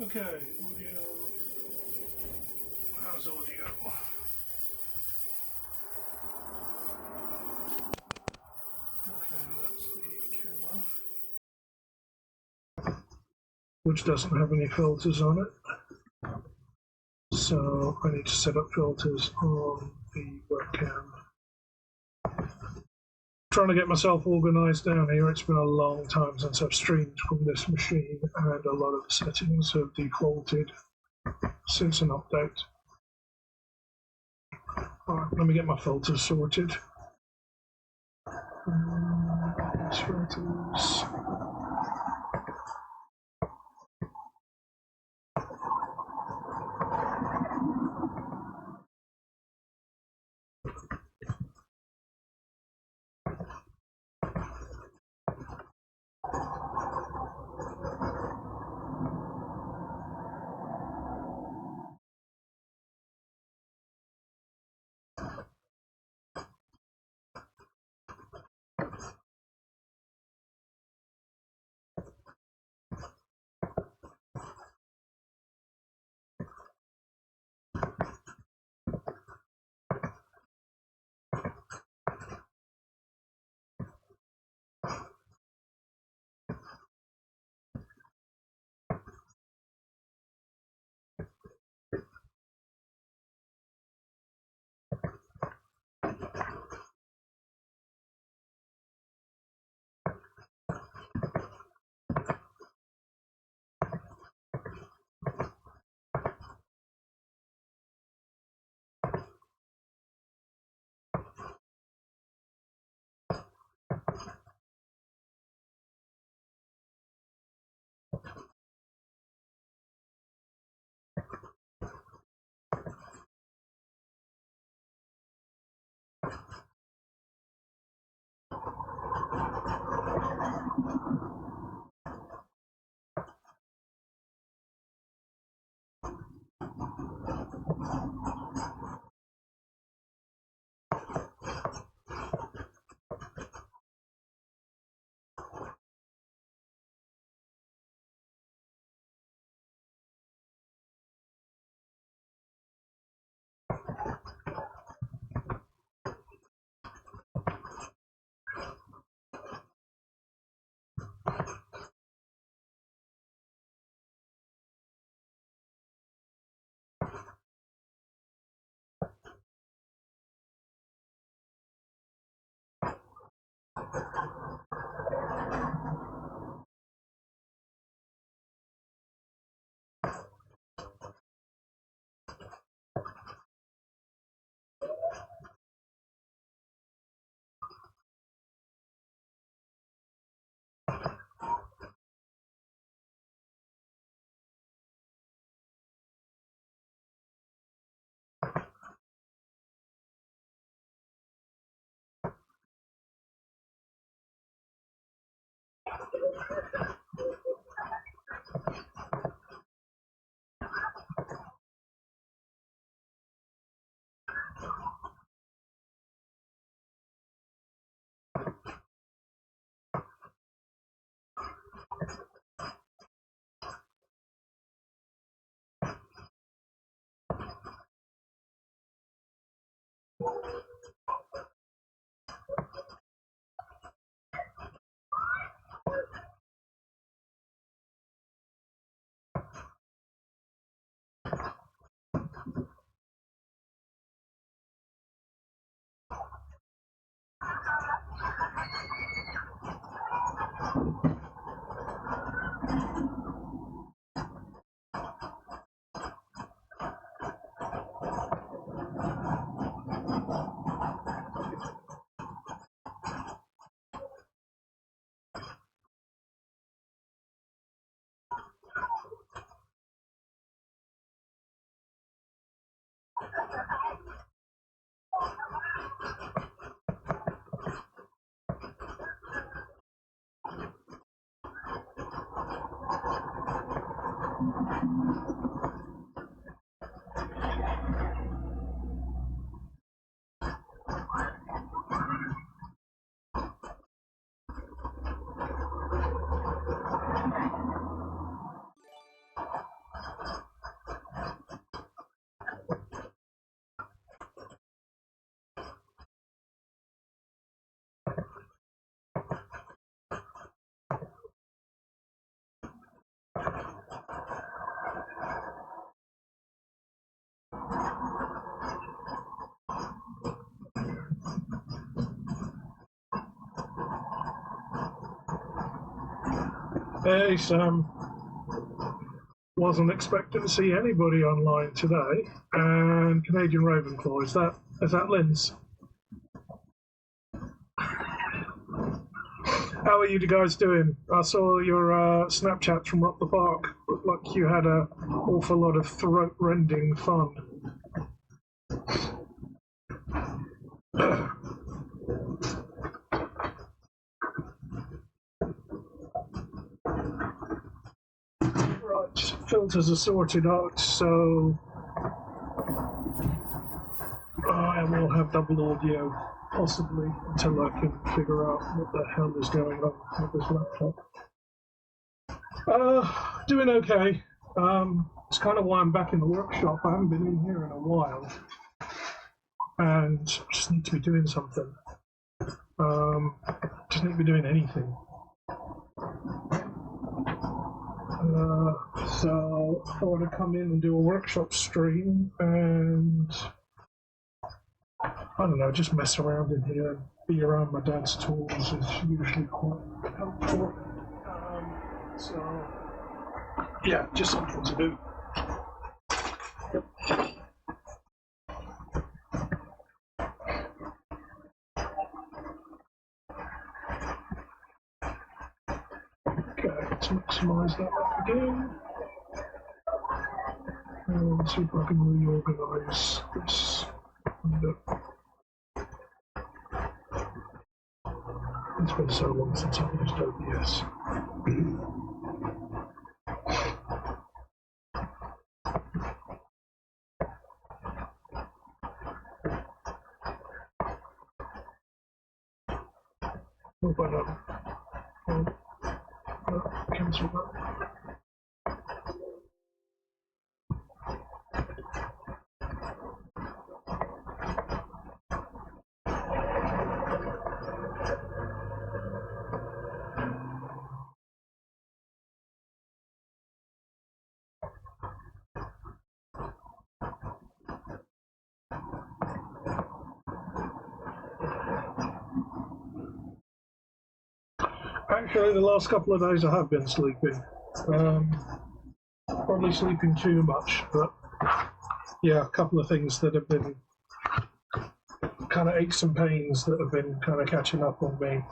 Okay, audio. How's audio? Okay, that's the camera, which doesn't have any filters on it. So I need to set up filters on the webcam. Trying to get myself organized down here. It's been a long time since I've streamed from this machine, and a lot of the settings have defaulted since an update. All right, let me get my filters sorted. Filters. Hey Sam, wasn't expecting to see anybody online today. And Canadian Ravenclaw, is that Linz? How are you guys doing? I saw your Snapchats from up the park. Looked like you had an awful lot of throat-rending fun. Right, filters are sorted out, so I will have double audio, possibly, until I can figure out what the hell is going on with this laptop. Doing okay. It's kind of why I'm back in the workshop. I haven't been in here in a while, and just need to be doing something. Just need to be doing anything. So I thought I'd come in and do a workshop stream and I don't know, just mess around in here and be around my dad's tools is usually quite helpful. So yeah, just something to do. Yep. Okay, let's maximize that up again. And let's see if I can reorganize this window. It's been so long since I've used OBS. Hope I don't. Cancel that. Actually, the last couple of days I have been sleeping. Probably sleeping too much, but yeah, a couple of things that have been kind of aches and pains that have been kind of catching up on me.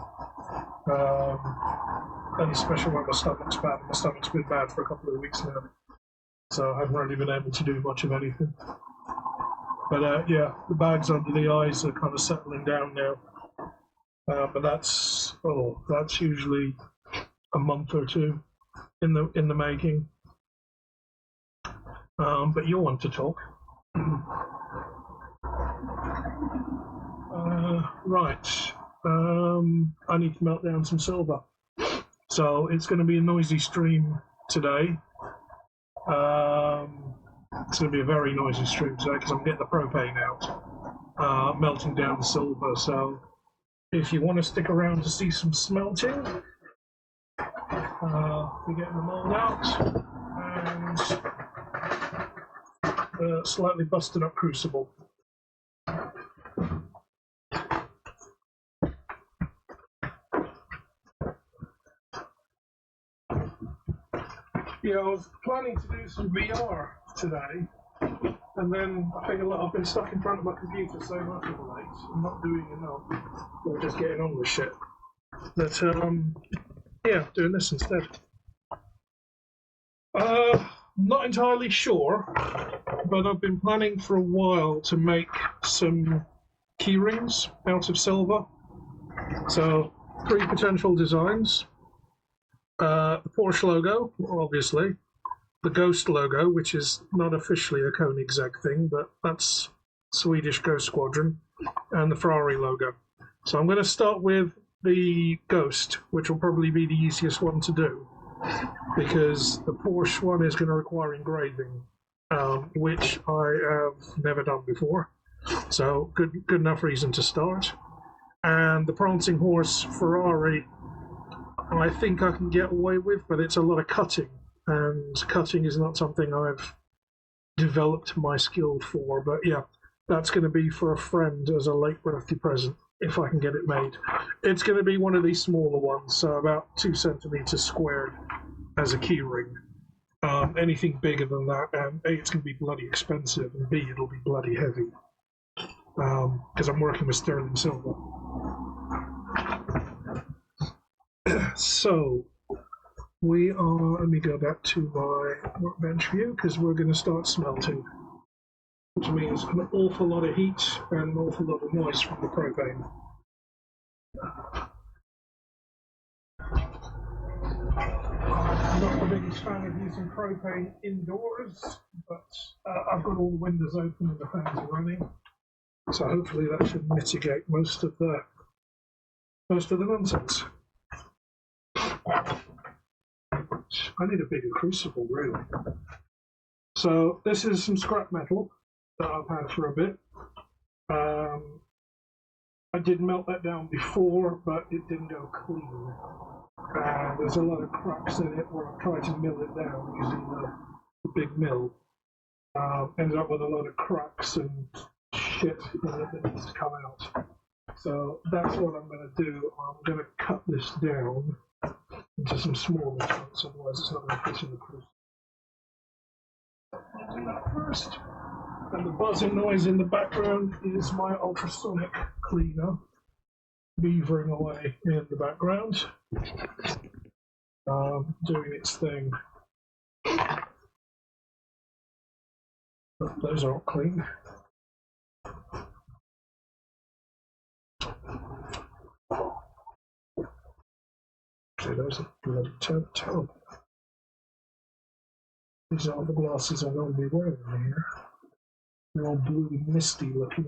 And especially when my stomach's bad. My stomach's been bad for a couple of weeks now, so I haven't really been able to do much of anything. But yeah, the bags under the eyes are kind of settling down now. But that's usually a month or two in the making. But you'll want to talk. Right. I need to melt down some silver. So it's going to be a noisy stream today. It's going to be a very noisy stream today because I'm getting the propane out. melting down the silver. So if you want to stick around to see some smelting, we're getting the mold out and slightly busted up crucible. Yeah, I was planning to do some VR today, and then I figured, look, I've been stuck in front of my computer so much of late, I'm not doing enough, or just getting on with shit. But, yeah, doing this instead. Not entirely sure, but I've been planning for a while to make some key rings out of silver. So, 3 potential designs. The Porsche logo, obviously. The Ghost logo, which is not officially a Koenigsegg thing, but that's Swedish Ghost Squadron. And the Ferrari logo. So I'm going to start with the Ghost, which will probably be the easiest one to do, because the Porsche one is going to require engraving, which I have never done before. So good enough reason to start. And the Prancing Horse Ferrari, I think I can get away with, but it's a lot of cutting, and cutting is not something I've developed my skill for. But yeah, that's going to be for a friend as a late birthday present, if I can get it made. It's going to be one of these smaller ones, so about 2 centimeters squared as a key ring. Anything bigger than that, and A, it's going to be bloody expensive, and B, it'll be bloody heavy, because I'm working with sterling silver. So we are, let me go back to my workbench view, because we're going to start smelting, which means an awful lot of heat and an awful lot of noise from the propane. I'm not the biggest fan of using propane indoors, but I've got all the windows open and the fans are running, so hopefully that should mitigate most of the nonsense. I need a bigger crucible, really. So this is some scrap metal that I've had for a bit. I did melt that down before, but it didn't go clean. There's a lot of cracks in it where I've tried to mill it down using the big mill. Ended up with a lot of cracks and shit in it that needs to come out. So that's what I'm going to do. I'm going to cut this down into some smaller chunks, otherwise it's not going to fit in the crucible. I'll do that first. And the buzzing noise in the background is my ultrasonic cleaner beavering away in the background, doing its thing. But those aren't clean. Okay, those are bloody terrible. These aren't the glasses I normally wear in here. They're all blue and misty looking.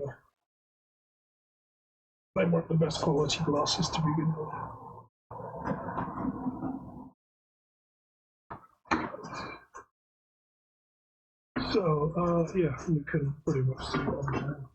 They weren't the best quality glasses to begin with. So, yeah, you can pretty much see what I'm doing.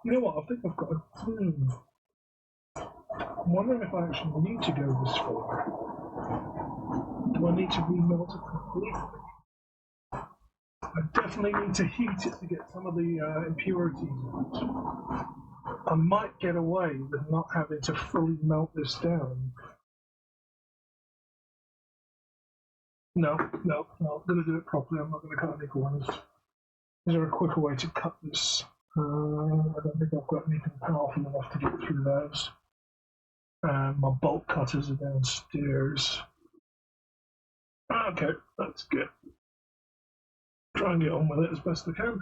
You know what, I think I've got a clue. I'm wondering if I actually need to go this far. Do I need to remelt it completely? I definitely need to heat it to get some of the impurities out. I might get away with not having to fully melt this down. No, I'm going to do it properly. I'm not going to cut any corners. Is there a quicker way to cut this? I don't think I've got anything powerful enough to get through those. And my bolt cutters are downstairs. Okay, that's good. Try and get on with it as best I can.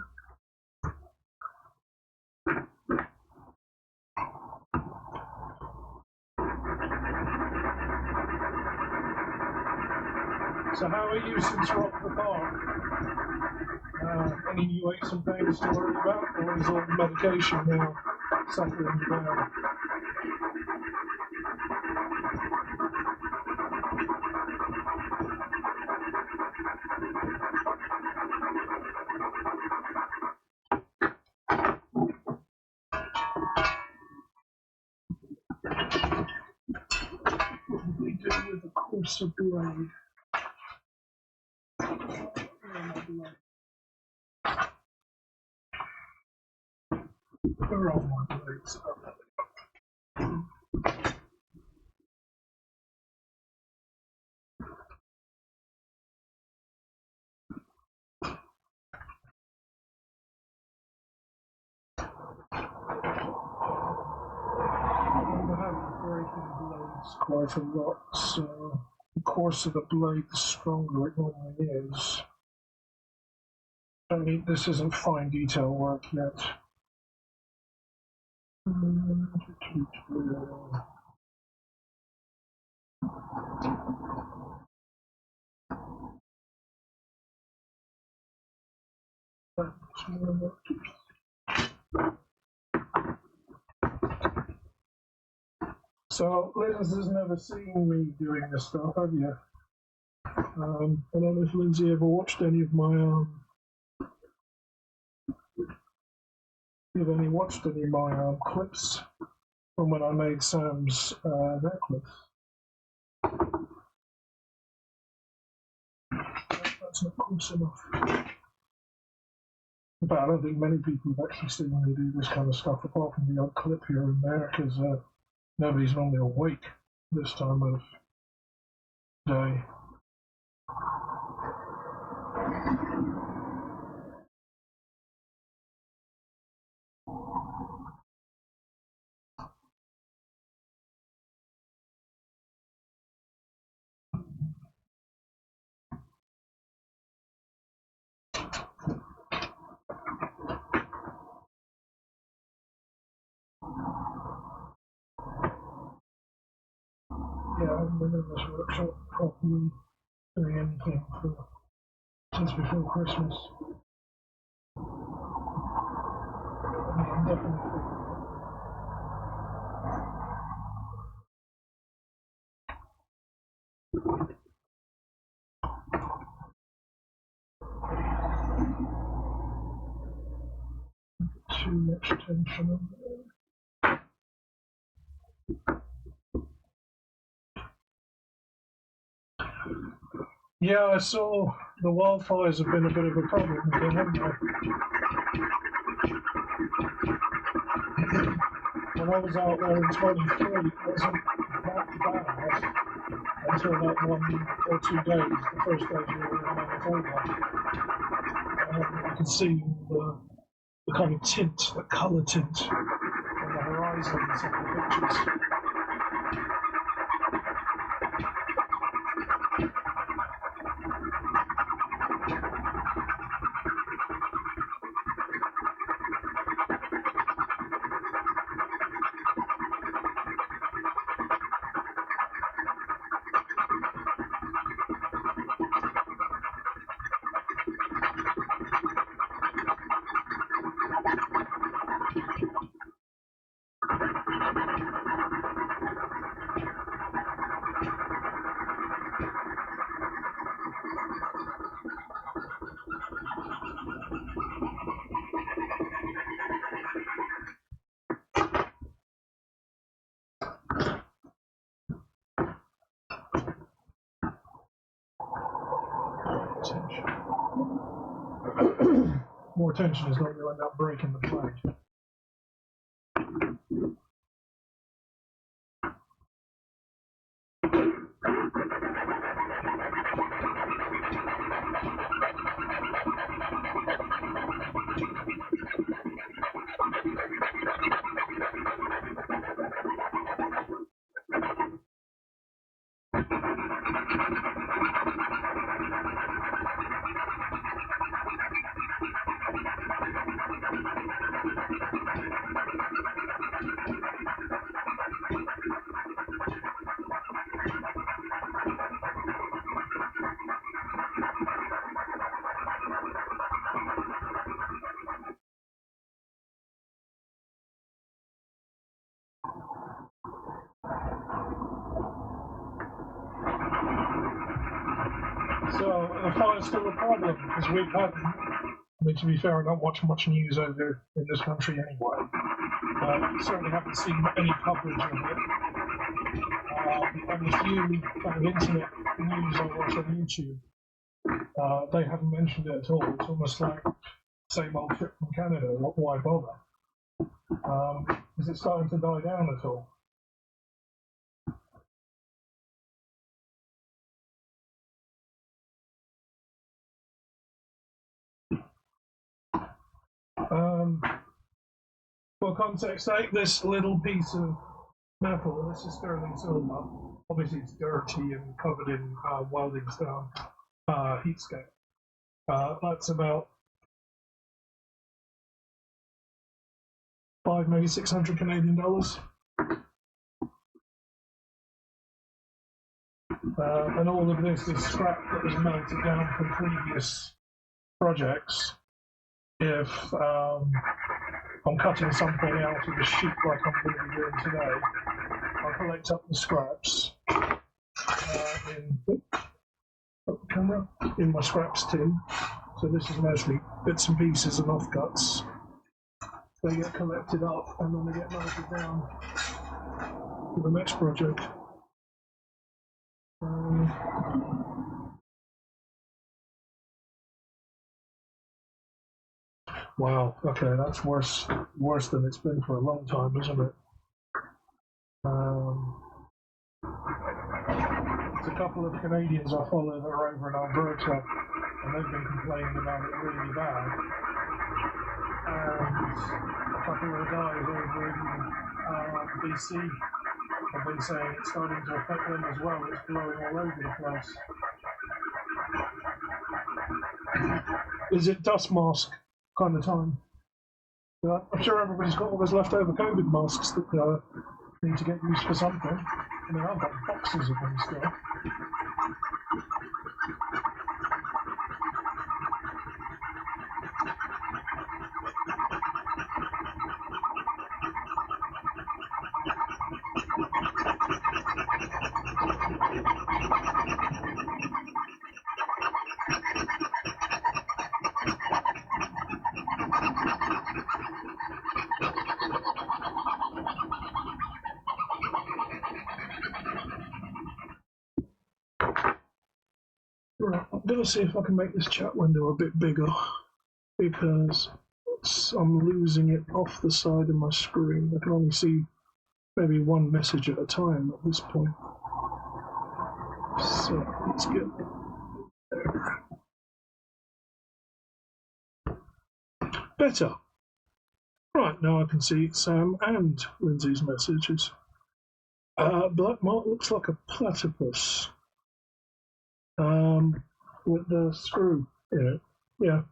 So how are you since Rock the Park? Any new aches and pains to worry about, or is all the medication now settling you down? What did we do with the courser blade? Where are my blades? Quite a lot, so the coarser the blade, the stronger it normally is. This isn't fine detail work yet. So, Liz has never seen me doing this stuff, have you? I don't know if Lindsay ever watched any of my clips from when I made Sam's necklace. That's not close enough. But I don't think many people have actually seen me do this kind of stuff, apart from the odd clip here and there, because nobody's normally awake this time of day. Yeah, I haven't been in this workshop properly doing anything since before Christmas. Yeah, definitely. Too much tension on there. Yeah, I saw the wildfires have been a bit of a problem again, haven't they? When I was out there in 23, it wasn't that bad until that 1 or 2 days, the first days we were in Manitoba. You can see the kind of tint, the colour tint on the horizons of the pictures. More tension is going to end up breaking the plate. that still a problem? Because we've had, I mean, to be fair, I don't watch much news over in this country anyway. Certainly haven't seen any coverage of it. And the few kind of internet news I watch on YouTube, they haven't mentioned it at all. It's almost like same old trip from Canada. Why bother? Is it starting to die down at all? For context sake, this little piece of metal, this is sterling silver. Obviously, it's dirty and covered in welding stone heat scape. That's about 500, maybe 600 Canadian dollars. And all of this is scrap that was melted down from previous projects. If I'm cutting something out of a sheet like I'm going to be doing today, I'll collect up the scraps in my scraps tin. So this is mostly bits and pieces and offcuts. They get collected up and then they get melted down for the next project. Wow, okay, that's worse than it's been for a long time, isn't it? There's a couple of Canadians I follow that are over in Alberta, and they've been complaining about it really bad. And a couple of guys over in BC have been saying it's starting to affect them as well. It's blowing all over the place. Is it dust mask kind of time? I'm sure everybody's got all those leftover COVID masks that need to get used for something. I mean, I've got boxes of them still. Right, I'm going to see if I can make this chat window a bit bigger, because I'm losing it off the side of my screen. I can only see maybe one message at a time at this point. So let's get there. Better. Right, now I can see Sam and Lindsay's messages. Black Mark looks like a platypus. With the screw in it. Yeah.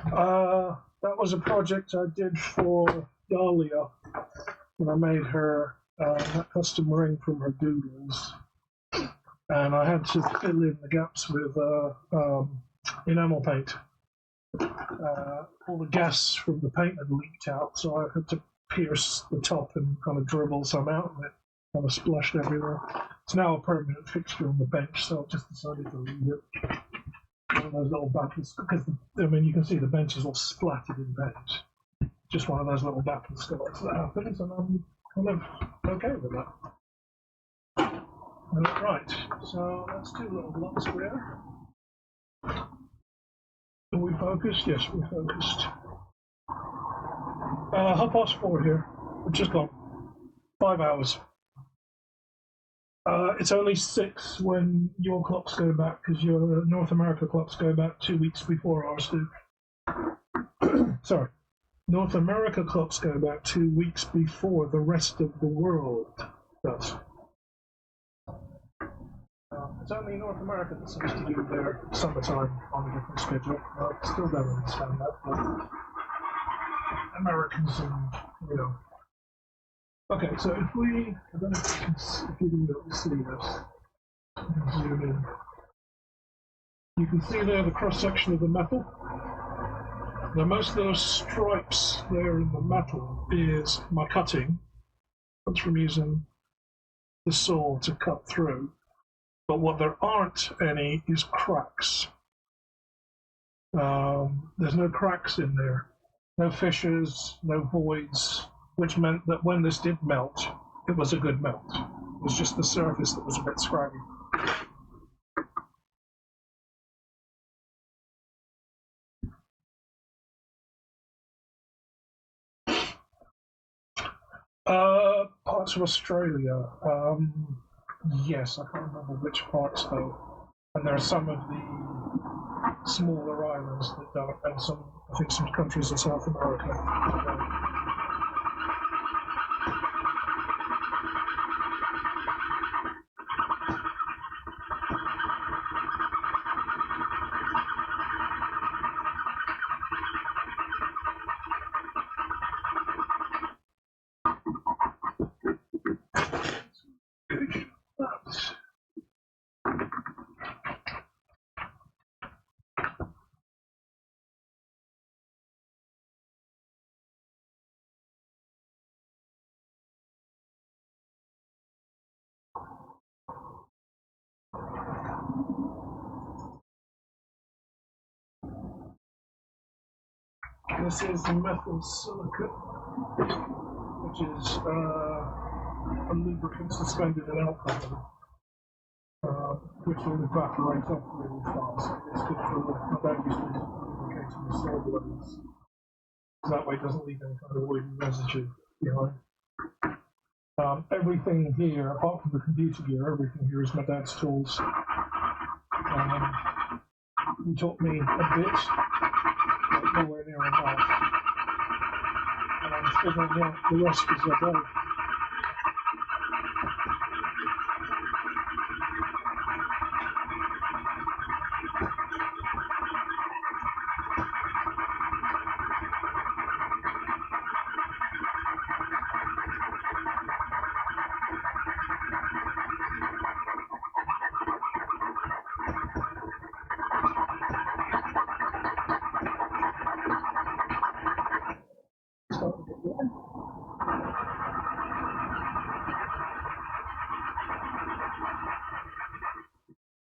That was a project I did for Dahlia when I made her that custom ring from her doodles. And I had to fill in the gaps with enamel paint. All the gas from the paint had leaked out, so I had to pierce the top and kind of dribble some out of it. Kind of splashed everywhere. It's now a permanent fixture on the bench, so I just decided to leave it. One of those little battles, because I mean you can see the bench is all splattered in paint. Just one of those little battle scars that happens, and I'm kind of okay with that. Right, so that's 2 little blocks there. Are we focused? Yes, we're focused. 4:30 here. We've just gone 5 hours. It's only 6 when your clocks go back, because your North America clocks go back 2 weeks before ours do. Sorry. North America clocks go back 2 weeks before the rest of the world does. It's only North America that seems to do their summertime on a different schedule. I still don't understand that, but Americans and, you know. Okay, so if we, I don't know if you can be able to see this. Zoom in. You can see there the cross section of the metal. Now most of those stripes there in the metal is my cutting. That's from using the saw to cut through. But what there aren't any is cracks. There's no cracks in there, no fissures, no voids, which meant that when this did melt, it was a good melt. It was just the surface that was a bit scraggy. Parts of Australia. Yes, I can't remember which parts though. And there are some of the smaller islands that don't, and some, I think, some countries in South America. This is methyl silicate, which is a lubricant suspended in alcohol, which will evaporate off really fast. It's good for my dad used to lubricating the saw blades. That way it doesn't leave any kind of oily residue behind. Everything here, apart from the computer gear, everything here is my dad's tools. He taught me a bit, but nowhere near enough. And I'm figuring out the rest as I go.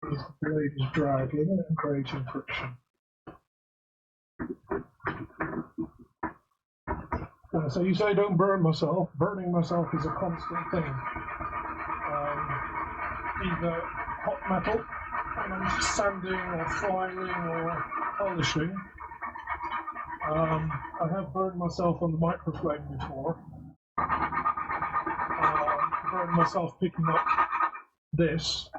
The blade is dragging and creating friction. So you say don't burn myself. Burning myself is a constant thing. Either hot metal, and I'm sanding or filing or polishing. I have burned myself on the microflame before. Burned myself picking up this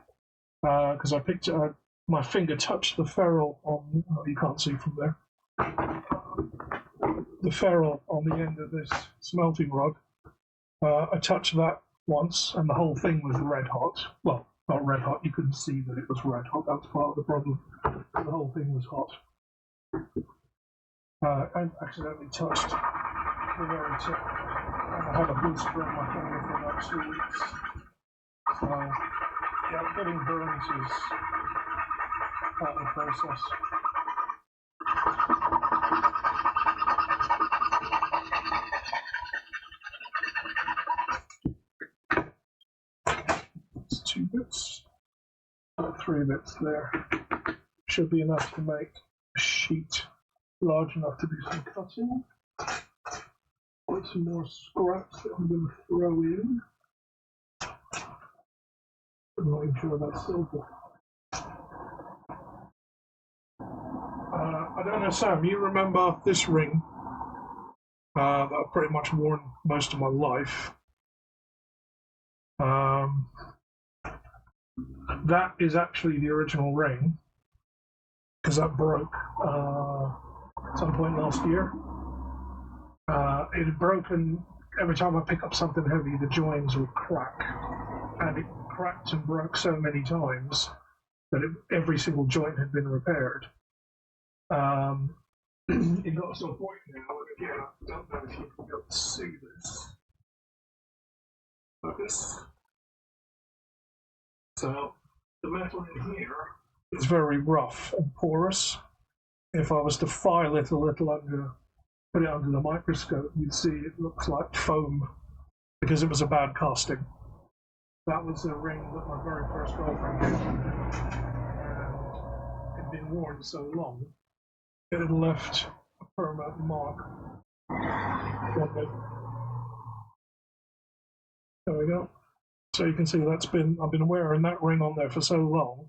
because I picked it up. My finger touched the ferrule on. Oh, you can't see from there. The ferrule on the end of this smelting rod. I touched that once, and the whole thing was red hot. Well, not red hot. You couldn't see that it was red hot. That was part of the problem. The whole thing was hot. I accidentally touched the very tip. I had a blister on my finger for about 2 weeks. So, yeah, getting burns is part of the process. It's 2 bits. 3 bits there. Should be enough to make a sheet large enough to do some cutting. Got some more scraps that I'm going to throw in. I'm not even sure that's silver. I don't know, Sam, you remember this ring that I've pretty much worn most of my life? That is actually the original ring, because that broke at some point last year. It had broken. Every time I pick up something heavy, the joins would crack, and it cracked and broke so many times that every single joint had been repaired. It got to a point now, and again, I don't know if you can be able to see this. Focus. So the metal in here is very rough and porous. If I was to file it a little under, put it under the microscope, you'd see it looks like foam because it was a bad casting. That was a ring that my very first girlfriend gave me, and it had been worn so long it left a permanent mark on it. There we go. So you can see I've been wearing that ring on there for so long.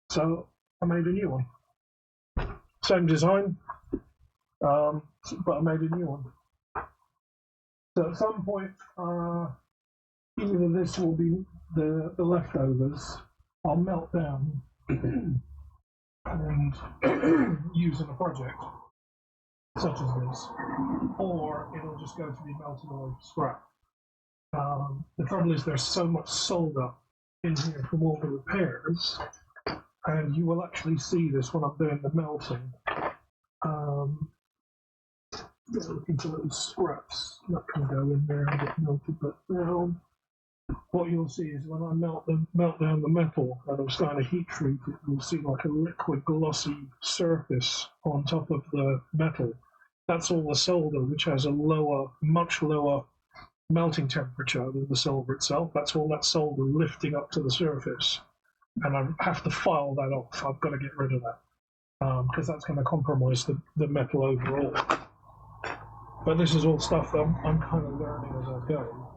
So I made a new one. Same design, but I made a new one. So at some point, either this will be the leftovers I'll melt down and use in a project such as this, or it'll just go to be melted away for scrap. The trouble is there's so much solder in here from all the repairs, and you will actually see this when I'm doing the melting. Looking for little scraps that can go in there and get melted back down. What you'll see is when I melt down the metal and I'm starting to heat treat it, you'll see like a liquid glossy surface on top of the metal. That's all the solder, which has a much lower melting temperature than the silver itself. That's all that solder lifting up to the surface, and I have to file that off. I've got to get rid of that because that's going to compromise the metal overall. But this is all stuff that I'm kind of learning as I go,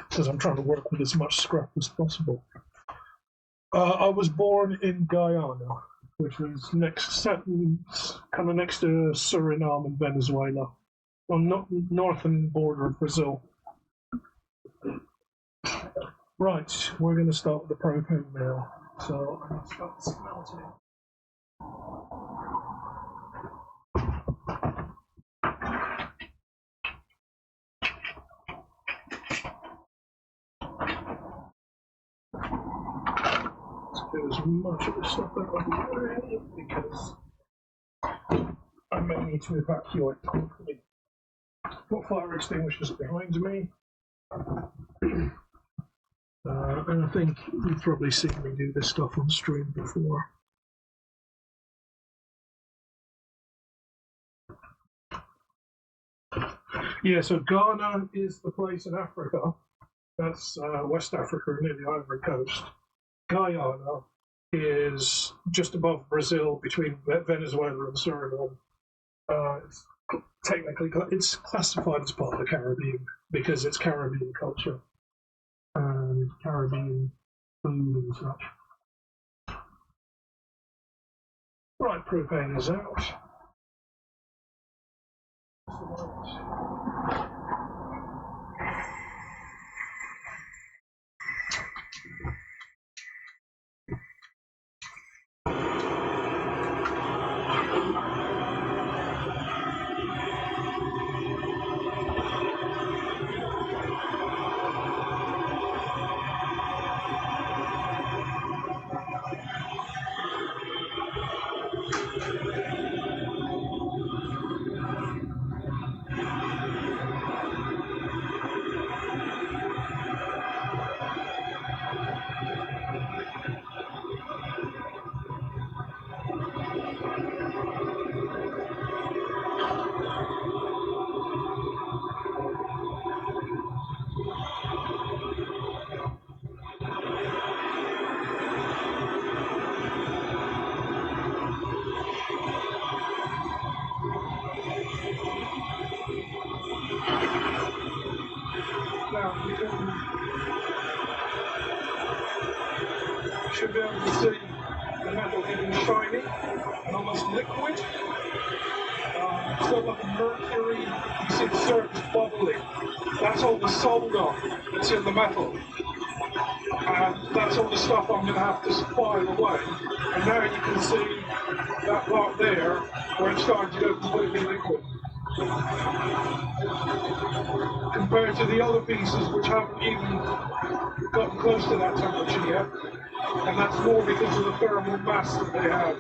because I'm trying to work with as much scrap as possible. I was born in Guyana, which is kind of next to Suriname and Venezuela, on the northern border of Brazil. Right, we're going to start with the propane now. So I'm going to start smelting. Do as much of the stuff out of the way because I may need to evacuate quickly. Got fire extinguishers behind me, and I think you've probably seen me do this stuff on stream before. Yeah, so Ghana is the place in Africa. That's West Africa near the Ivory Coast. Guyana is just above Brazil, between Venezuela and Suriname. It's classified as part of the Caribbean because it's Caribbean culture and Caribbean food and such. Right, propane is out. Now you should be able to see the metal getting shiny and almost liquid. It's got like a mercury, you see the surface bubbling. That's all the solder that's in the metal. And that's all the stuff I'm going to have to file away. And now you can see that part there where it's starting to go completely liquid. Compared to the other pieces which haven't even gotten close to that temperature yet. And that's more because of the thermal mass that they have.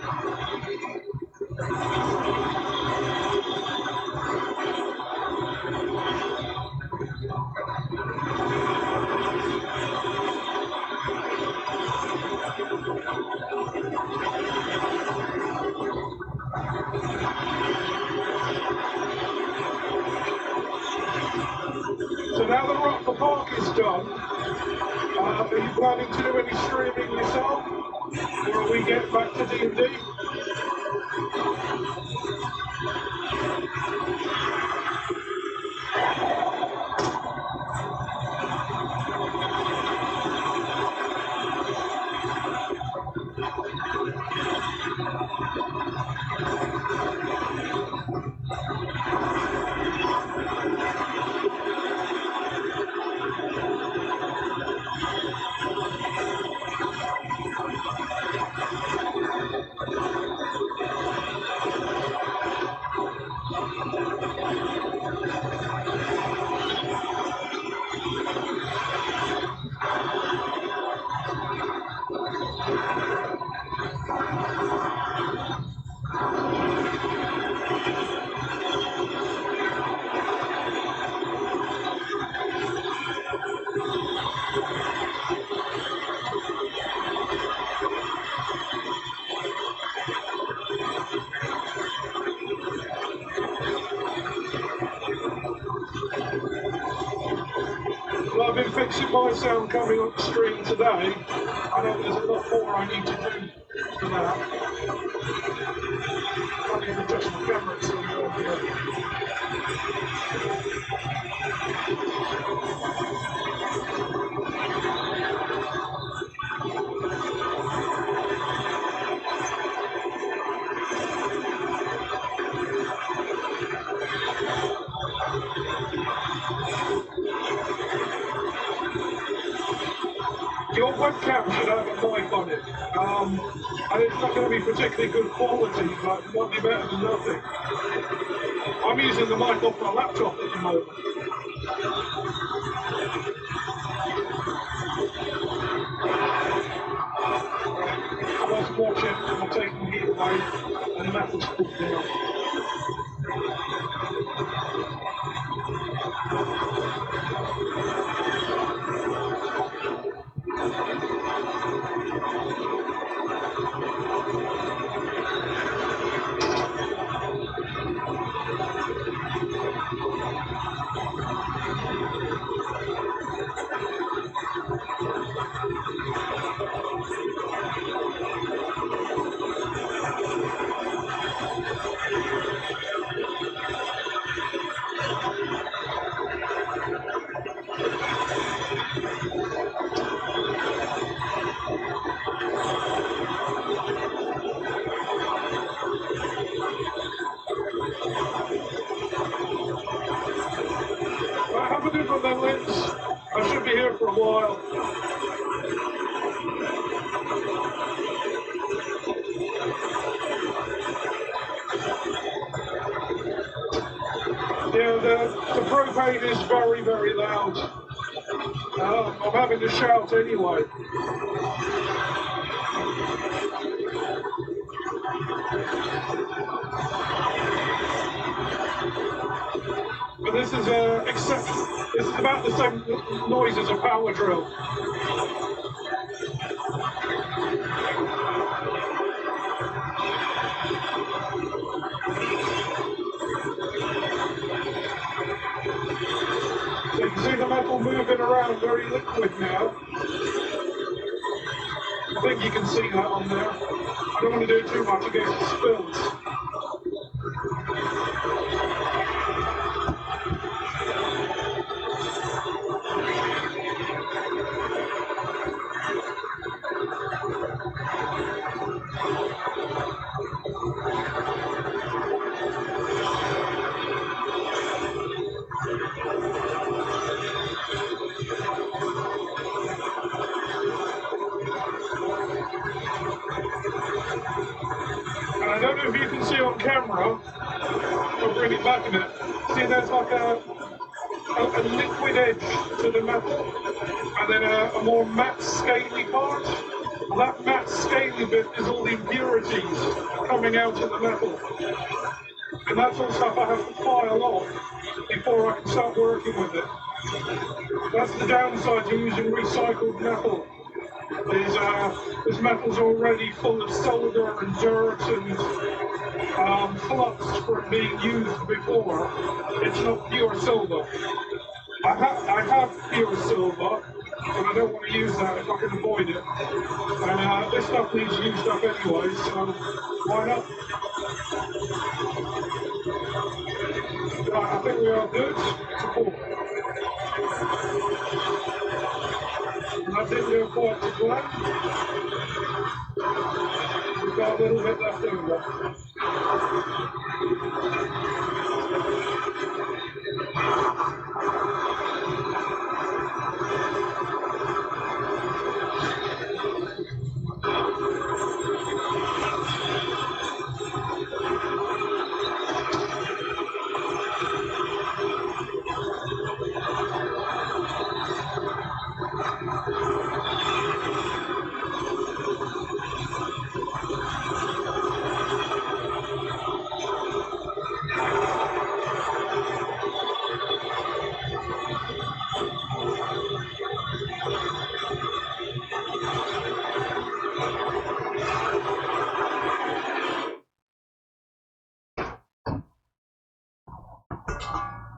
So now that the park is done, are you planning to do any streaming yourself? Or will we get back to D&D? Well, I've been fixing my sound coming up the stream today. I know there's a lot more I need to do for that. I need to adjust my camera so your webcam should have a mic on it. And it's not going to be particularly good quality, but it might be better than nothing. I'm using the mic off my laptop at the moment. I was watching, I'm taking the heat away, and the metal's cooled down. Have a good one then, Lynch. I should be here for a while. Yeah, the propane is very, very loud. I'm having to shout anyway. But this is this is about the same noise as a power drill. So you can see the metal moving around, very liquid now. I think you can see that on there. I don't want to do too much against the spills. I don't know if you can see on camera, I'll bring it back a bit. See, there's like a liquid edge to the metal, and then a more matte, scaly part. And that matte, scaly bit is all the impurities coming out of the metal. And that's all stuff I have to file off before I can start working with it. That's the downside to using recycled metal. This metal's already full of solder and dirt and flux from being used before. It's not pure silver. I have pure silver, but I don't want to use that if I can avoid it. And this stuff needs used up anyway, so why not? we are good to pull. I think we're quite to plan. We've got a little bit left over.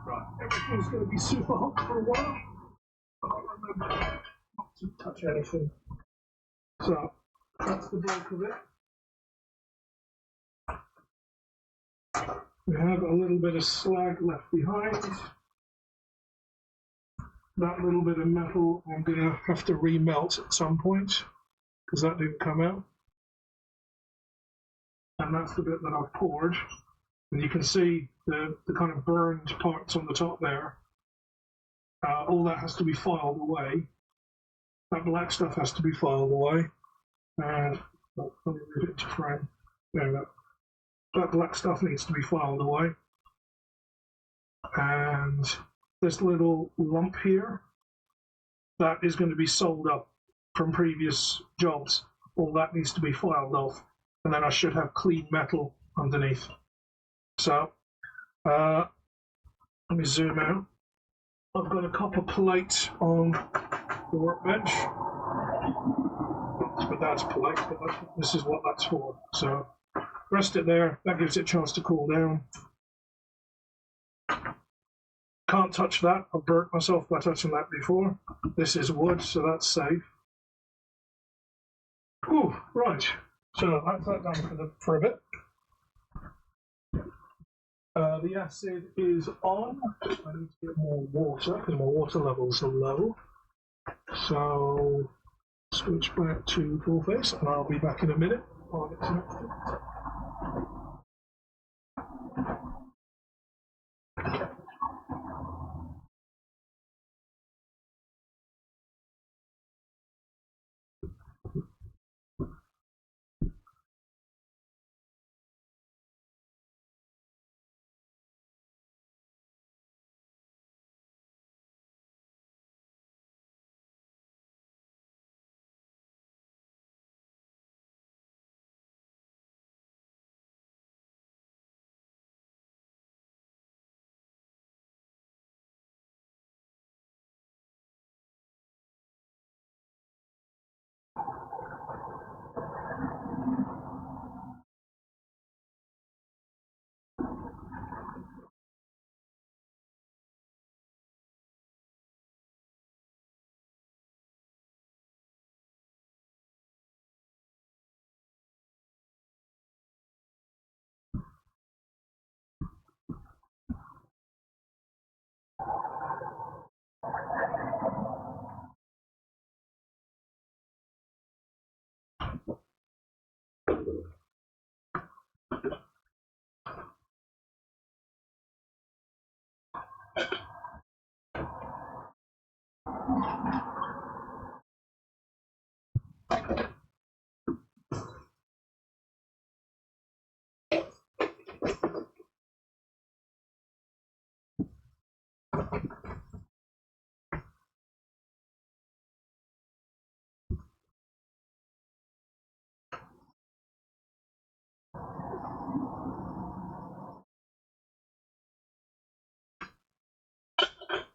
Right, everything's going to be super hot for a while. I'll remember not to touch anything. So, that's the bulk of it. We have a little bit of slag left behind. That little bit of metal I'm going to have to remelt at some point because that didn't come out. And that's the bit that I've poured. And you can see the kind of burned parts on the top there. All that has to be filed away. That black stuff has to be filed away. And let me move it to frame. There we go. That black stuff needs to be filed away. And this little lump here, that is going to be sold up from previous jobs. All that needs to be filed off. And then I should have clean metal underneath. So, let me zoom out. I've got a copper plate on the workbench. But that's polite, but this is what that's for. So, rest it there. That gives it a chance to cool down. Can't touch that. I've burnt myself by touching that before. This is wood, so that's safe. Ooh, right. So that's that done for a bit. The acid is on. I need to get more water because my water levels are low. So switch back to full face, and I'll be back in a minute. I'll get some extra.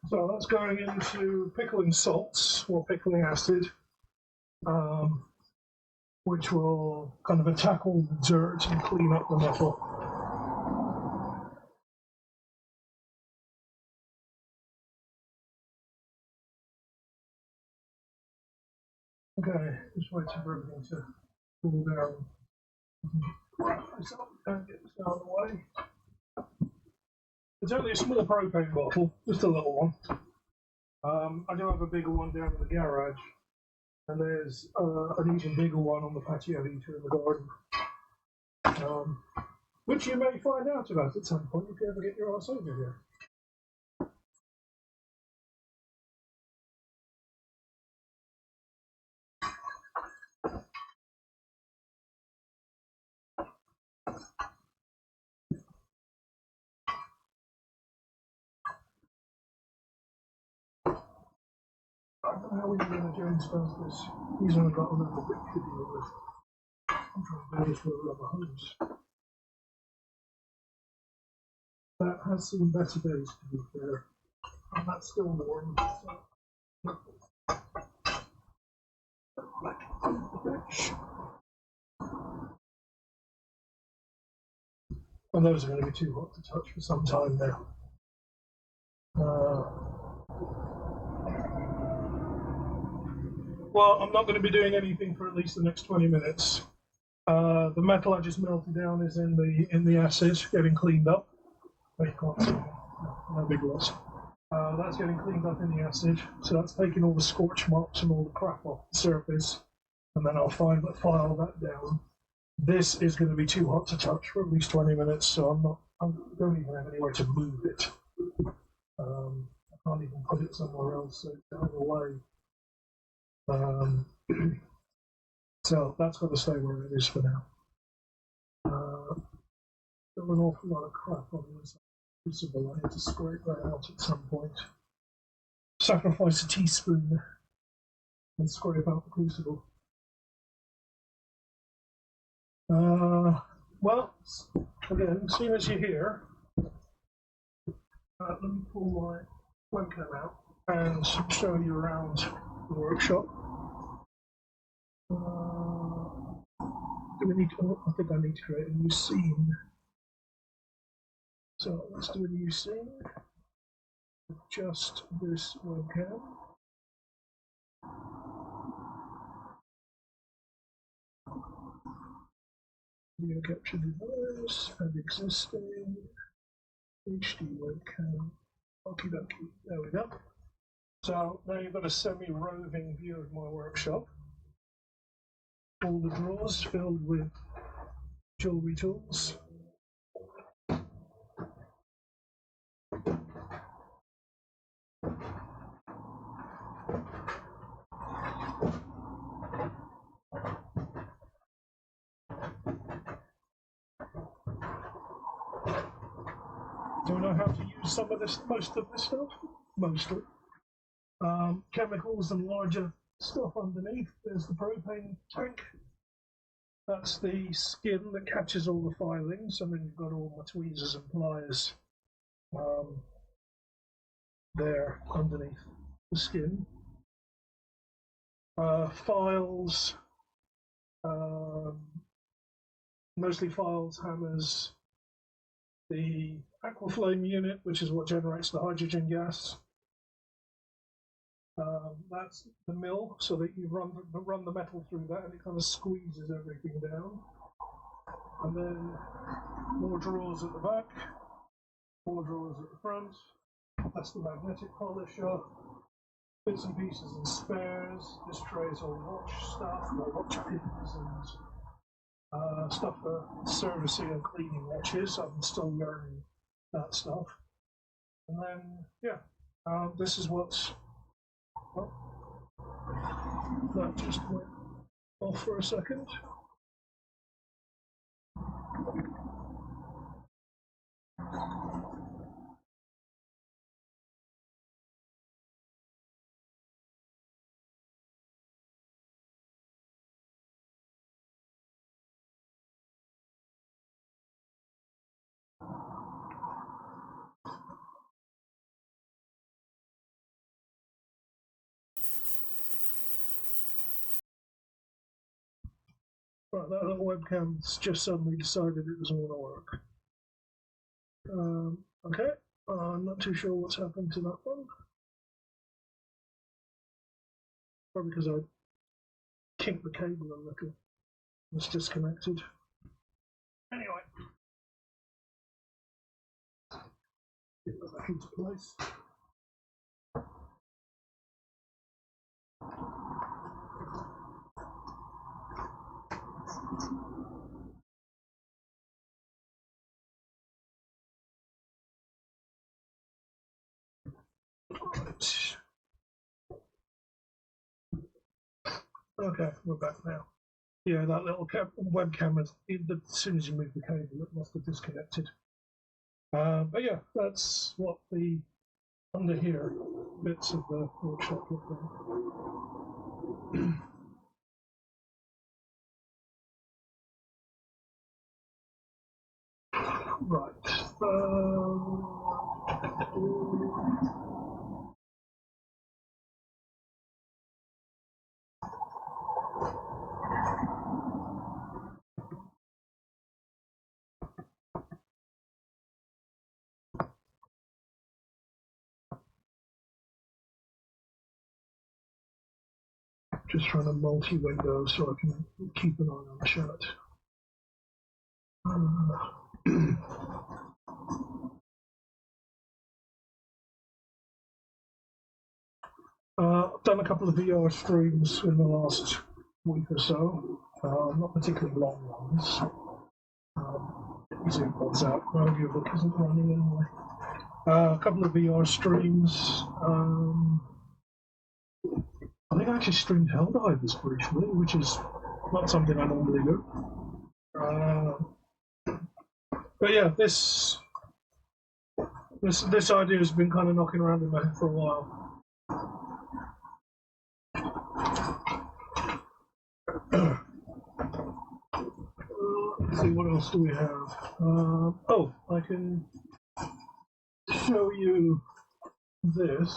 So that's going into pickling salts or pickling acid, which will kind of tackle the dirt and clean up the metal. Okay, just waiting for everything to cool down. Right, so can't get this out of the way. It's only a small propane bottle, just a little one. I do have a bigger one down in the garage, and there's an even bigger one on the patio heater in the garden, which you may find out about at some point if you ever get your arse over here. I don't know how Indiana Jones does this. He's only got a little bit to deal with. I'm trying to do this with a rubber hose. That has seen better days, to be fair. And that's still warm. So. And those are going to be too hot to touch for some time now. Well, I'm not going to be doing anything for at least the next 20 minutes. The metal I just melted down is in the acid, getting cleaned up. Oh, you can't see no big loss. That's getting cleaned up in the acid, so that's taking all the scorch marks and all the crap off the surface, and then I'll file that down. This is going to be too hot to touch for at least 20 minutes, so I don't even have anywhere to move it. I can't even put it somewhere else, so it's out of the way. So that's got to stay where it is for now. There's an awful lot of crap on this crucible. I need to scrape that out at some point. Sacrifice a teaspoon and scrape out the crucible. Well, again, as soon as you're here, let me pull my webcam out and show you around the workshop. Do we need to, I think I need to create a new scene. So let's do a new scene with just this webcam. Video capture device and existing HD webcam. Okie dokie, there we go. So now you've got a semi-roving view of my workshop. All the drawers filled with jewellery tools. Do I know how to use some of this, most of this stuff? Mostly. Chemicals and larger stuff underneath. There's the propane tank. That's the skin that catches all the filings, and then you've got all my tweezers and pliers there underneath the skin. Files, mostly files, hammers, the aquaflame unit, which is what generates the hydrogen gas. That's the mill, so that you run the metal through that, and it kind of squeezes everything down. And then more drawers at the back, more drawers at the front. That's the magnetic polisher. Bits and pieces and spares. This tray is all watch stuff, my watch pins and stuff for servicing and cleaning watches. I'm still learning that stuff. And then, yeah, this is what's. Oh, that just went off for a second. Right, that little webcam's just suddenly decided it doesn't want to work. Okay, I'm not too sure what's happened to that one. Probably because I kinked the cable a little. It's disconnected. Anyway. Get that back into place. Right. Okay, we're back now. Yeah, that little webcam, as soon as you move the cable, it must have disconnected. But yeah, that's what the under here bits of the workshop look like. Right. Just run a multi-window so I can keep an eye on the chat. I've done a couple of VR streams in the last week or so, not particularly long ones. Zoom pods out, my audiobook isn't running anyway. A couple of VR streams. I think I actually streamed Helldivers briefly, which is not something I normally do. But yeah, this idea has been kind of knocking around in my head for a while. Let's see, what else do we have? Oh, I can show you this.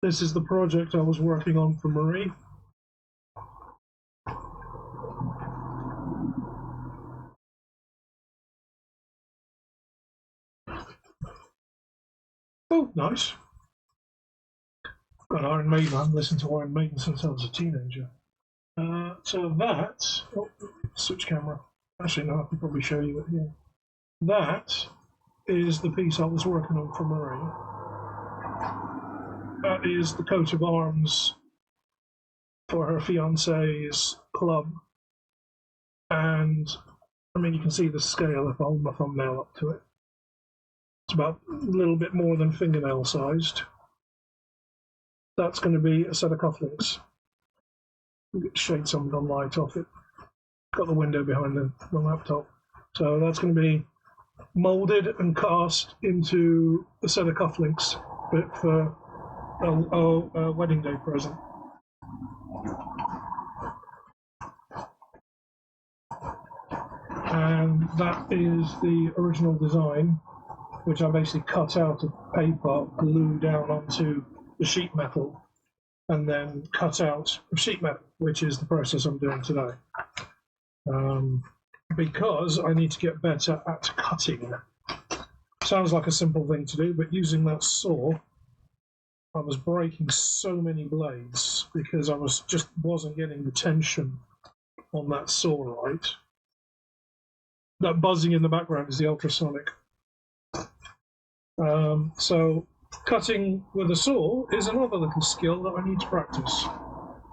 This is the project I was working on for Marie. Oh, nice. Got Iron Maiden. I haven't listened to Iron Maiden since I was a teenager. So that, oh, switch camera. Actually, no, I can probably show you it here. That is the piece I was working on for Marie. That is the coat of arms for her fiance's club. And, I mean, you can see the scale if I hold my thumbnail up to it. It's about a little bit more than fingernail sized. That's going to be a set of cufflinks. Shade some of the light off it. Got the window behind the laptop. So that's going to be molded and cast into a set of cufflinks for a wedding day present. And that is the original design, which I basically cut out of paper, glued down onto the sheet metal, and then cut out sheet metal, which is the process I'm doing today. Because I need to get better at cutting. Sounds like a simple thing to do, but using that saw, I was breaking so many blades because I wasn't getting the tension on that saw right. That buzzing in the background is the ultrasonic. So cutting with a saw is another little skill that I need to practice.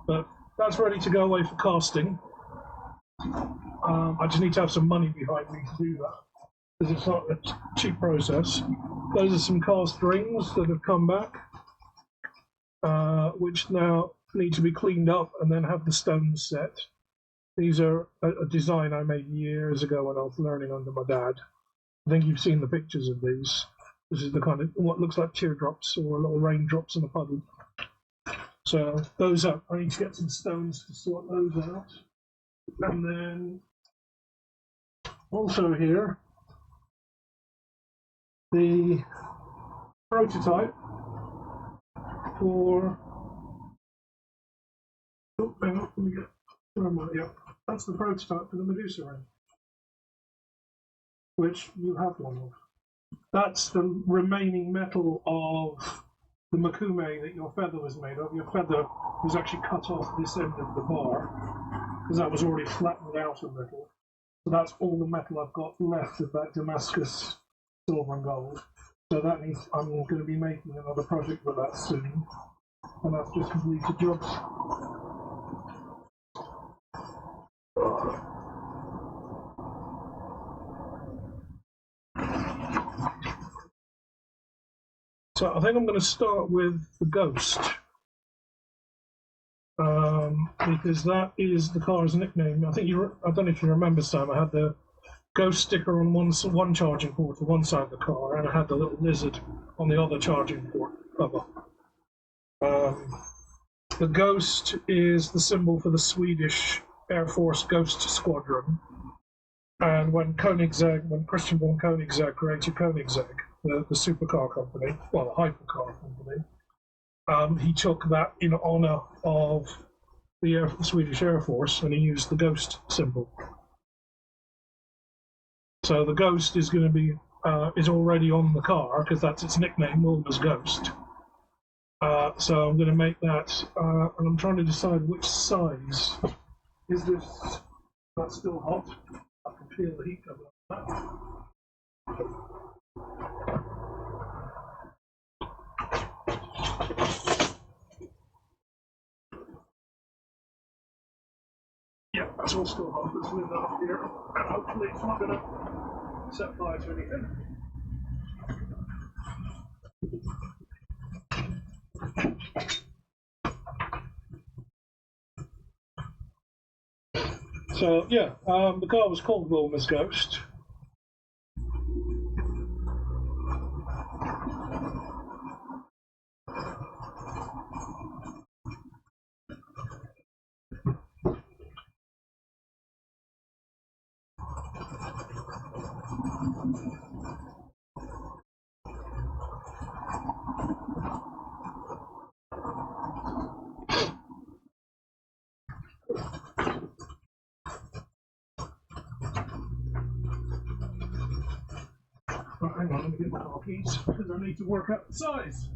But that's ready to go away for casting. I just need to have some money behind me to do that, because it's not a cheap process. Those are some cast rings that have come back, which now need to be cleaned up and then have the stones set. These are a design I made years ago when I was learning under my dad. I think you've seen the pictures of these. This is the kind of what looks like teardrops or little raindrops in a puddle. So those up. I need to get some stones to sort those out. And then also here, the prototype for. Oh, hang on, let me get. Where am I? Yeah, that's the prototype for the Medusa ring, which you have one of. That's the remaining metal of the makume that your feather was made of. Your feather was actually cut off this end of the bar because that was already flattened out a little. So that's all the metal I've got left of that Damascus silver and gold. So that means I'm going to be making another project with that soon. And that's just completed jobs. So I think I'm going to start with the Ghost. Because that is the car's nickname. I don't know if you remember, Sam, I had the Ghost sticker on one charging port for one side of the car, and I had the little lizard on the other charging port cover. The Ghost is the symbol for the Swedish Air Force Ghost Squadron. And when Christian von Koenigsegg created Koenigsegg, the supercar company, well, the hypercar company, he took that in honor of the Swedish Air Force, and he used the Ghost symbol. So the Ghost is going to be is already on the car because that's its nickname, Wilma's Ghost. So I'm going to make that, and I'm trying to decide which size. Is this? That's still hot. I can feel the heat coming up. Yeah, that's all still hot. Let's leave that up here, and hopefully it's not going to set fire to anything. So yeah, the car was called Wilma's Ghost. Right, hang on, let me get my car keys because I need to work out the size.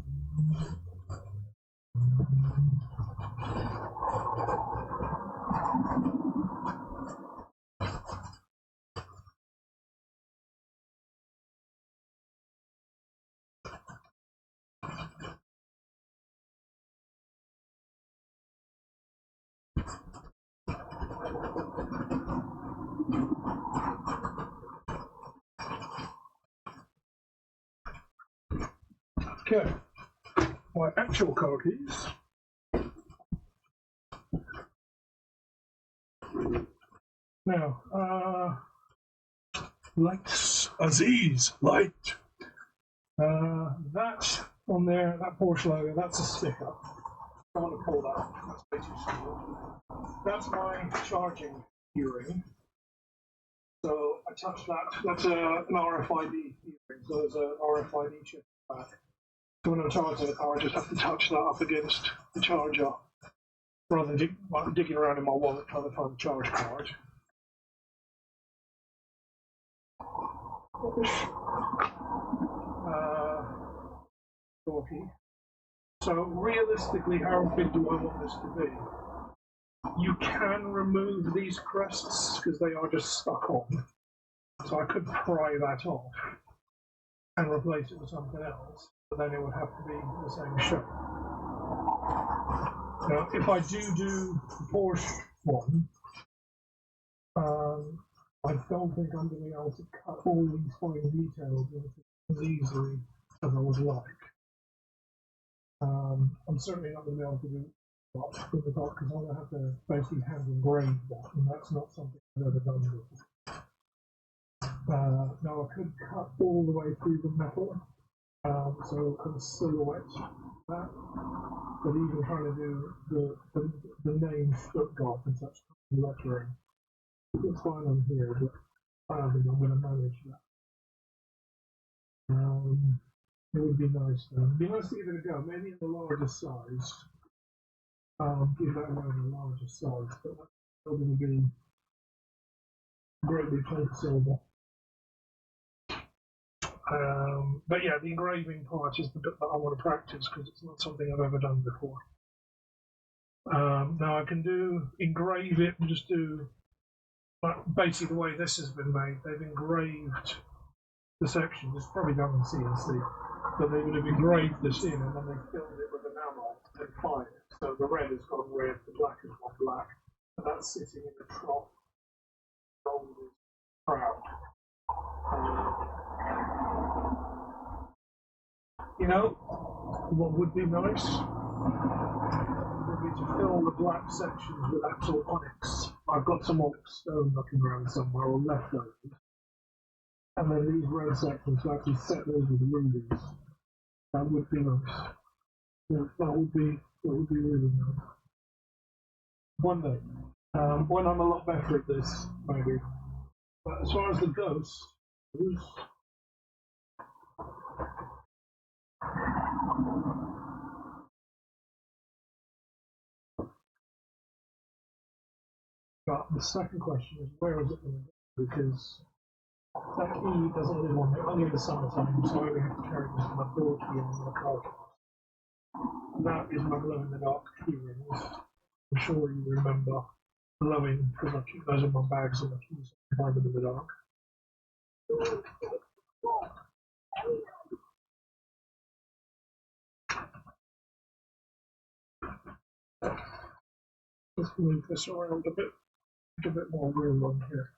Okay, my actual car keys. Now, lights, Aziz, light. That on there, that Porsche logo, that's a sticker. I want to pull that. That's way too small. That's my charging earring. So I touched that. That's an RFID earring. So there's an RFID chip back. So when I'm charging the car, I just have to touch that up against the charger rather than digging around in my wallet trying to find the charge card. So realistically, how big do I want this to be? You can remove these crests because they are just stuck on. So I could pry that off and replace it with something else, but then it would have to be the same shape. Now, if I do the Porsche one, I don't think I'm going to be able to cut all these fine details as easily as I would like. I'm certainly not going to be able to do that with the top because I'm going to have to basically hand engrave that, and that's not something I've ever done before. Now I could cut all the way through the metal, so kind of silhouette that, but even trying to do the name Stuttgart and such lettering, it's fine on here, but I don't think I'm going to manage that. It would be nice though. It'd be nice to give it a go, maybe in the larger size. Give that away in the larger size, but that's still going to be great big chunk of silver. But yeah, the engraving part is the bit that I want to practice because it's not something I've ever done before. Now I can engrave it and just do But basically, the way this has been made, they've engraved the section. It's probably done in CNC, but they would have engraved this in, and then they filled it with enamel and applied it. So the red has gone red, the black has gone black, and that's sitting in the trough. Gold is proud. You know, what would be nice would be to fill the black sections with actual onyx. I've got some onyx stone knocking around somewhere, or leftovers. And then these red sections to actually set those with rubies. That would be nice. Yeah, that would be really nice. One day. When I'm a lot better at this, maybe. But as far as the ghost goes, but the second question is, where is it going to go? Because that key doesn't live on it, only in the summertime, so I only have to carry this in my door key and in my car. That is my glow in the dark key rings. I'm sure you remember glowing, because I keep those in my bags and my keys behind them in the dark. Let's move this around a bit more room on here.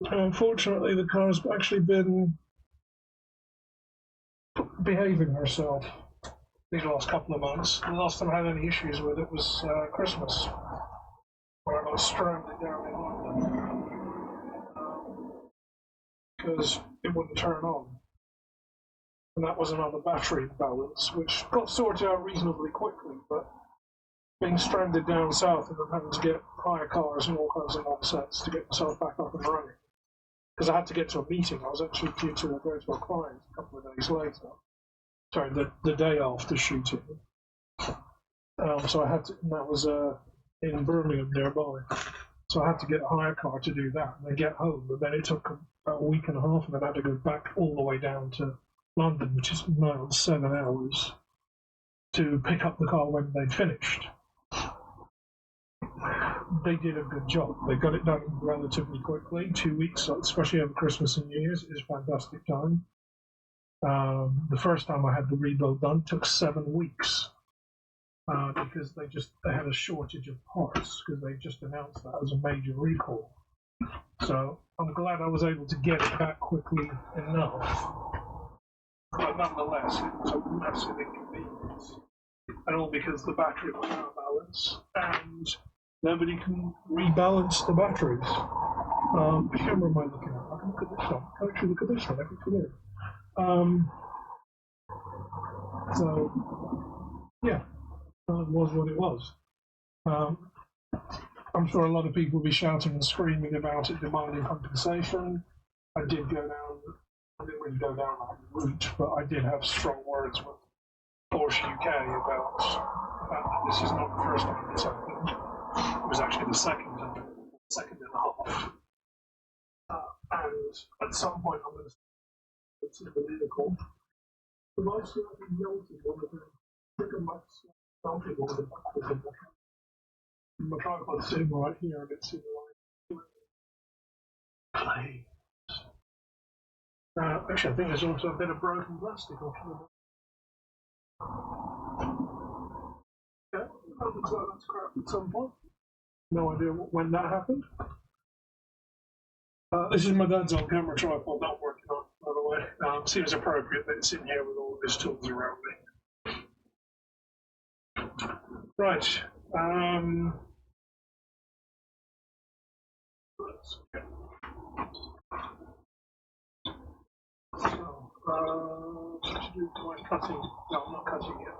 Unfortunately, the car's actually been behaving herself these last couple of months. The last time I had any issues with it was Christmas, where I got stranded down in London because it wouldn't turn on. And that was another battery balance, which got sorted out reasonably quickly, but being stranded down south and then having to get hire cars and all kinds of nonsense to get myself back up and running. Because I had to get to a meeting. I was actually due to go to a client a couple of days later. Sorry, the day after shooting. So I had to, and that was in Birmingham nearby. So I had to get a hire car to do that and then get home. And then it took about a week and a half, and then I had to go back all the way down to London, which is now 7 hours, to pick up the car when they'd finished. They did a good job. They got it done relatively quickly. 2 weeks, especially over Christmas and New Year's, is a fantastic time. The first time I had the rebuild done took 7 weeks because they had a shortage of parts because they just announced that as a major recall. So I'm glad I was able to get it back quickly enough. But nonetheless, it was a massive inconvenience. And all because the battery was out of balance and nobody can rebalance the batteries. Which camera am I looking at? I can look at this one. I can actually look at this one. I can come in. So, yeah, it was what it was. I'm sure a lot of people will be shouting and screaming about it, demanding compensation. I didn't really go down that route, but I did have strong words with Porsche UK about the fact that this is not the first time it's happened. It was actually the second and a half. And at some point, I'm going to see the vehicle. The most likely melted one of the trigger lights, melted one of the buckles of my tripod's sitting right here, and it's in like clay. Actually, I think there's also a bit of broken plastic off the yeah, that looks like that's crap at some point. No idea when that happened. This is my dad's old camera tripod not working on, by the way. Seems appropriate that it's in here with all of his tools around me. Right. Let's go. So, move to my cutting. No, I'm not cutting yet.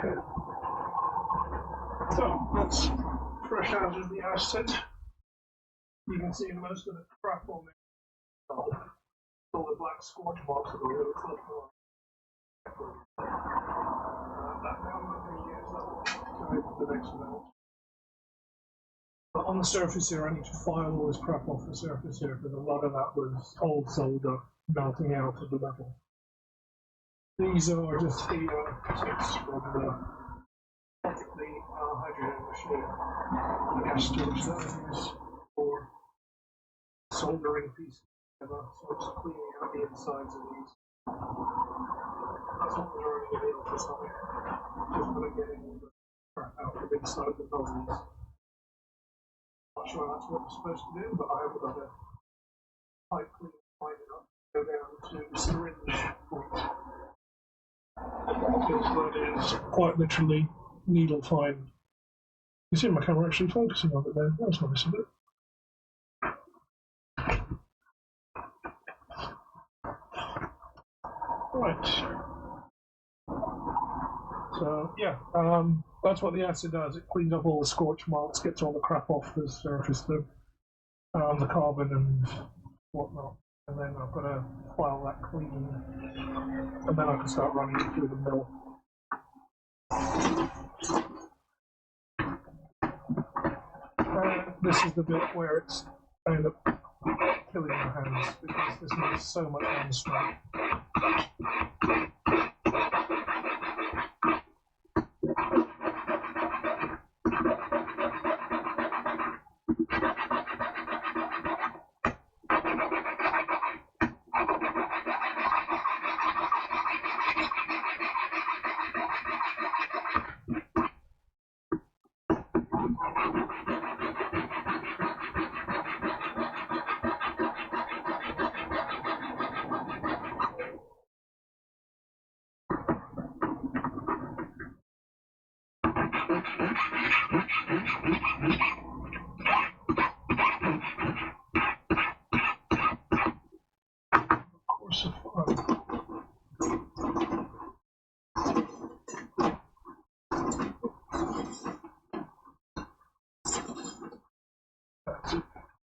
Okay. So that's fresh out of the acid. You can see most of the crap on it. All the black squatch marks that are really close to that now I'm not going to use that one to open the next melt. But on the surface here, I need to file all this crap off the surface here because a lot of that was old solder melting out of the metal. These are just the tips from the hydrogen machine, the gas storage that I use for soldering pieces together. So I'm just cleaning out the insides of these. That's what we're running it in for something. Just want to get all the crap out of the inside of the nozzles. Not sure that's what we're supposed to do, but I haven't got a pipe clean fine enough to go down to the syringe point. Because that is quite literally needle fine. You see my camera actually focusing on it there. That's nice of it. Right. So yeah, that's what the acid does. It cleans up all the scorch marks, gets all the crap off the surface, the carbon and whatnot. And then I've got to file that clean, and then I can start running it through the mill. This is the bit where it's I end up killing my hands because this needs so much hand strength.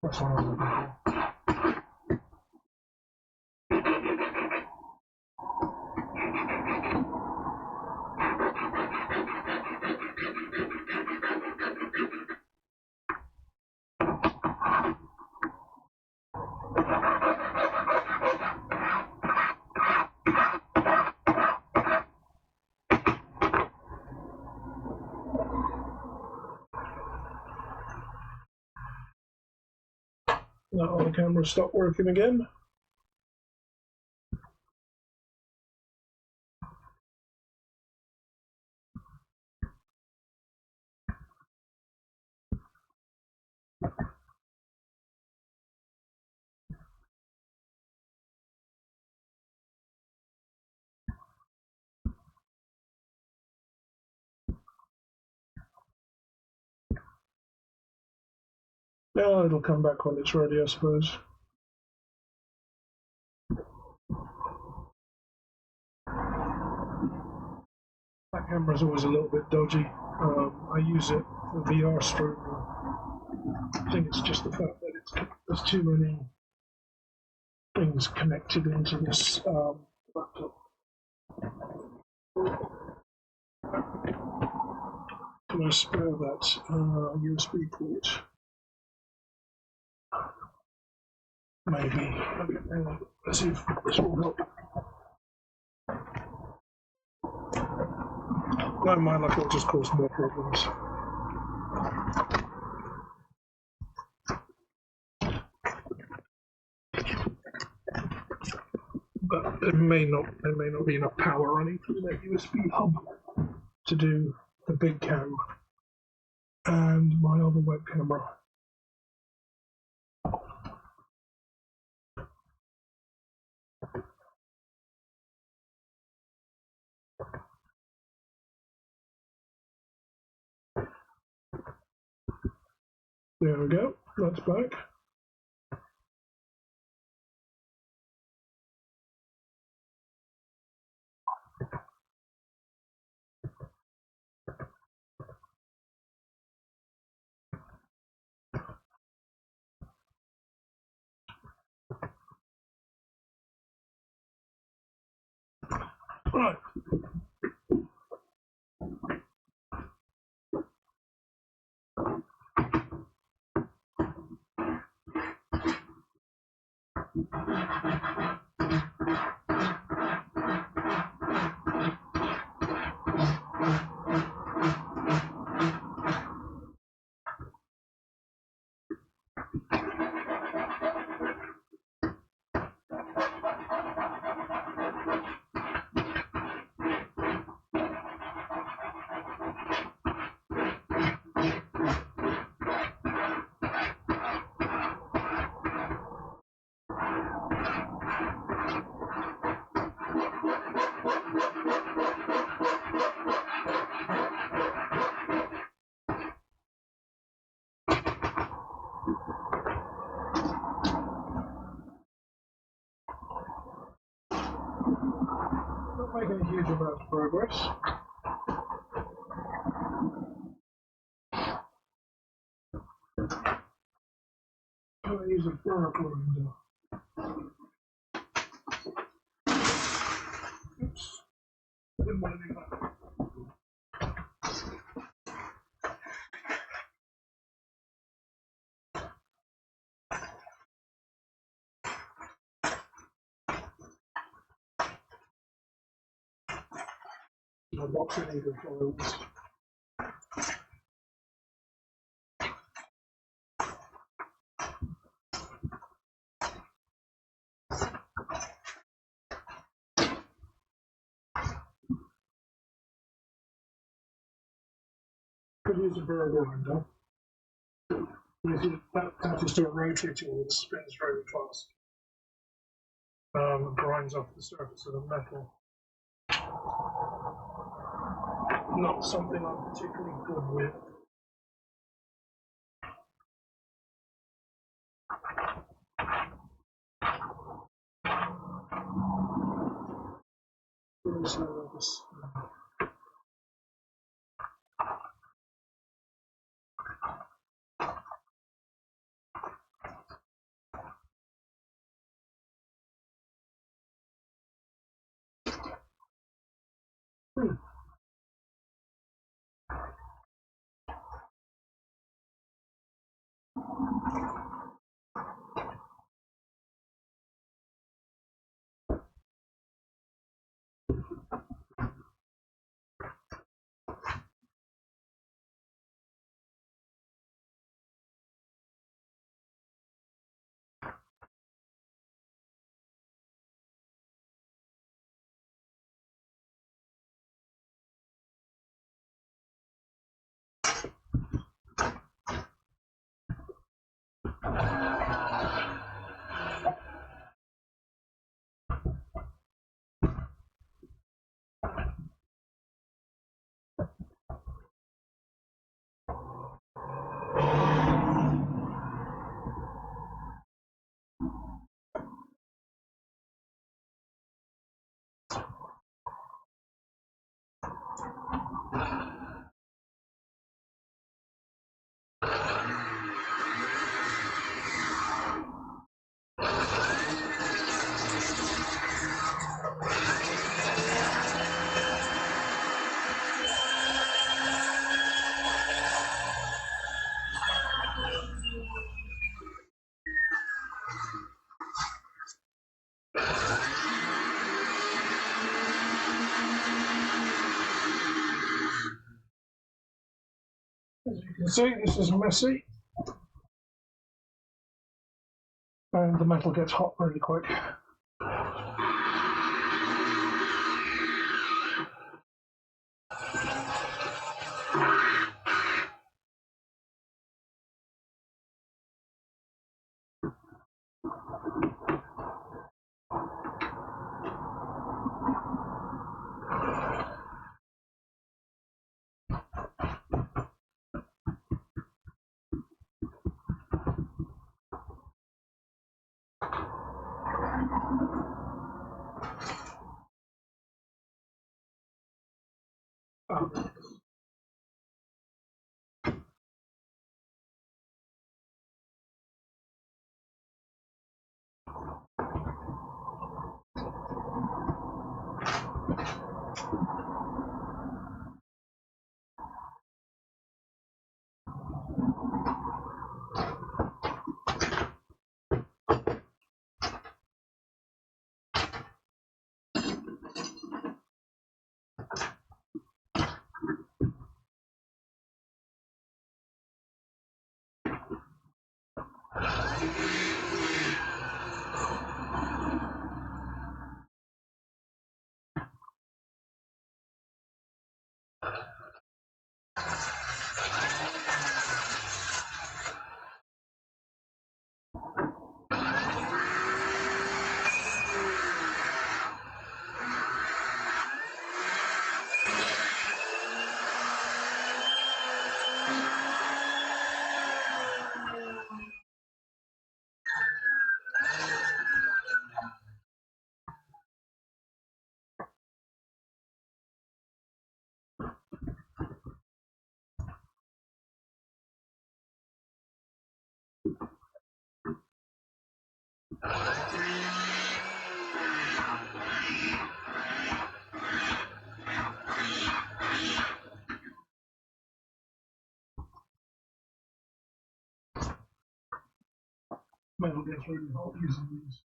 That's what I'm looking for. Now all the cameras stop working again. Yeah, it'll come back when it's ready, I suppose. That camera's always a little bit dodgy. I use it for VR streaming. I think it's just the fact that there's too many things connected into this laptop. Can I spare that USB port? Maybe. Let's see if this will help. Never mind, like it'll just cause more problems. But there may not be enough power running through that USB hub to do the big cam and my other web camera. There we go, that's back. Right. Not making a huge amount of progress. I'm going to use a burr grinder. Oops. I didn't want to do that. My box of needle foils. Could use a burr grinder. That is still rotating and spins very fast. Grinds off the surface of the metal. Not something I'm particularly good with. As you can see, this is messy, and the metal gets hot really quick. Metal gets really hot using these.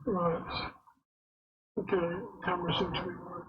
Right. Okay, camera seems to be working.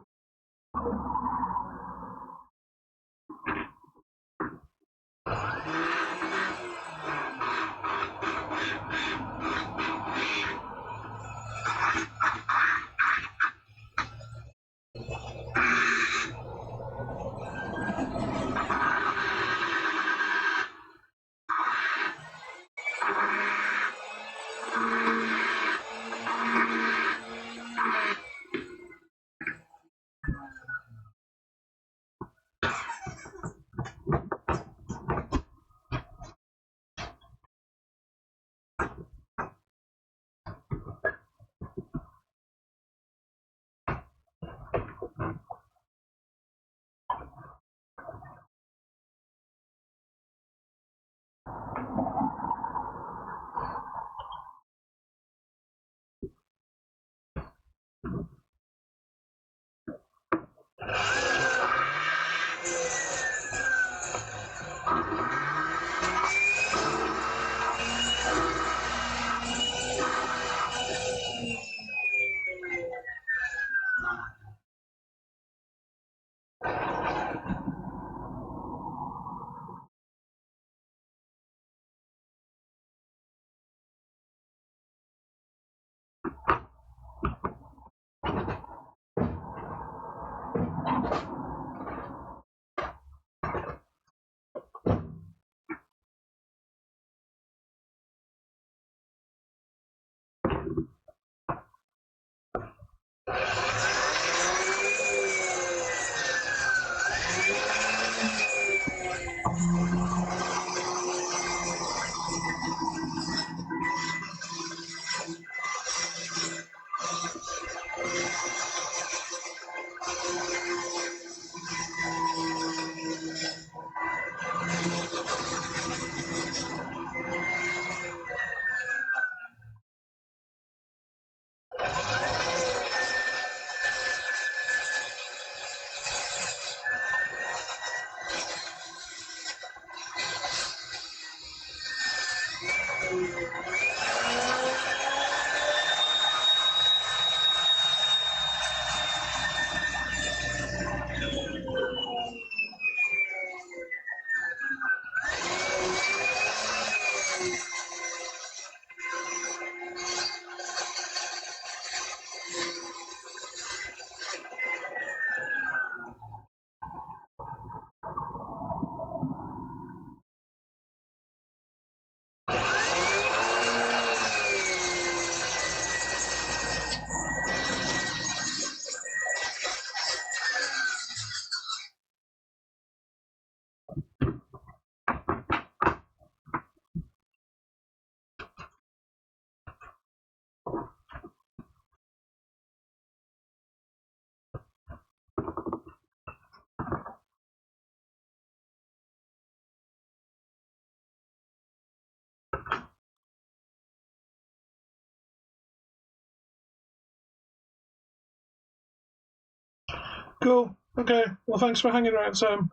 Cool. Okay. Well, thanks for hanging around, Sam.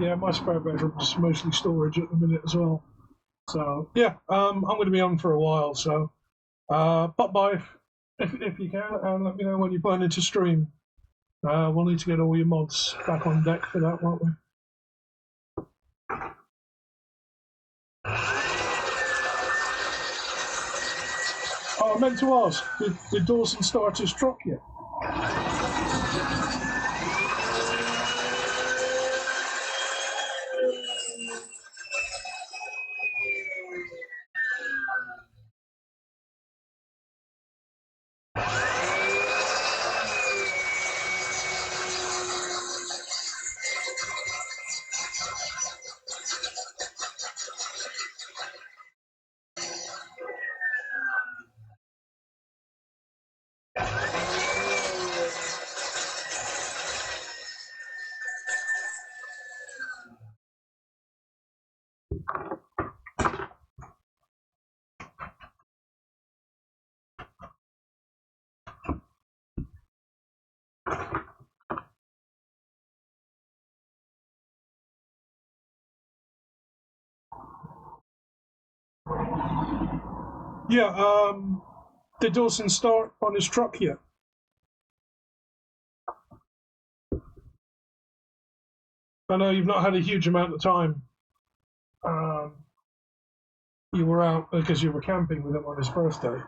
Yeah, my spare bedroom is mostly storage at the minute as well. So yeah, I'm going to be on for a while. So pop by if you can, and let me know when you're planning to stream. We'll need to get all your mods back on deck for that, won't we? Oh, I meant to ask, did Dawson start his truck yet? Yeah, did Dawson start on his truck yet? I know you've not had a huge amount of time. You were out because you were camping with him on his birthday.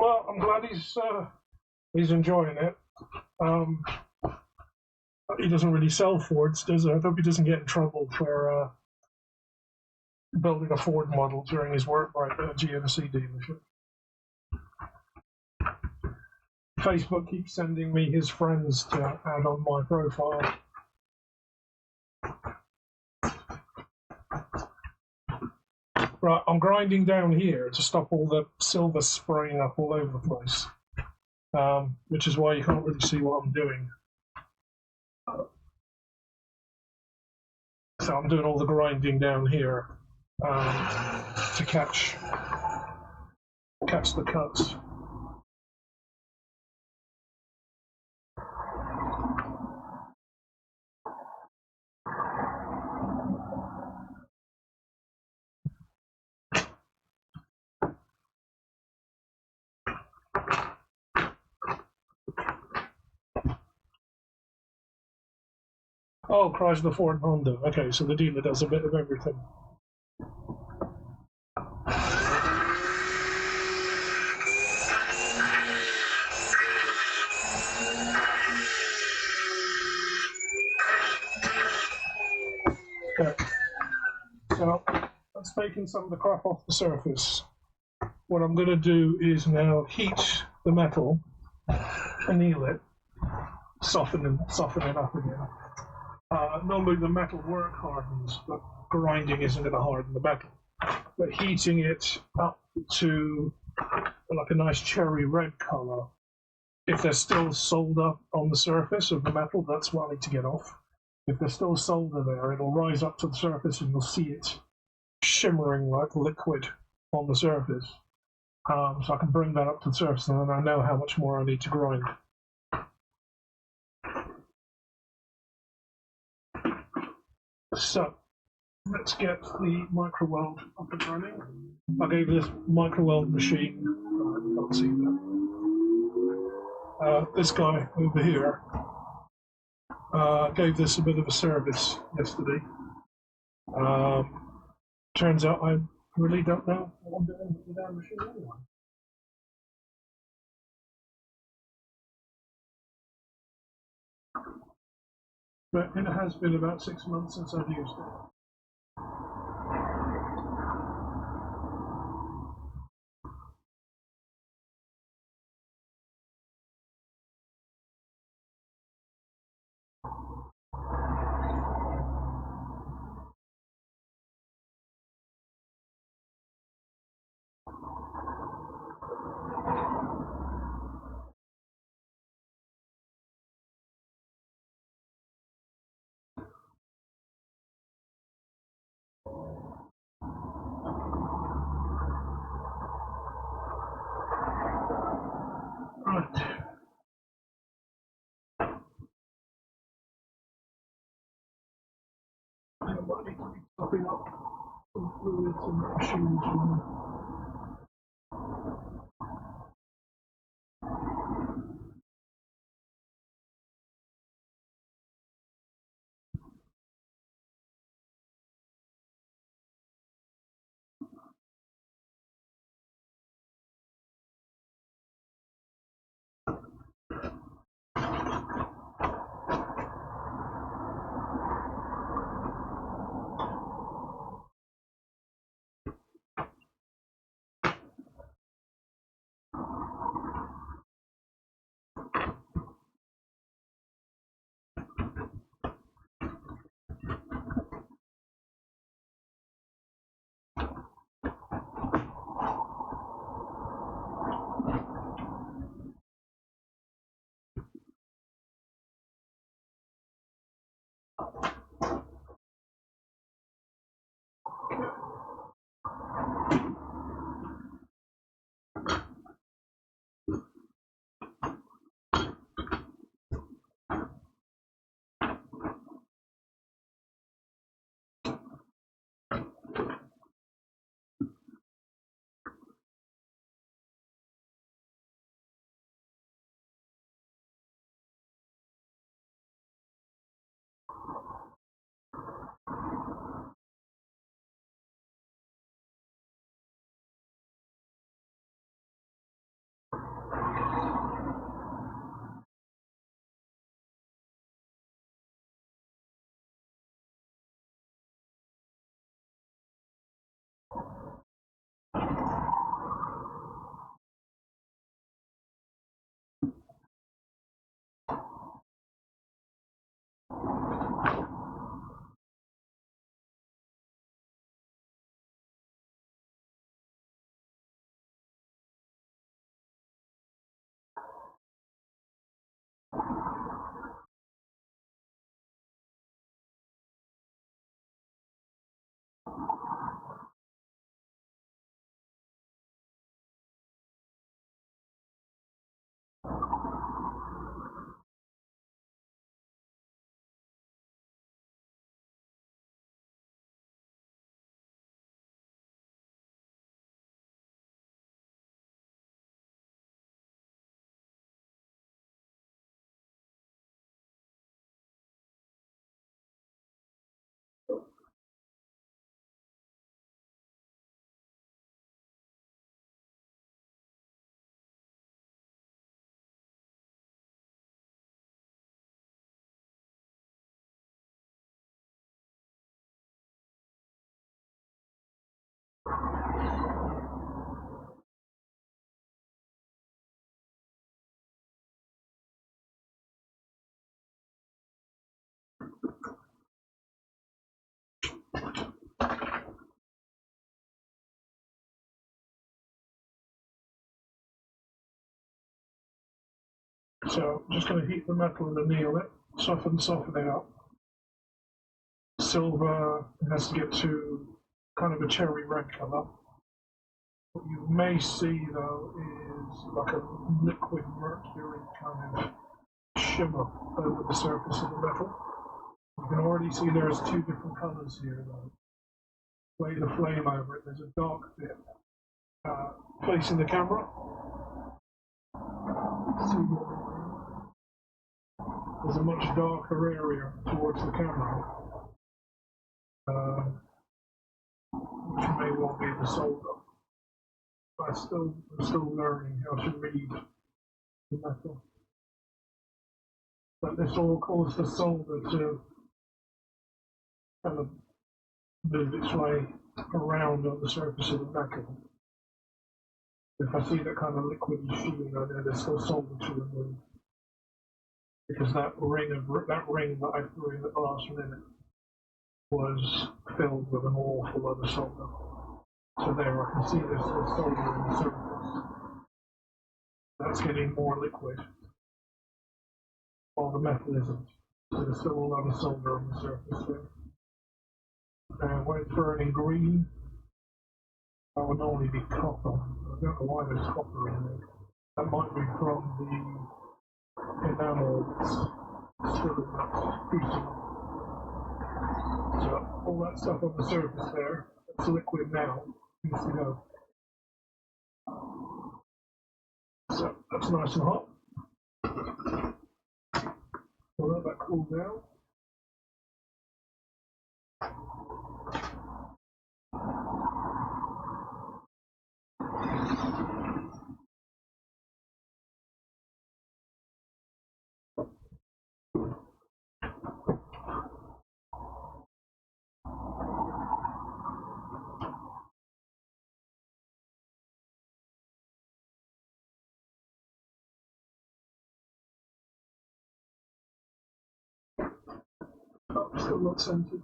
Well, I'm glad he's enjoying it. He doesn't really sell Fords, does he? I hope he doesn't get in trouble for building a Ford model during his work right at a GMC dealership. Facebook keeps sending me his friends to add on my profile. Right, I'm grinding down here to stop all the silver spraying up all over the place, which is why you can't really see what I'm doing. So I'm doing all the grinding down here to catch the cuts. Oh, Chrysler, Ford, and Honda. Okay, so the dealer does a bit of everything. Okay. So that's taking some of the crap off the surface. What I'm going to do is now heat the metal, anneal it, soften it up again. Normally the metal work hardens, but grinding isn't going to harden the metal. But heating it up to like a nice cherry red color, if they're still solder on the surface of the metal, that's what I need to get off. If there's still solder there, it'll rise up to the surface and you'll see it shimmering like liquid on the surface. So I can bring that up to the surface and then I know how much more I need to grind. So let's get the micro weld up and running. I gave this micro weld machine, you can't see that, this guy over here, gave this a bit of a service yesterday. Turns out I really don't know what I'm doing with the damn machine anyway. But it has been about 6 months since I've used it. Right. I might need to be topping up some fluids and machines. So I'm just going to heat the metal and anneal it, soften it up. Silver has to get to kind of a cherry red colour. What you may see though is like a liquid mercury kind of shimmer over the surface of the metal. You can already see there's two different colours here though. lay the flame over it. There's a dark bit facing the camera. There's a much darker area towards the camera, which may well be the solder. I'm still learning how to read the metal. But this all caused the solder to kind of move its way around on the surface of the metal. If I see that kind of liquidy feeling, I know there's still solder to remove. Because that ring that I threw in at the last minute was filled with an awful lot of solder. So there, I can see there's still solder in the surface. That's getting more liquid, while the metal isn't. So there's still a lot of solder on the surface there. When it's burning green, that would normally be copper. I don't know why there's copper in there. That might be from the enamel that's still in that heating. So all that stuff on the surface there, it's liquid now, needs to go. So that's nice and hot. We'll let that cool down. Oh, still not scented.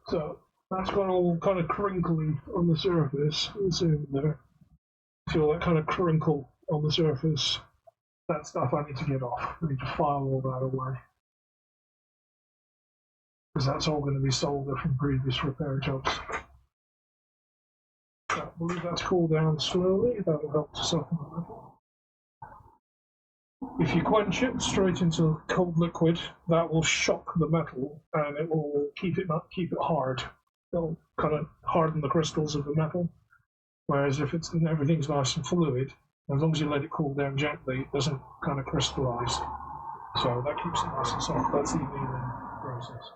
So that's gone all kind of crinkly on the surface. You see in there. Feel that kind of crinkle on the surface. That stuff I need to get off. I need to file all that away. Because that's all going to be solder from previous repair jobs. So we'll leave that to cool down slowly. That'll help to soften the metal. If you quench it straight into cold liquid, that will shock the metal and it will keep it hard. It'll kind of harden the crystals of the metal. Whereas if everything's nice and fluid, as long as you let it cool down gently, it doesn't kind of crystallize. So that keeps it nice and soft. That's the annealing process.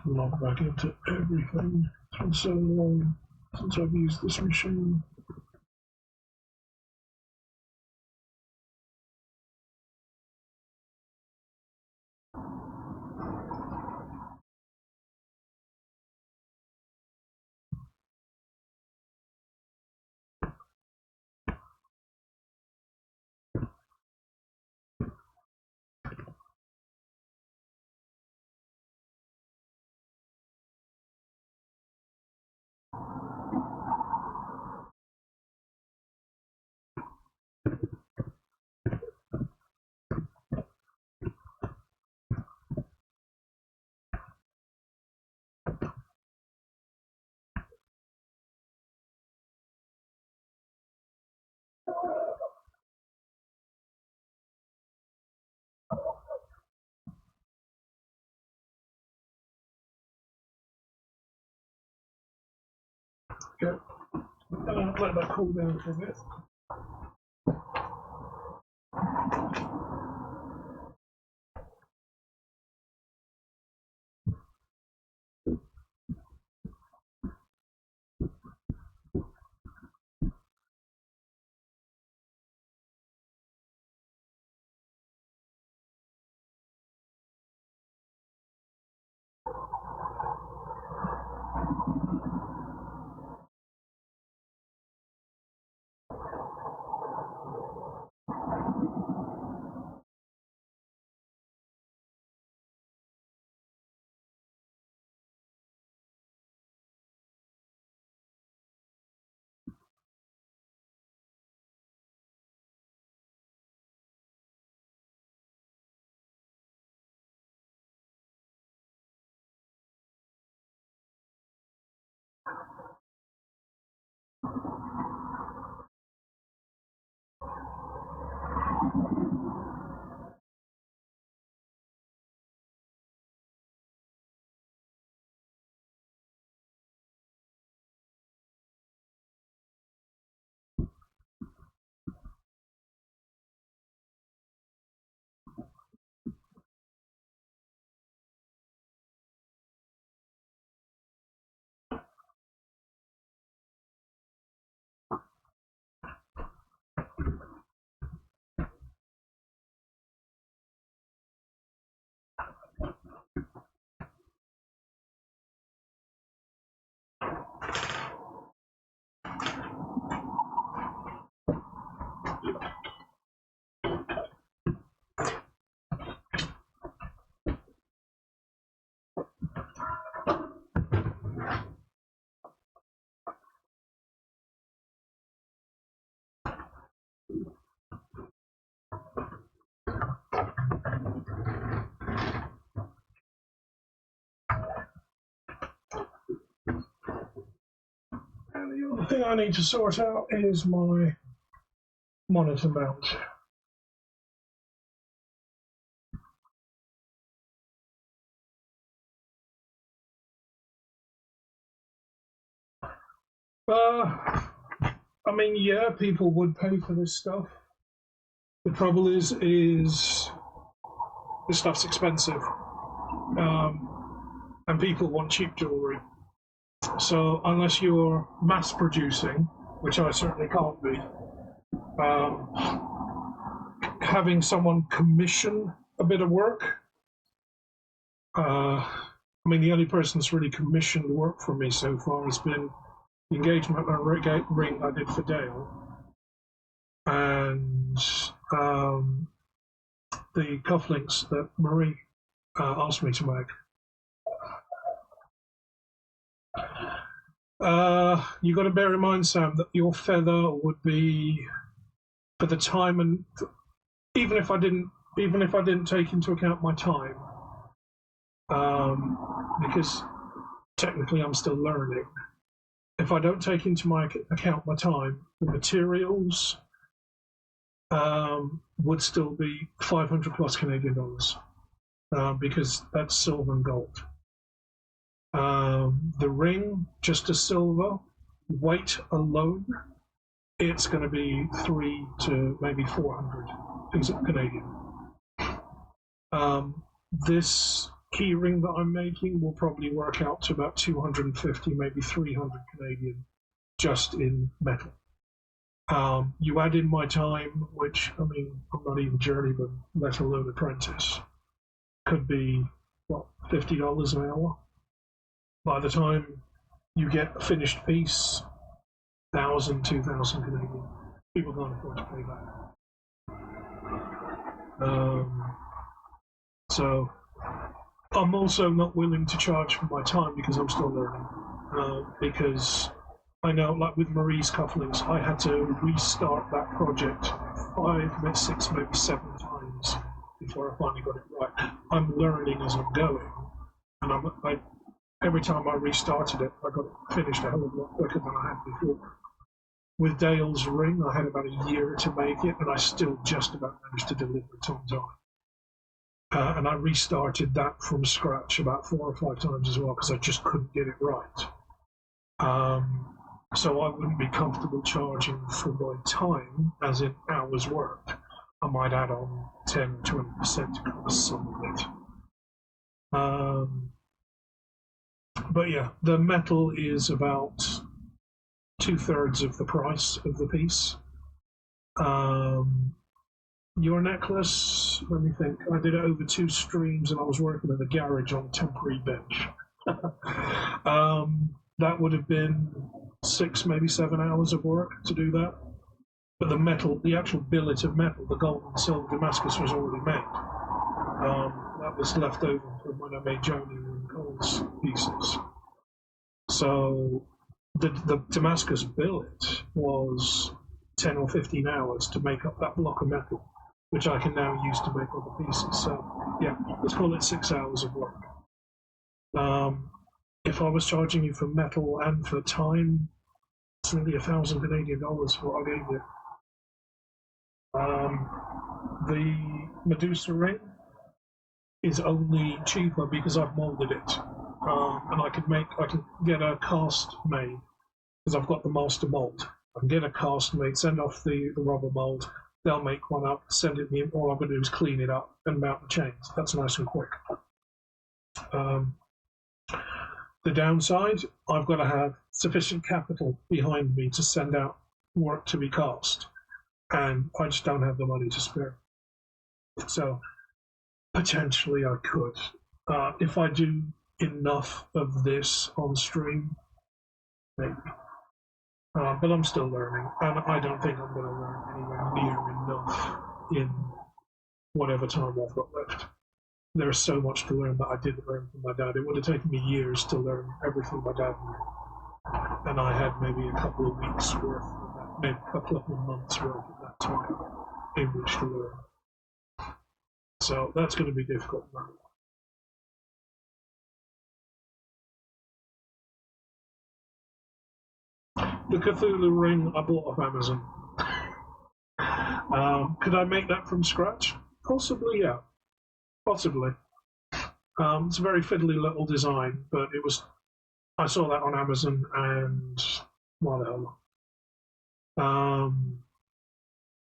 Log back into everything. It's been so long since I've used this machine. Okay. Let that cool down for a bit. And the other thing I need to sort out is my monitor mount. I mean, yeah, people would pay for this stuff. The trouble is this stuff's expensive, and people want cheap jewelry. So unless you're mass producing, which I certainly can't be, having someone commission a bit of work. I mean, the only person that's really commissioned work for me so far has been the engagement ring I did for Dale, and the cufflinks that Marie asked me to make. You got to bear in mind, Sam, that your feather would be, for the time, and even if I didn't take into account my time, because technically I'm still learning. If I don't take into my account my time, the materials would still be 500 plus Canadian dollars, because that's silver and gold. The ring, just a silver, weight alone, it's going to be 300 to maybe 400 Canadian. This key ring that I'm making will probably work out to about 250, maybe 300 Canadian, just in metal. You add in my time, which, I mean, I'm not even journeyman, let alone apprentice, could be, what, $50 an hour? By the time you get a finished piece, 1,000, 2,000 Canadian. People can't afford to pay that. So I'm also not willing to charge for my time because I'm still learning. Because I know, like with Marie's cufflinks, I had to restart that project 5, maybe 6, maybe 7 times before I finally got it right. I'm learning as I'm going, and every time I restarted it, I got it finished a hell of a lot quicker than I had before. With Dale's ring, I had about a year to make it, and I still just about managed to deliver it on time. And I restarted that from scratch about 4 or 5 times as well, because I just couldn't get it right. So I wouldn't be comfortable charging for my time, as in hours worked. I might add on 10, 20% to cover some of it. But yeah, the metal is about 2/3 of the price of the piece. Your necklace, let me think. I did it over 2 streams and I was working in the garage on a temporary bench. That would have been 6, maybe 7 hours of work to do that. But the metal, the actual billet of metal, the gold and silver Damascus was already made. That was left over from when I made Joni and Cole's pieces. So the Damascus billet was 10 or 15 hours to make up that block of metal, which I can now use to make other pieces. So yeah, let's call it 6 hours of work. If I was charging you for metal and for time, it's nearly 1,000 Canadian dollars for what I gave you. The Medusa ring is only cheaper because I've molded it, and I can get a cast made because I've got the master mold. I can get a cast made, send off the rubber mold. They'll make one up, send it me. All I've got to do is clean it up and mount the chains. That's nice and quick. The downside, I've got to have sufficient capital behind me to send out work to be cast, and I just don't have the money to spare. So potentially I could. If I do enough of this on stream, maybe. But I'm still learning, and I don't think I'm going to learn anywhere near enough in whatever time I've got left. There's so much to learn that I didn't learn from my dad. It would have taken me years to learn everything my dad knew. And I had maybe a couple of weeks worth of that, maybe a couple of months worth of that time in which to learn. So that's going to be difficult learning. The Cthulhu ring I bought off Amazon. Could I make that from scratch? Possibly, yeah. Possibly. It's a very fiddly little design, but it was. I saw that on Amazon, and what the hell.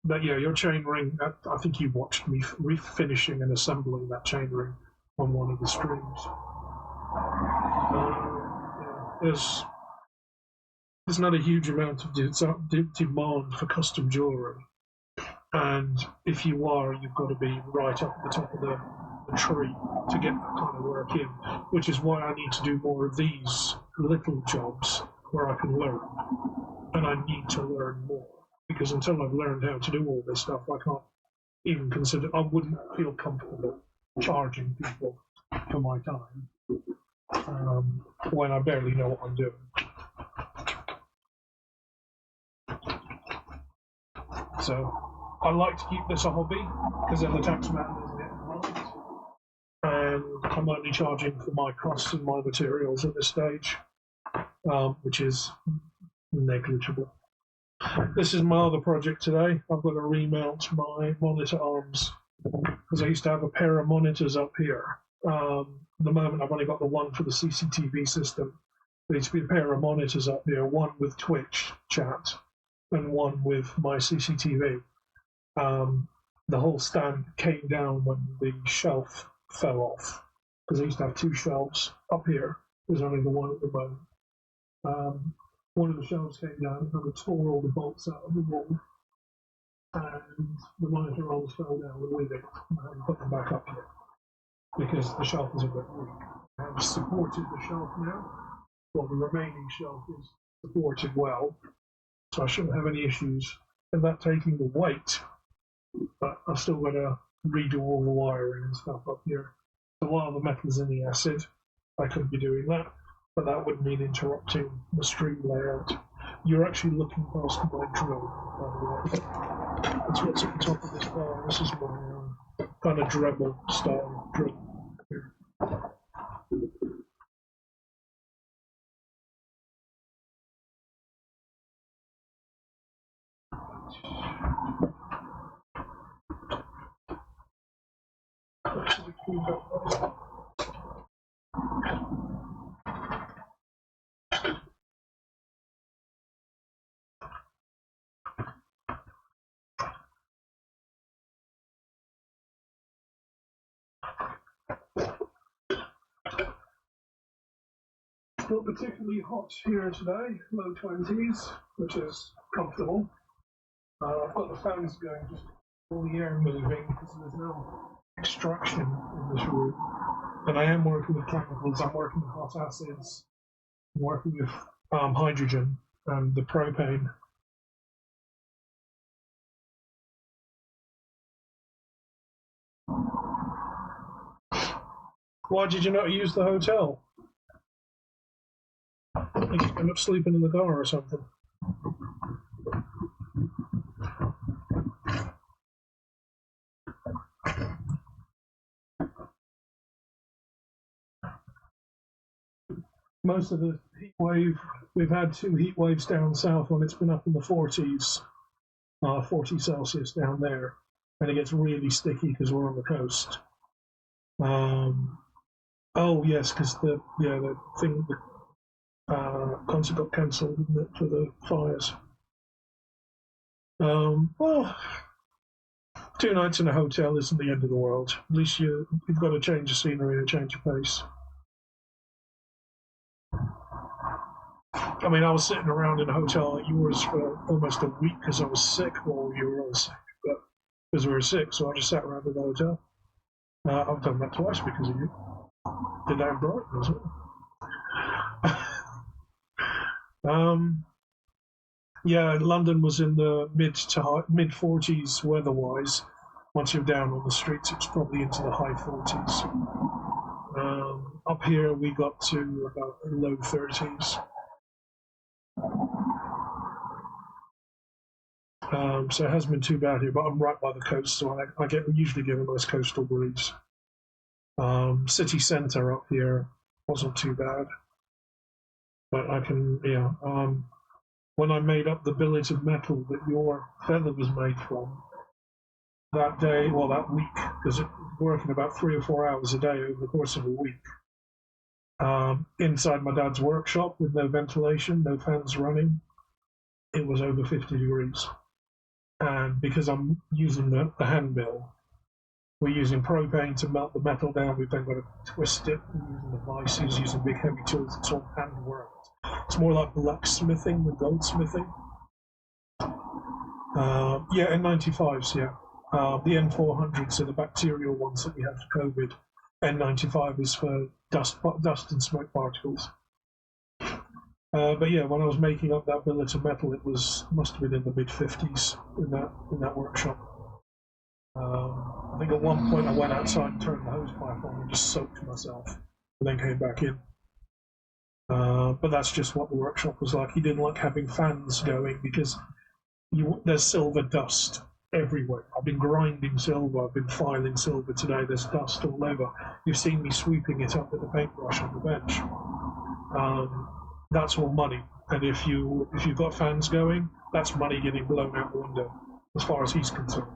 But yeah, your chain ring. I think you watched me refinishing and assembling that chain ring on one of the streams. Yeah, there's not a huge amount of demand for custom jewelry, and if you are, you've got to be right up at the top of the tree to get that kind of work in, which is why I need to do more of these little jobs where I can learn, and I need to learn more, because until I've learned how to do all this stuff, I can't even consider. I wouldn't feel comfortable charging people for my time when I barely know what I'm doing. So I like to keep this a hobby because then the tax man doesn't get involved. And I'm only charging for my costs and my materials at this stage, which is negligible. This is my other project today. I've got to remount my monitor arms because I used to have a pair of monitors up here. At the moment, I've only got the one for the CCTV system. There needs to be a pair of monitors up here, one with Twitch chat and one with my CCTV. The whole stand came down when the shelf fell off because I used to have 2 shelves up here. There's only the one at the moment. One of the shelves came down and I tore all the bolts out of the wall, and the monitor arms fell down with it. I haven't put them back up yet because the shelf is a bit weak. I have supported the shelf now. Well, the remaining shelf is supported well, so I shouldn't have any issues in that taking the weight. But I've still got to redo all the wiring and stuff up here. So while the metal's in the acid, I couldn't be doing that, but that would mean interrupting the stream layout. You're actually looking past my drill, by the way. That's what's at the top of this bar. This is my kind of Dremel style drill here. not particularly hot here today, low 20s, which is comfortable. I've got the fans going just all the air moving because there's no extraction in this room. And I am working with chemicals, I'm working with hot acids, I'm working with hydrogen and the propane. Why did you not use the hotel? You end up sleeping in the car or something. Most of the heat wave, we've had 2 heat waves down south when it's been up in the 40s, 40 Celsius down there, and it gets really sticky because we're on the coast. Oh yes, because the thing, concert got cancelled for the fires. Well, 2 nights in a hotel isn't the end of the world. At least you've got to change the scenery and change your pace. I mean, I was sitting around in a hotel like yours for almost a week because I was sick. Well, you were all sick, but because we were sick, so I just sat around in the hotel. I've done that twice because of you. Did that in Brighton as well. Yeah, London was in the mid 40s weather-wise. Once you're down on the streets, it's probably into the high 40s. Up here, we got to about low 30s. So it hasn't been too bad here, but I'm right by the coast, so I usually get a nice coastal breeze. City centre up here wasn't too bad, but I can, when I made up the billet of metal that your feather was made from, that day, well, that week, because it was working about 3 or 4 hours a day over the course of a week, inside my dad's workshop with no ventilation, no fans running, it was over 50 degrees. And because I'm using the hand mill, we're using propane to melt the metal down. We've then got to twist it. We're using the vices, using big heavy tools. It's all hand worked. It's more like blacksmithing than goldsmithing. Yeah, N95s, yeah. The N400s are the bacterial ones that we have for COVID. N95 is for dust and smoke particles. But yeah, when I was making up that billet of metal, it must have been in the mid-50s in that workshop. I think at one point I went outside and turned the hose pipe on and just soaked myself, and then came back in. But that's just what the workshop was like. He didn't like having fans going because there's silver dust everywhere. I've been grinding silver, I've been filing silver today. There's dust all over. You've seen me sweeping it up with a paintbrush on the bench. That's all money, and if you've got fans going, that's money getting blown out the window, as far as he's concerned.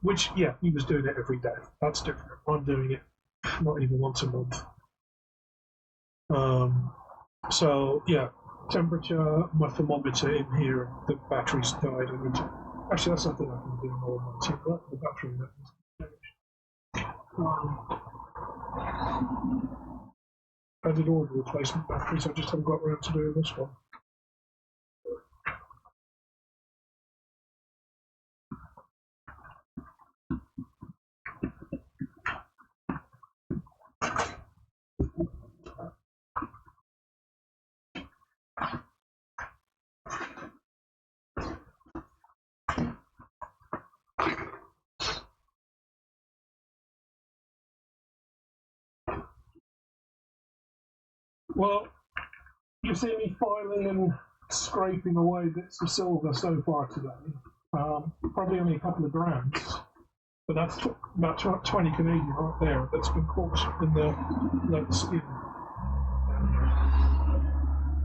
Which, yeah, he was doing it every day. That's different. I'm doing it not even once a month. So yeah, temperature, my thermometer in here, the battery's died. Actually, that's something I can do more than the battery that I did order replacement batteries, I just haven't got around to doing this one. Well, you see me filing and scraping away bits of silver so far today. Probably only a couple of grams, but that's about 20 Canadian right there. That's been caught in the skin.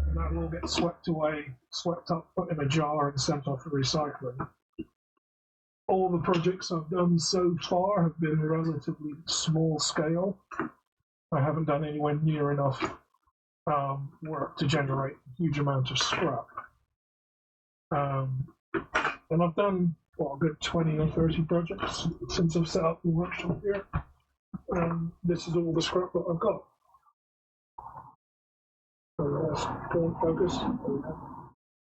And that'll all get swept away, swept up, put in a jar and sent off for recycling. All the projects I've done so far have been relatively small scale. I haven't done anywhere near enough work to generate a huge amount of scrap. And I've done, a good 20 or 30 projects since I've set up the workshop here. This is all the scrap that I've got. That's going focus.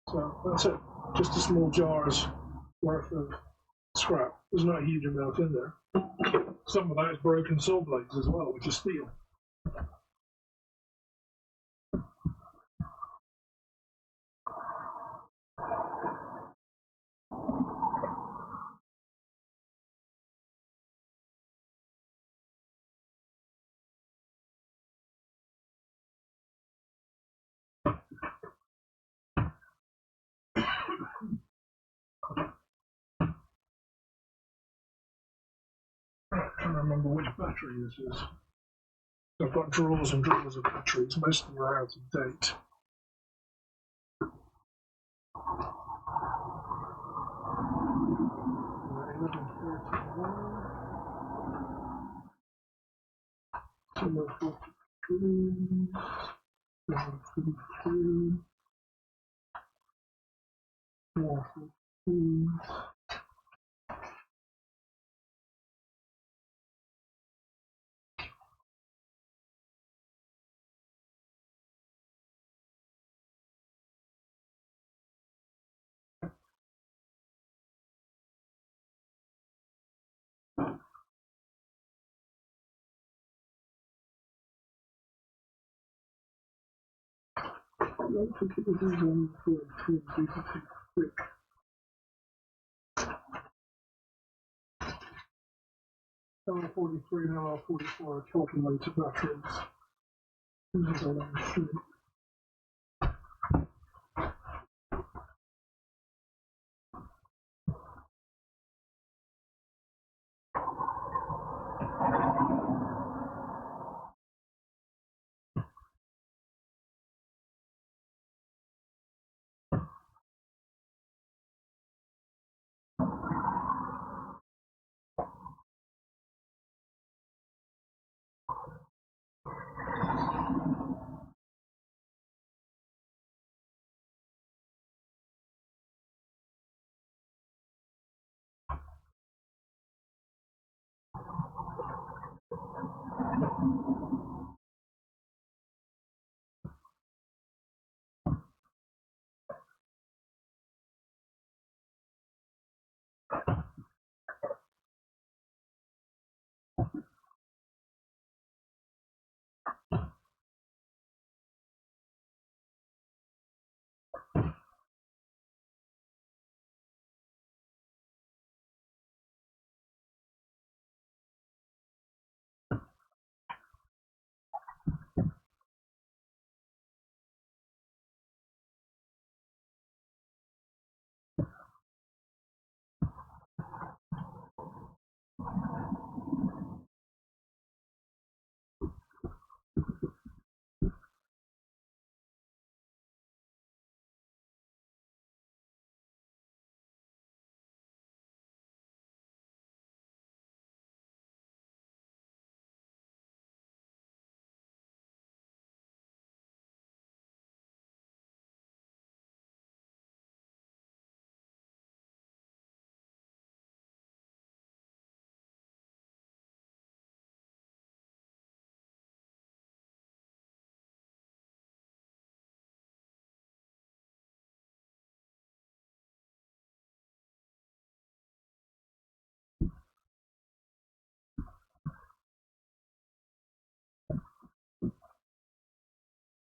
So that's it. Just a small jar's worth of scrap. There's not a huge amount in there. Some of that is broken saw blades as well, which is steel. I'm trying to remember which battery this is. I've got drawers and drawers of batteries. Most of them are out of date. I don't think it was even too quick. R43 and R44 are calculator batteries. These are on the sheet.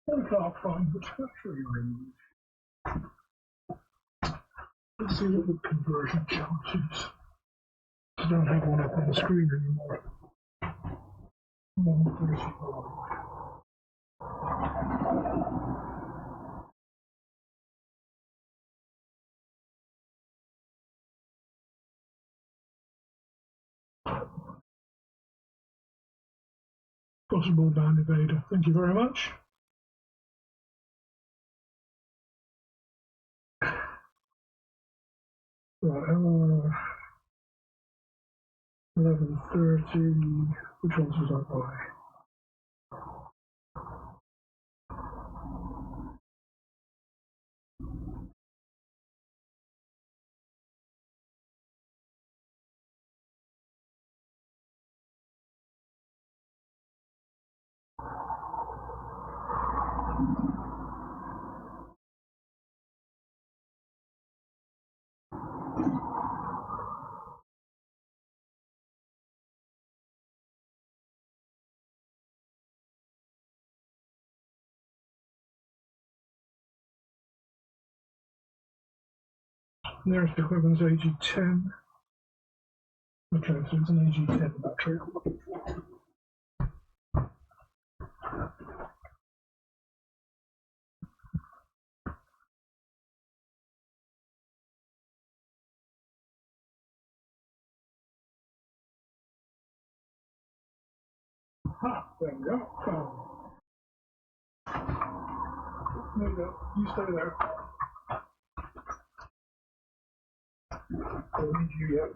I can't find the battery range. Let's see what the conversion chart is. I don't have one up on the screen anymore. 135. Possible band evader. Thank you very much. Right, 11:30. Which ones was I by? Nearest equipment is AG10. Okay, so it's an AG10 battery I'm looking for. There we go. There you go. You stay there. I don't need you yet.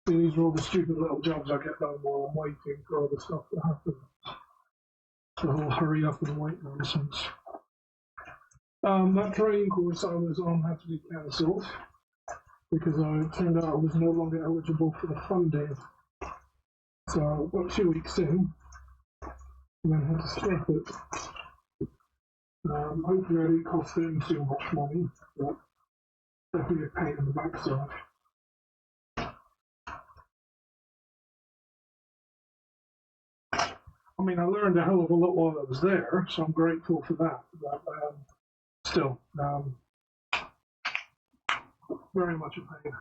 See, these are all the stupid little jobs I get done while I'm waiting for all the stuff to happen. So I'll hurry up and wait nonsense. That training course I was on had to be cancelled because it turned out I was no longer eligible for the funding. So I got 2 weeks in and then had to scrap it. Hopefully I didn't cost them too much money, but definitely a pain in the backside. I mean, I learned a hell of a lot while I was there, so I'm grateful for that. But still, very much a pain.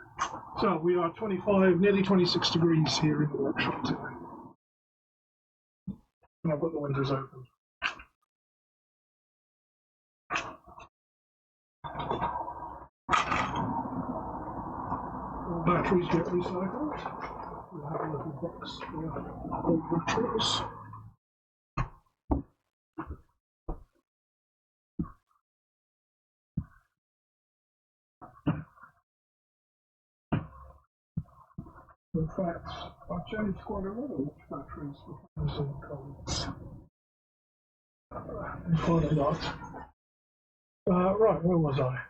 So we are 25, nearly 26 degrees here in the workshop today. And I've got the windows open. All batteries get recycled. We'll have a little box for old batteries. In fact, I've changed quite a lot of batteries for some colleagues. Quite a lot. Right, where was I?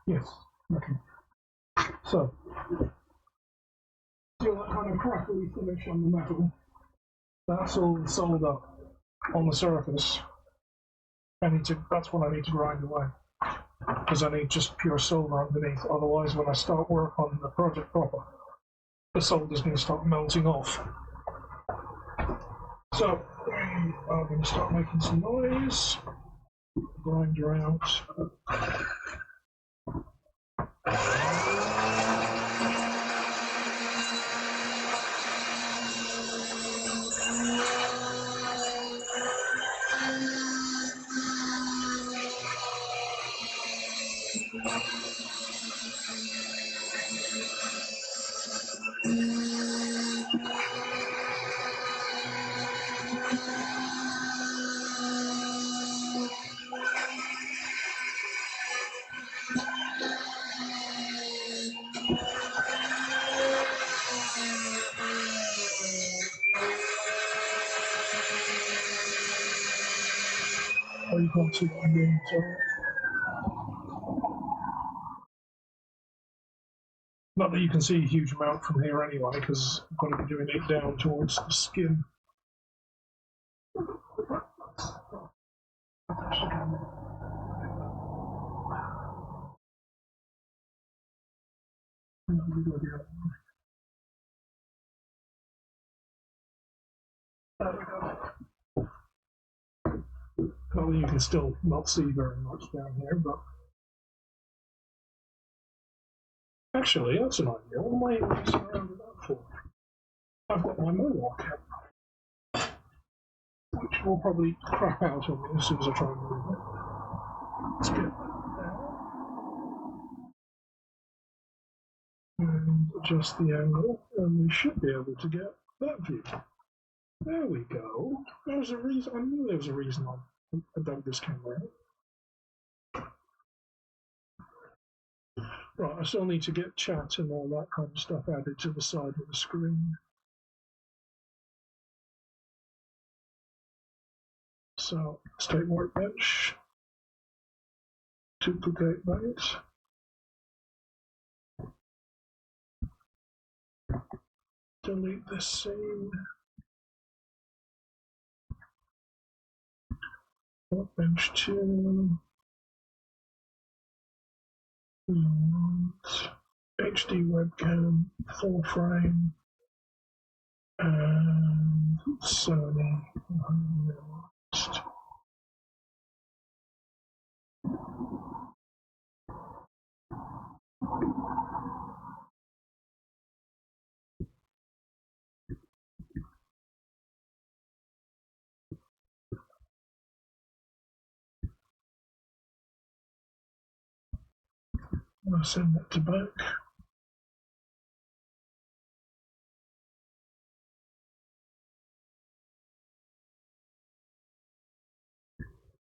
Yes, okay. So, see all that kind of crackly finish on the metal? That's all sold up on the surface. That's what I need to grind away. Because I need just pure solder underneath, otherwise when I start work on the project proper, the solder is going to start melting off. So, we are going to start making some noise, grinder out. You can't see what I'm doing, sorry. Not that you can see a huge amount from here anyway, because I'm going to be doing it down towards the skin. There we go. Well, you can still not see very much down here, but actually, that's an idea. What am I even surrounded that for? I've got my mobile camera, which will probably crap out on me as soon as I try and move it. Let's get that down. And adjust the angle, and we should be able to get that view. There we go. There was a reason. I knew there was a reason I dug this camera out. Right, I still need to get chat and all that kind of stuff added to the side of the screen. So let's take Workbench, duplicate that. Delete this scene. Workbench 2. And HD webcam, full frame. And Sony. I'll send that to back.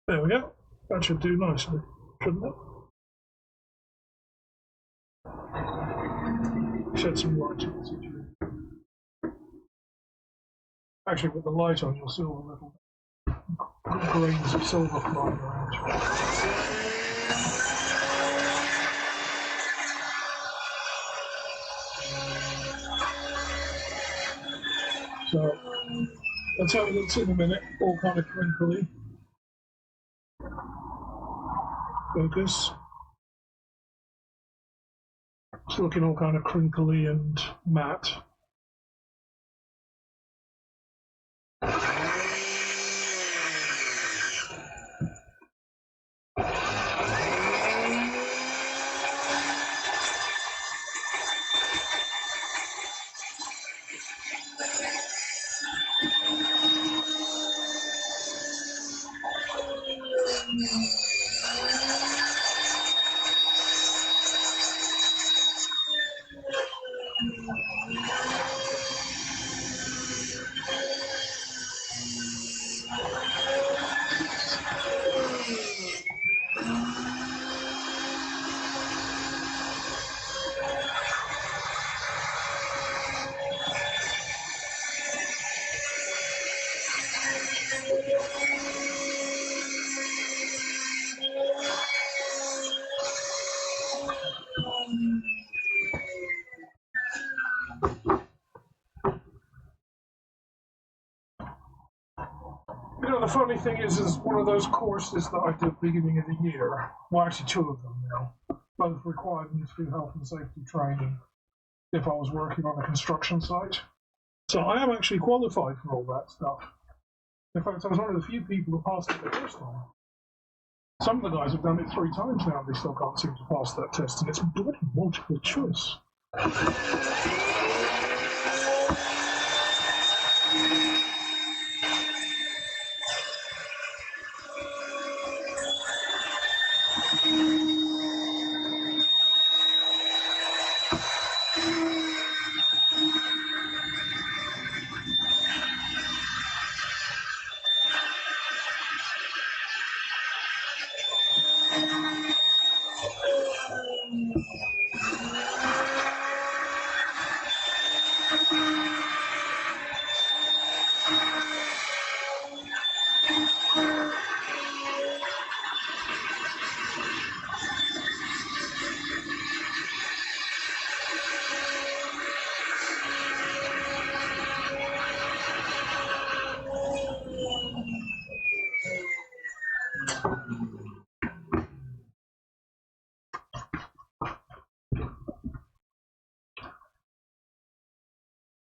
There we go. That should do nicely, shouldn't it? Shed some light on it. Actually, with the light on, you'll see all the little grains of silver flying around. So that's how it looks in a minute, all kind of crinkly. Focus. It's looking all kind of crinkly and matte. You know, the funny thing is one of those courses that I did at the beginning of the year, well, actually two of them now, both required me to do health and safety training if I was working on a construction site. So I am actually qualified for all that stuff. In fact, I was one of the few people who passed it the first time. Some of the guys have done it 3 times now, and they still can't seem to pass that test, and it's bloody multiple choice.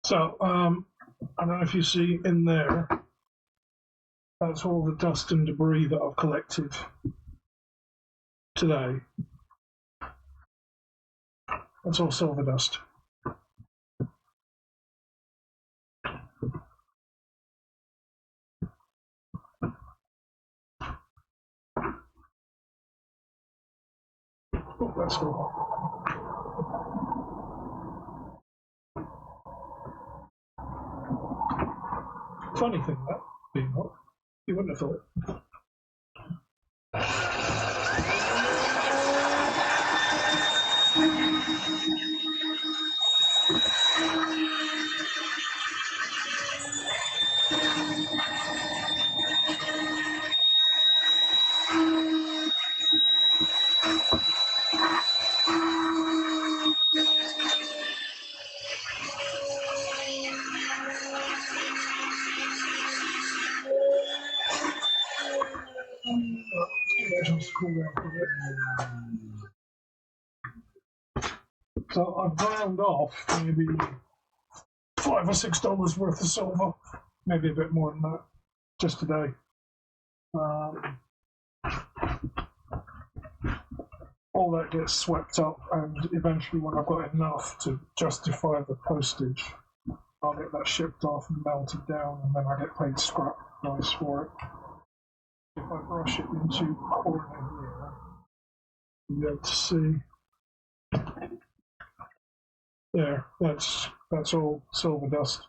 So, I don't know if you see in there, that's all the dust and debris that I've collected today. That's all silver dust. Oh, that's cool. Funny thing, that being hot. You wouldn't have thought. So I've round off maybe $5 or $6 worth of silver, maybe a bit more than that, just today. all that gets swept up, and eventually when I've got enough to justify the postage, I'll get that shipped off and melted down, and then I get paid scrap price for it. If I brush it into corner here, you'll be able to see. There, that's all silver dust.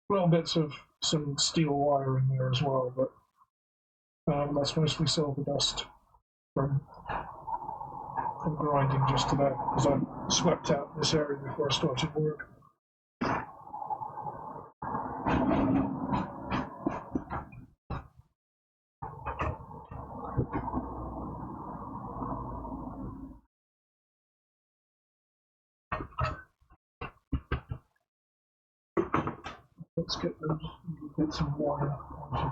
Little bits of some steel wire in there as well, but that's mostly silver dust from grinding just about, because I swept out this area before I started work. Let's get those little bits of wire onto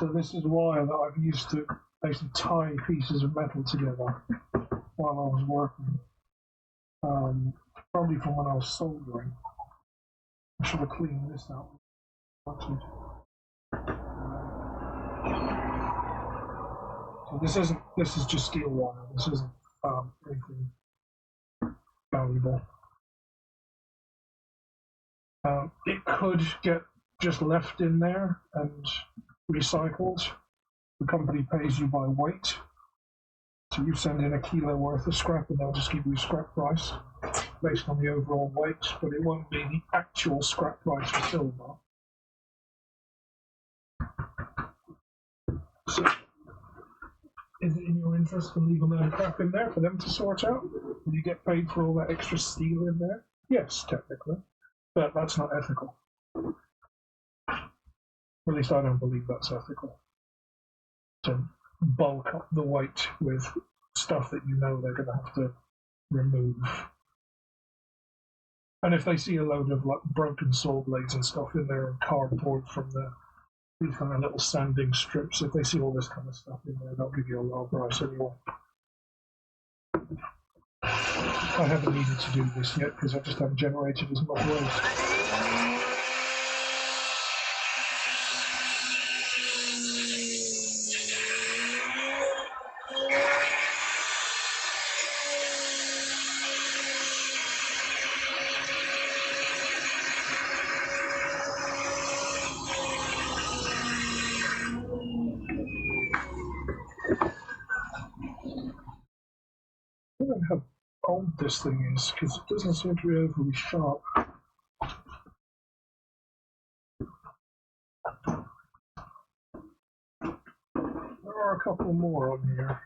So this is wire that I've used to basically tie pieces of metal together while I was working. Probably from when I was soldering. I should have cleaned this out. So this is just steel wire. This isn't anything valuable. It could get just left in there and recycled. The company pays you by weight. So you send in a kilo worth of scrap and they'll just give you a scrap price based on the overall weight, but it won't be the actual scrap price for silver. So, is it in your interest to leave a load of crap in there for them to sort out? Will you get paid for all that extra steel in there? Yes, technically, but that's not ethical. At least I don't believe that's ethical. To bulk up the weight with stuff that you know they're going to have to remove. And if they see a load of like broken saw blades and stuff in there and cardboard from these kind of little sanding strips, if they see all this kind of stuff in there, they'll give you a low price anyway. I haven't needed to do this yet because I just haven't generated as much waste. I don't know how old this thing is because it doesn't seem to be overly sharp. There are a couple more on here.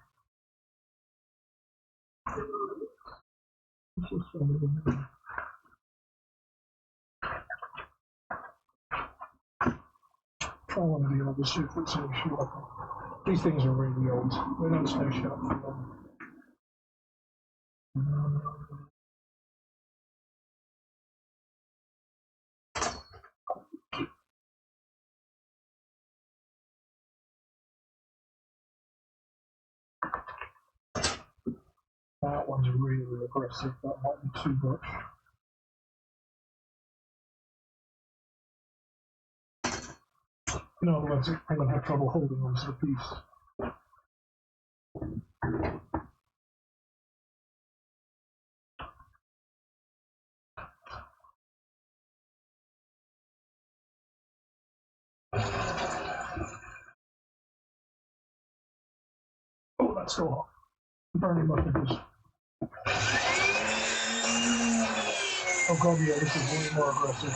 Try one of the others, see if it's any sharper. These things are really old. They don't stay sharp for long. That one's really aggressive. That might be too much. In other words, I'm going to have trouble holding onto the piece. Oh, that's still hot. Burning my fingers. Oh god, yeah, this is way more aggressive.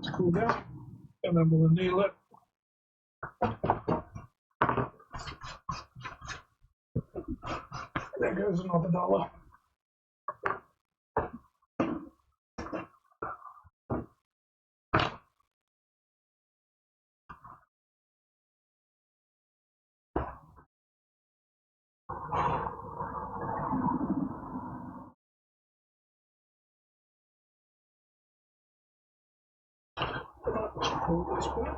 to cool down, and then we'll anneal it. There goes another $1. Let's pull this back.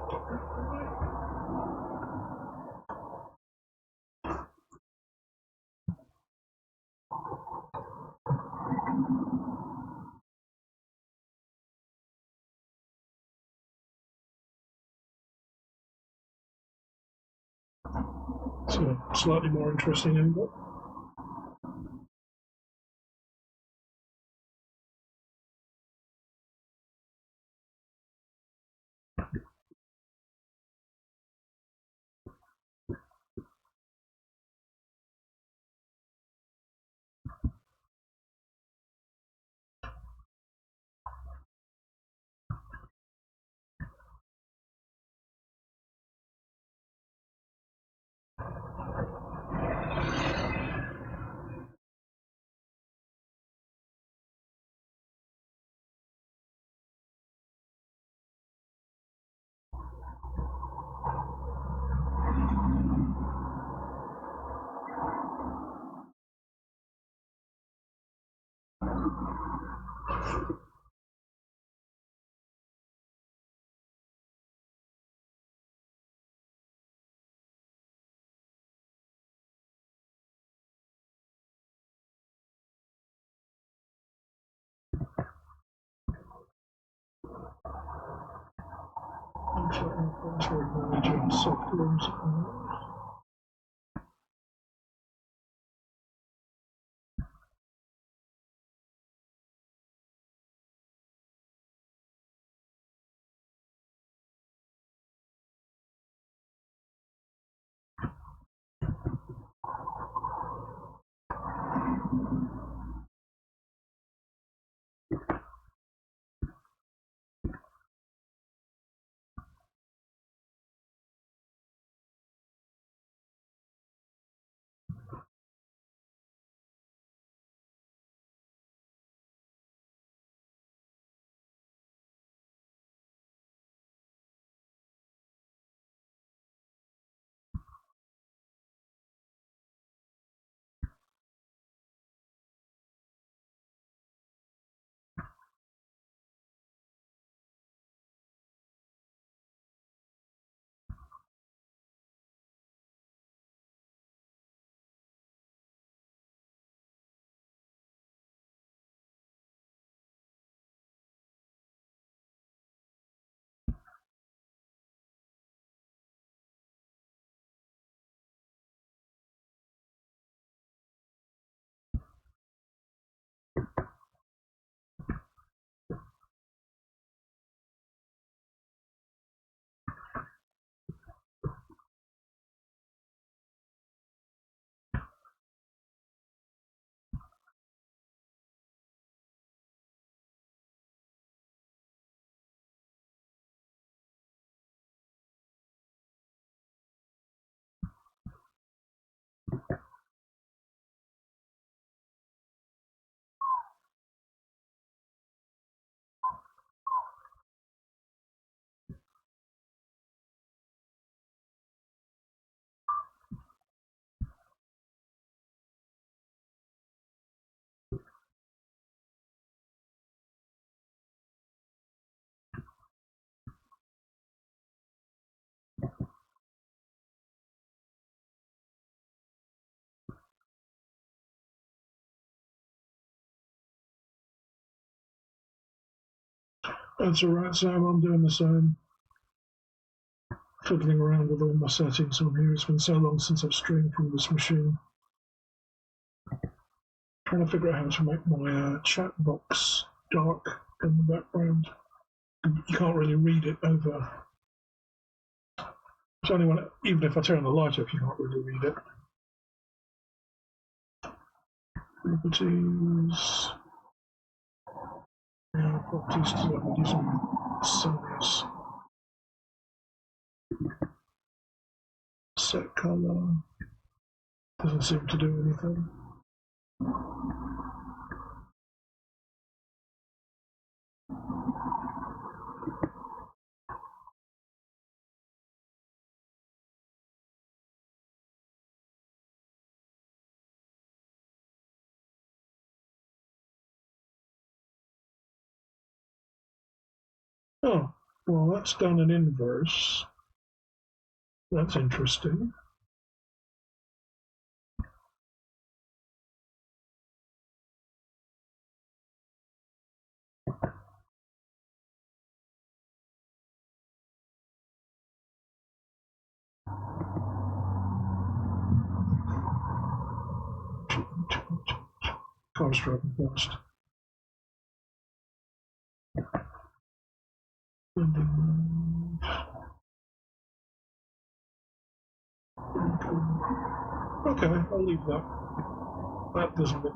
So slightly more interesting angle. Soft rooms. That's alright, Sam. I'm doing the same. Fiddling around with all my settings on here. It's been so long since I've streamed from this machine. Trying to figure out how to make my chat box dark in the background. You can't really read it over. It's only when, even if I turn the light off, you can't really read it. Properties. Yeah, properties to let me do some settings. Set color. Doesn't seem to do anything. Oh, well, that's done an inverse. That's interesting. Cars driving past. Okay, I'll leave that.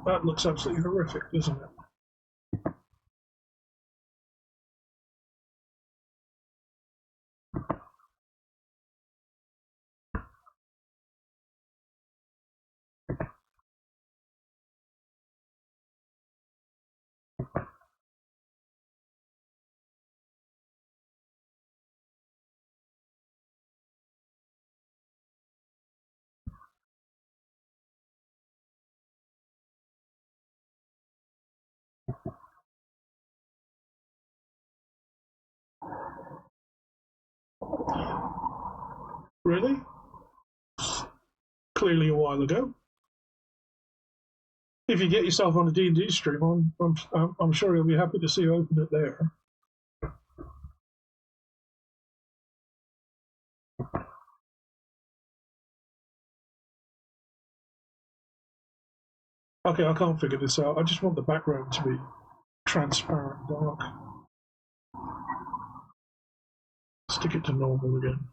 That looks absolutely horrific, doesn't it? Really? Clearly a while ago. If you get yourself on a D&D stream, I'm sure you'll be happy to see you open it there. Okay, I can't figure this out. I just want the background to be transparent dark. Stick it to normal again.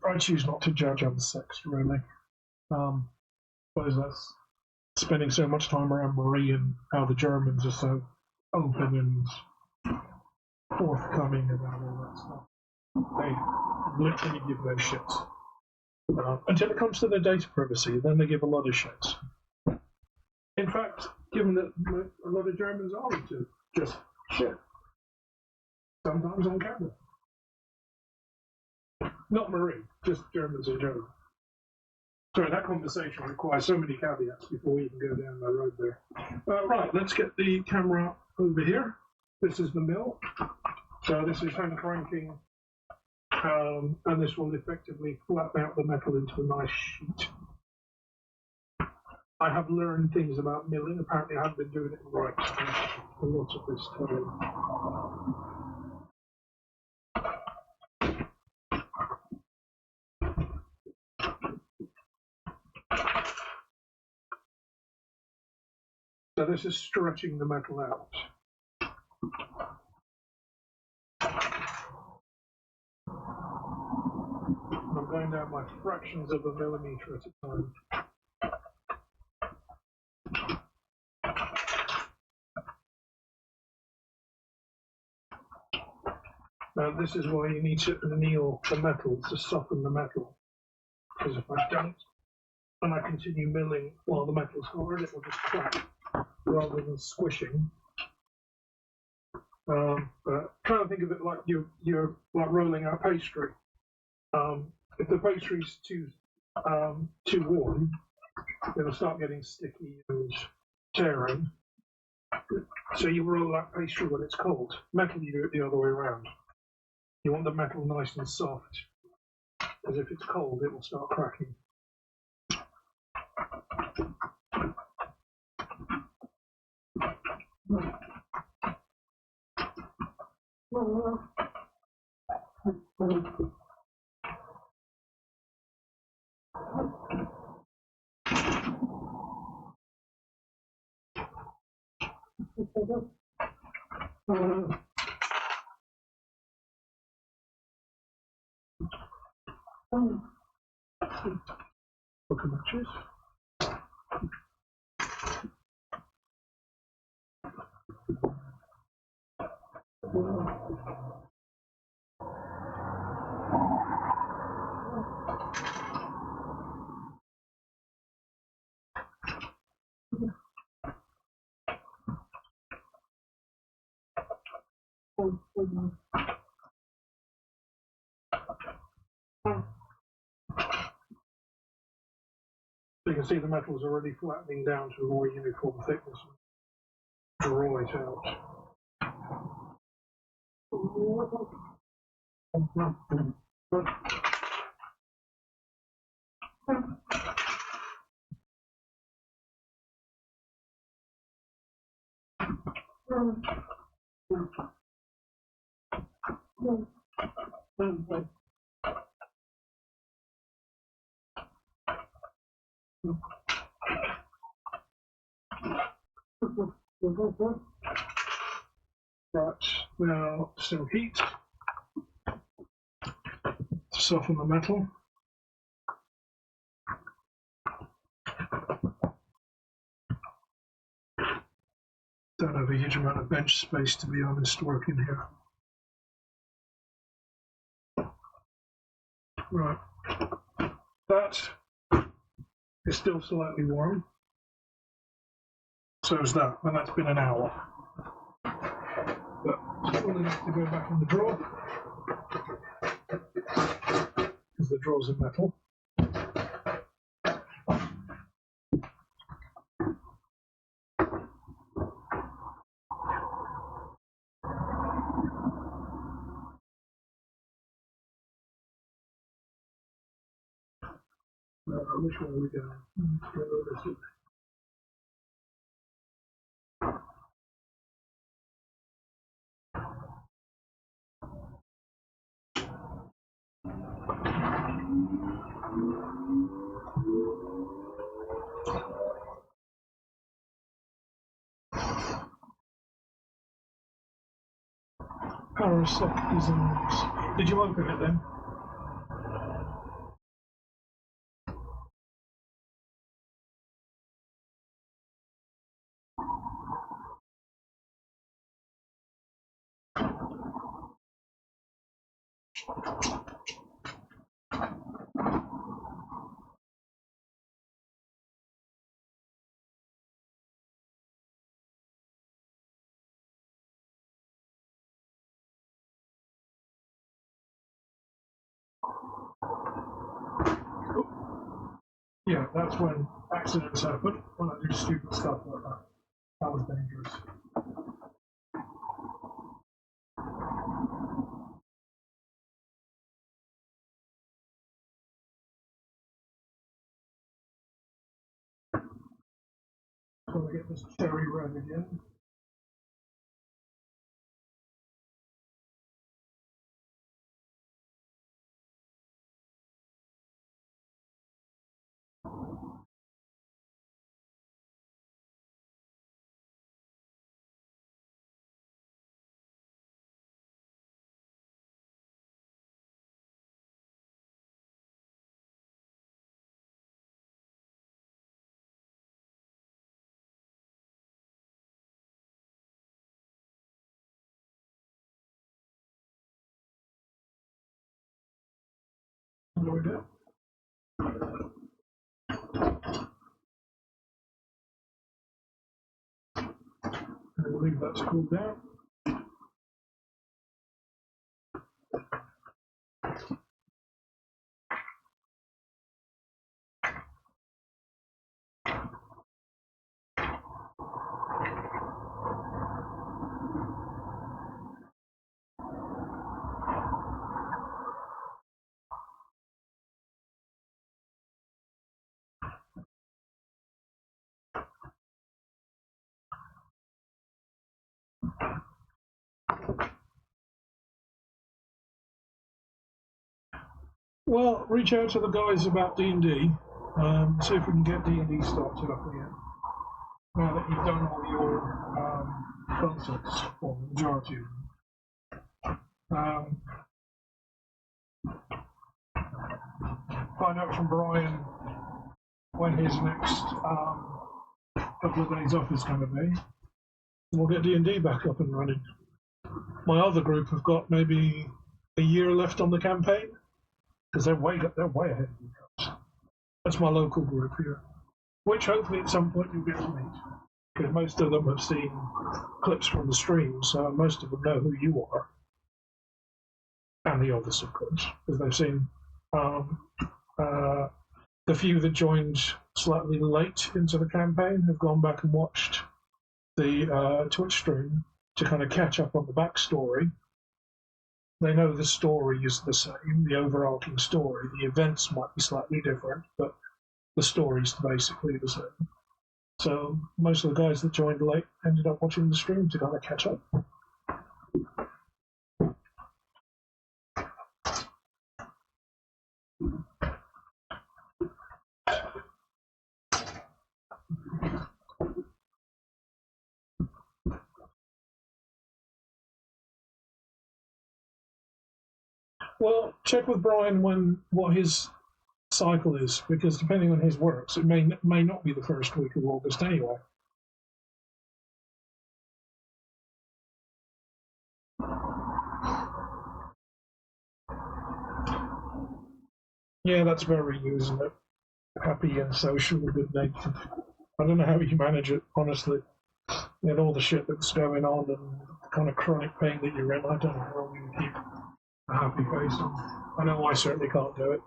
I choose not to judge other sex, really. What is that? Spending so much time around Marie and how the Germans are so open and forthcoming about all that stuff. They literally give no shits. Until it comes to their data privacy, then they give a lot of shits. In fact, given that a lot of Germans are into just shit, sometimes on camera. Not Marie, just Germans in general. Sorry, that conversation requires so many caveats before we even go down the road there. Right, let's get the camera over here. This is the mill. So this is hand cranking, and this will effectively flatten out the metal into a nice sheet. I have learned things about milling. Apparently I haven't been doing it right a lot of this time. So this is stretching the metal out. I'm going down by fractions of a millimeter at a time. Now this is why you need to anneal the metal to soften the metal. Because if I don't, and I continue milling while the metal's hard, it will just crack rather than squishing. Try and think of it like you're like rolling out pastry. If the pastry's too warm, it'll start getting sticky and tearing. So you roll that pastry when it's cold. Metal, you do it the other way around. You want the metal nice and soft, because if it's cold, it will start cracking. Book of matches. So you can see the metal is already flattening down to a more uniform thickness. Draw it out. Right, now some heat to soften the metal. Don't have a huge amount of bench space, to be honest, working here. Right, that is still slightly warm. So is that, and that's been an hour. But it's still enough to go back in the drawer, because the drawer's in metal. Which one are we going? Power soft designs. Did you open it then? Yeah, that's when accidents happen, when I do stupid stuff like that. That was dangerous. So I get this cherry red again. There we go. And we'll leave that to cool down. Well, reach out to the guys about D&D. See if we can get D&D started up again. Now that you've done all your concerts, or the majority of them. Find out from Brian when his next couple of days off is going to be. We'll get D&D back up and running. My other group have got maybe a year left on the campaign because they're way ahead of you guys. That's my local group here, which hopefully at some point you'll get to meet, because most of them have seen clips from the stream, so most of them know who you are, and the others, of course, because they've seen the few that joined slightly late into the campaign have gone back and watched the Twitch stream to kind of catch up on the backstory. They know the story is the same, the overarching story. The events might be slightly different, but the story's basically the same. So most of the guys that joined late ended up watching the stream to kind of catch up. Well, check with Brian what his cycle is, because depending on his works, it may not be the first week of August anyway. Yeah, that's very you, isn't it? Happy and social and good-natured. I don't know how you manage it, honestly. And all the shit that's going on and the kind of chronic pain that you're in, I don't know how you keep a happy face on. I know I certainly can't do it.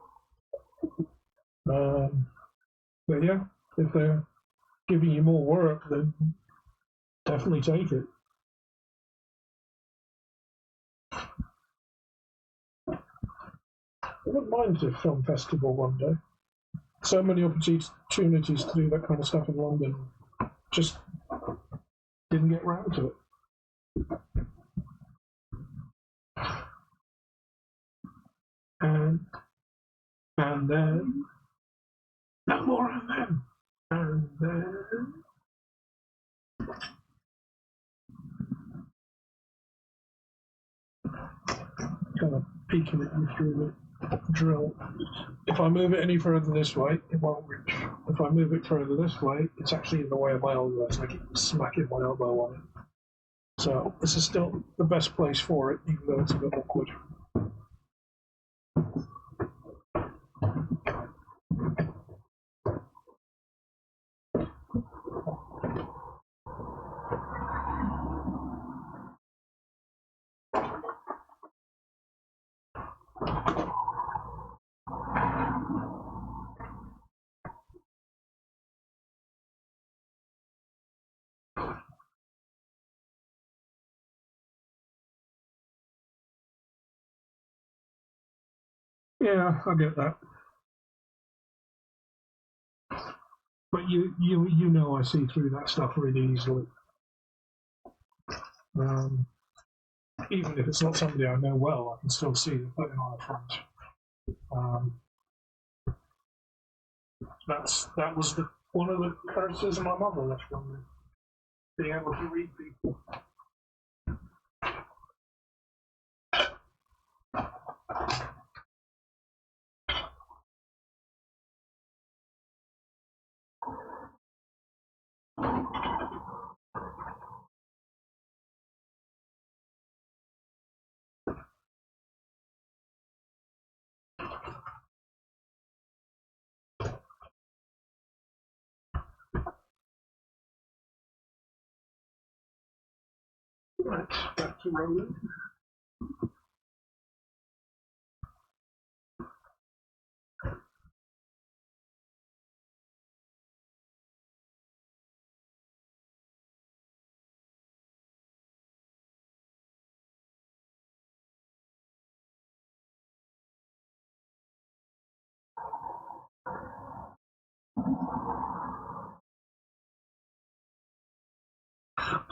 But yeah, if they're giving you more work, then definitely take it. I wouldn't mind a film festival one day. So many opportunities to do that kind of stuff in London. Just didn't get round to it. And then no more, and then kind of peeking at you through the drill. If I move it any further this way, it won't reach. If I move it further this way, it's actually in the way of my elbow. It's like it's smacking my elbow on it. So this is still the best place for it, even though it's a bit awkward. Yeah, I get that. But you know I see through that stuff really easily. Even if it's not somebody I know well, I can still see them putting on a front. That was one of the curses my mother left on me, being able to read people. Right, back to rolling.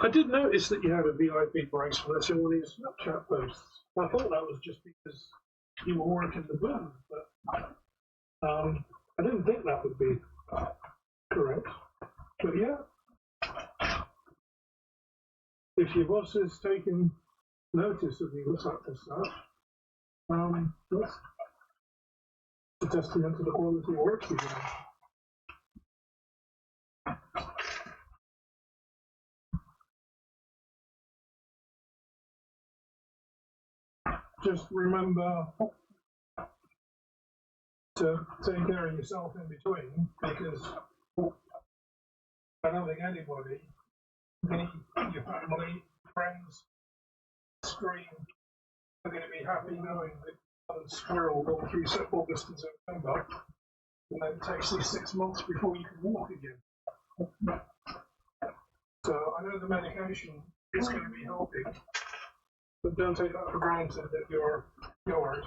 I did notice that you had a VIP bracelet in one of your Snapchat posts. I thought that was just because you were working the booth, but I didn't think that would be correct, but yeah. If your boss is taking notice of you type of stuff, that's a testament to the quality of work you're doing. Just remember to take care of yourself in between, because I don't think anybody, your family, friends, stream, are going to be happy knowing that you squirrel all through August and September, and then it takes you 6 months before you can walk again. So I know the medication is going to be helping, but don't take that for granted that you're cured.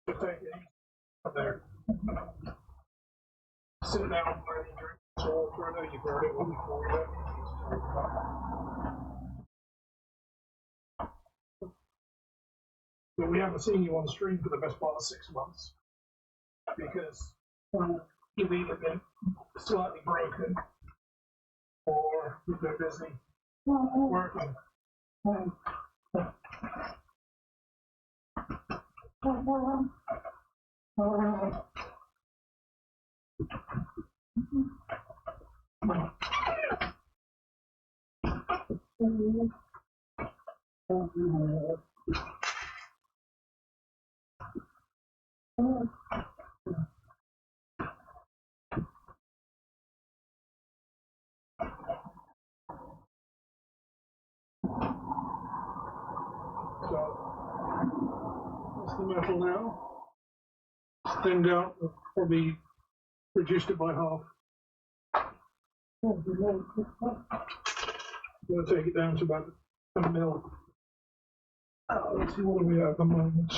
Just take it easy up there. Sit down and drink some water. I know you've heard it one before. You don't need to talk about it. But we haven't seen you on stream for the best part of 6 months because you've either been slightly broken or you've been busy working. So that's the metal now. Thinned out, probably reduced it by half. I'm going to take it down to about a mil. Let's see what we have at the moment.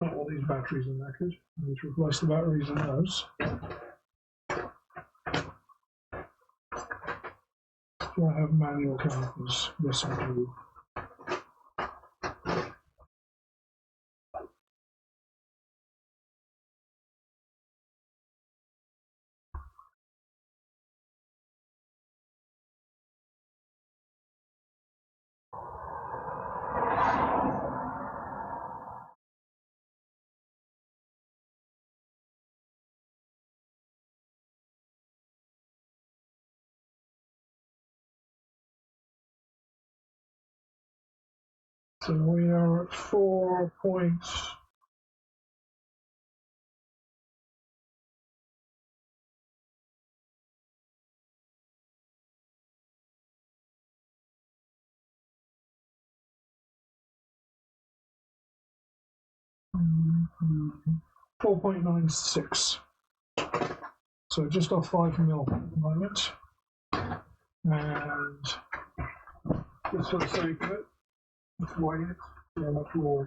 All these batteries are knackered. I need to replace the batteries in those. Do I have manual calipers? Yes, I do. So we are at 4 points. Mm-hmm. 4.96. So just off 5 mil at the moment. And just for the sake of it, let's weigh it. Yeah, that's raw.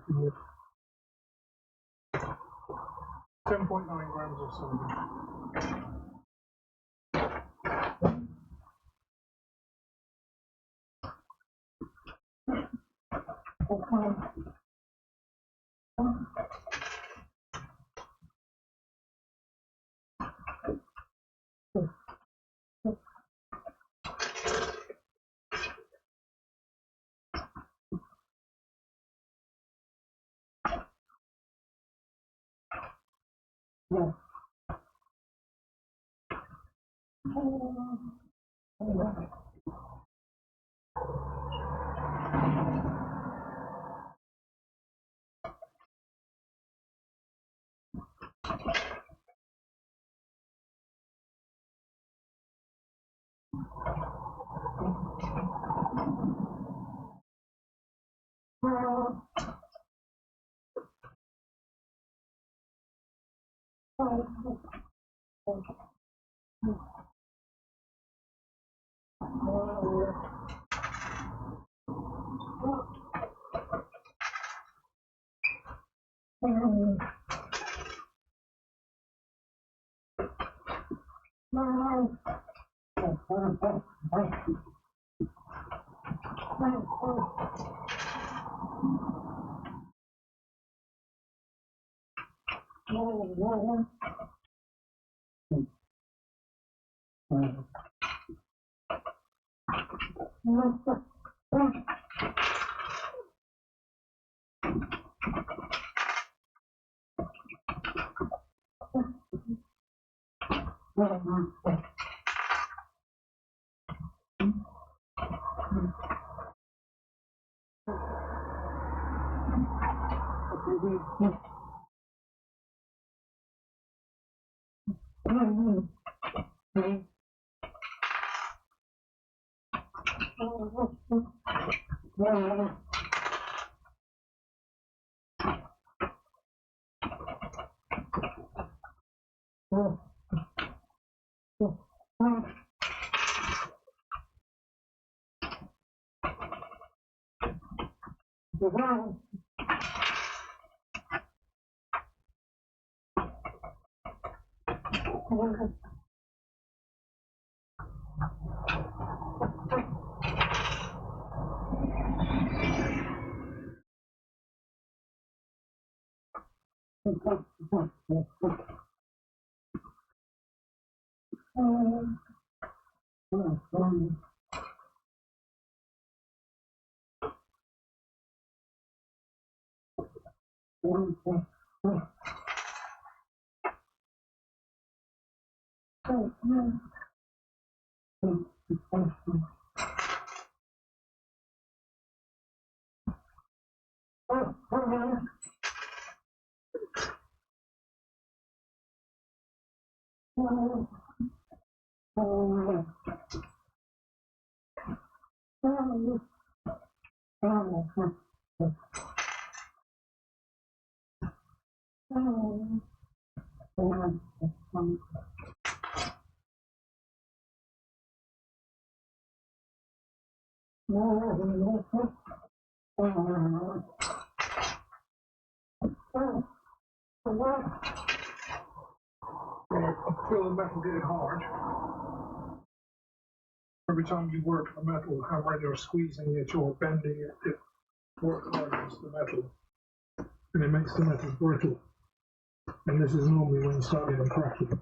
10.9 grams of sodium. I feel the metal getting hard. Every time you work on a metal, hammering or squeezing it or bending it, it works hard against the metal. And it makes the metal brittle. And this is normally when you start getting cracking.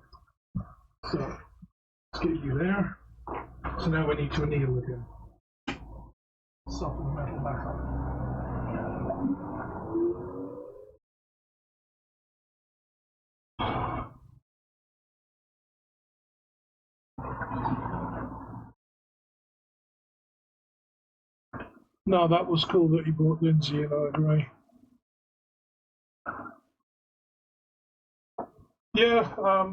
So, let's get you there. So now we need to anneal again. Soften the metal back up. No, that was cool that you brought Lindsay and I agree. Yeah, I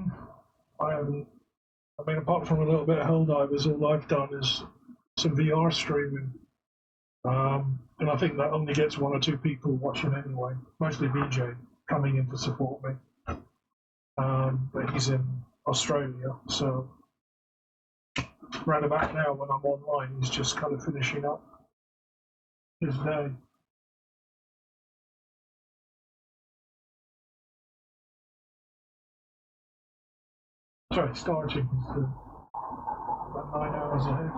mean, apart from a little bit of Helldivers, all I've done is some VR streaming. And I think that only gets one or two people watching anyway, mostly BJ coming in to support me. But he's in Australia, so round about now when I'm online, he's just kind of finishing up his day. Sorry, starting is about 9 hours ahead.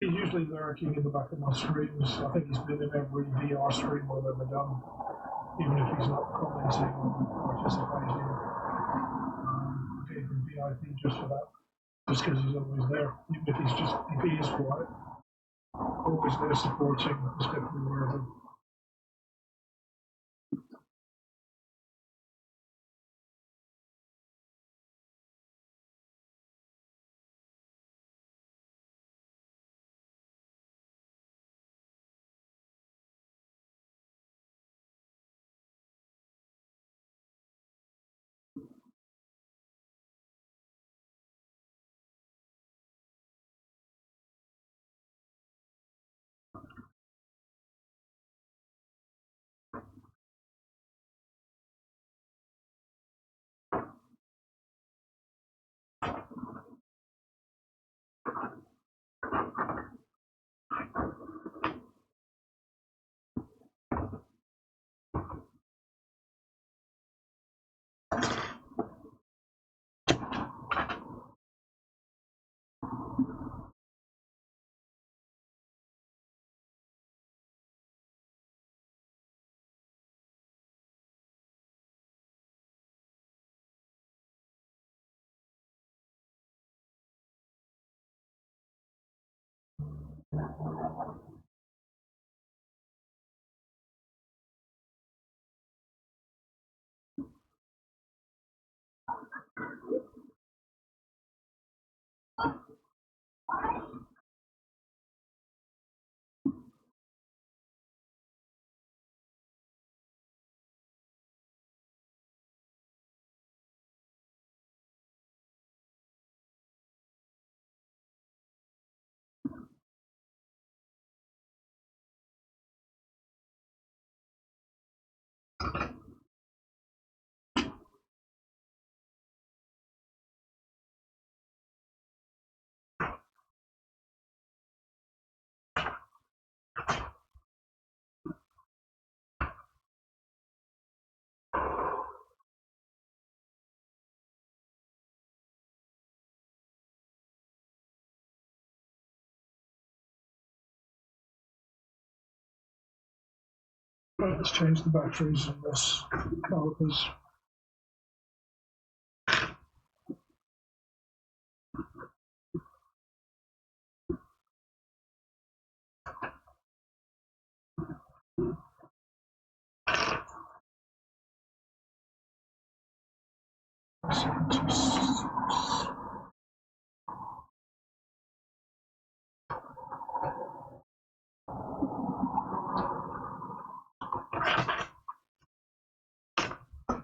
He's usually lurking in the back of my streams. I think he's been in every VR stream I've ever done, even if he's not commenting or participating. I gave him VIP just for that, just because he's always there, even if if he is quiet, always there supporting. He's definitely worthy. Right, let's change the batteries in this calipers.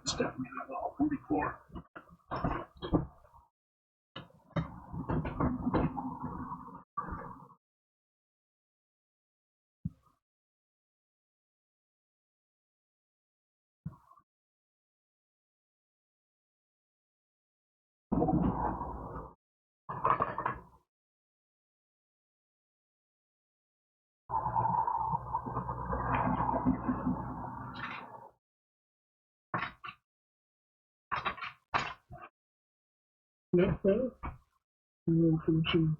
It's definitely not all 44. Yeah, finishing.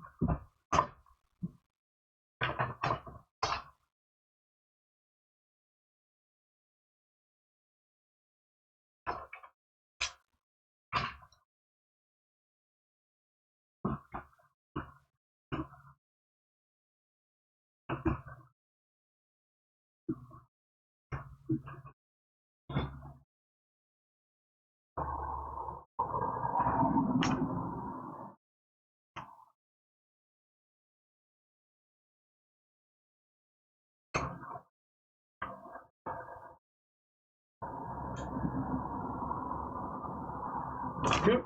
Yep.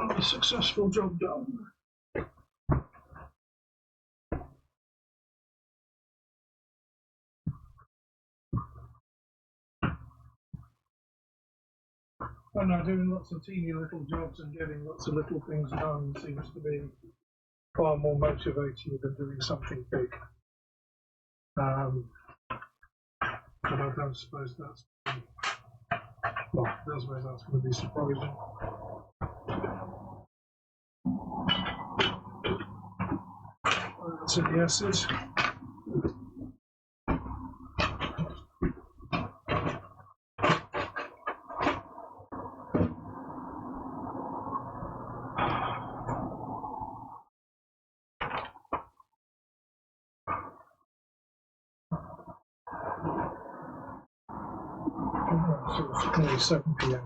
A successful job done. And now doing lots of teeny little jobs and getting lots of little things done seems to be far more motivating than doing something big. But I don't suppose that's, well, I don't suppose that's going to be surprising. That's in the acid. So it's nearly 7 p.m.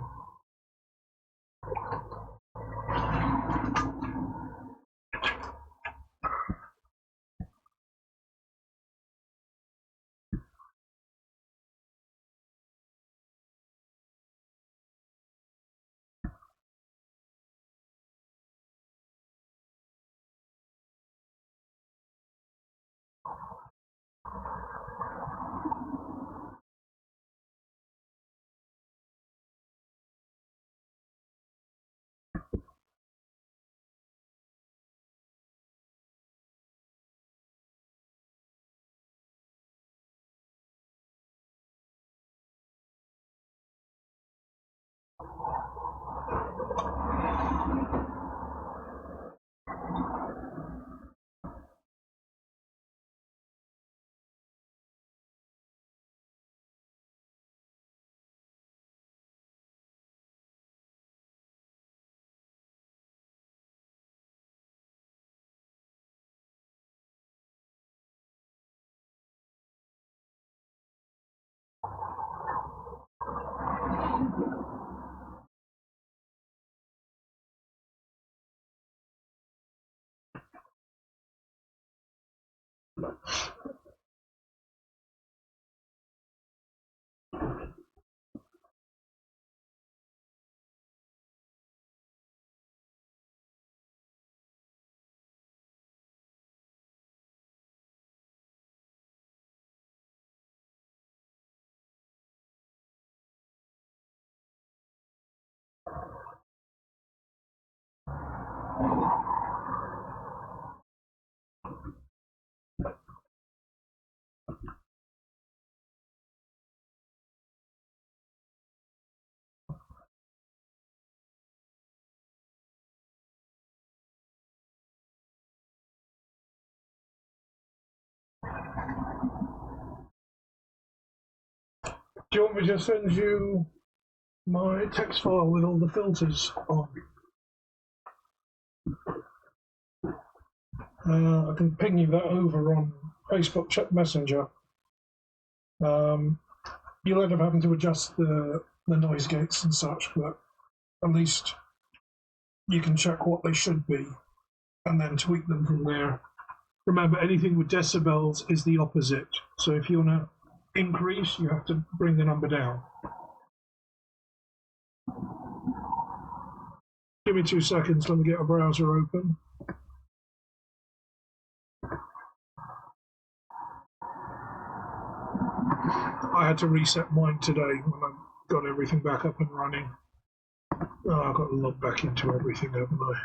Do you want me to send you my text file with all the filters on? I can ping you that over on Facebook chat messenger. You'll end up having to adjust the noise gates and such, but at least you can check what they should be and then tweak them from there. Remember, anything with decibels is the opposite. So if you want to increase, you have to bring the number down. Give me 2 seconds, let me get a browser open. I had to reset mine today when I got everything back up and running. Oh, I've got to log back into everything, haven't I?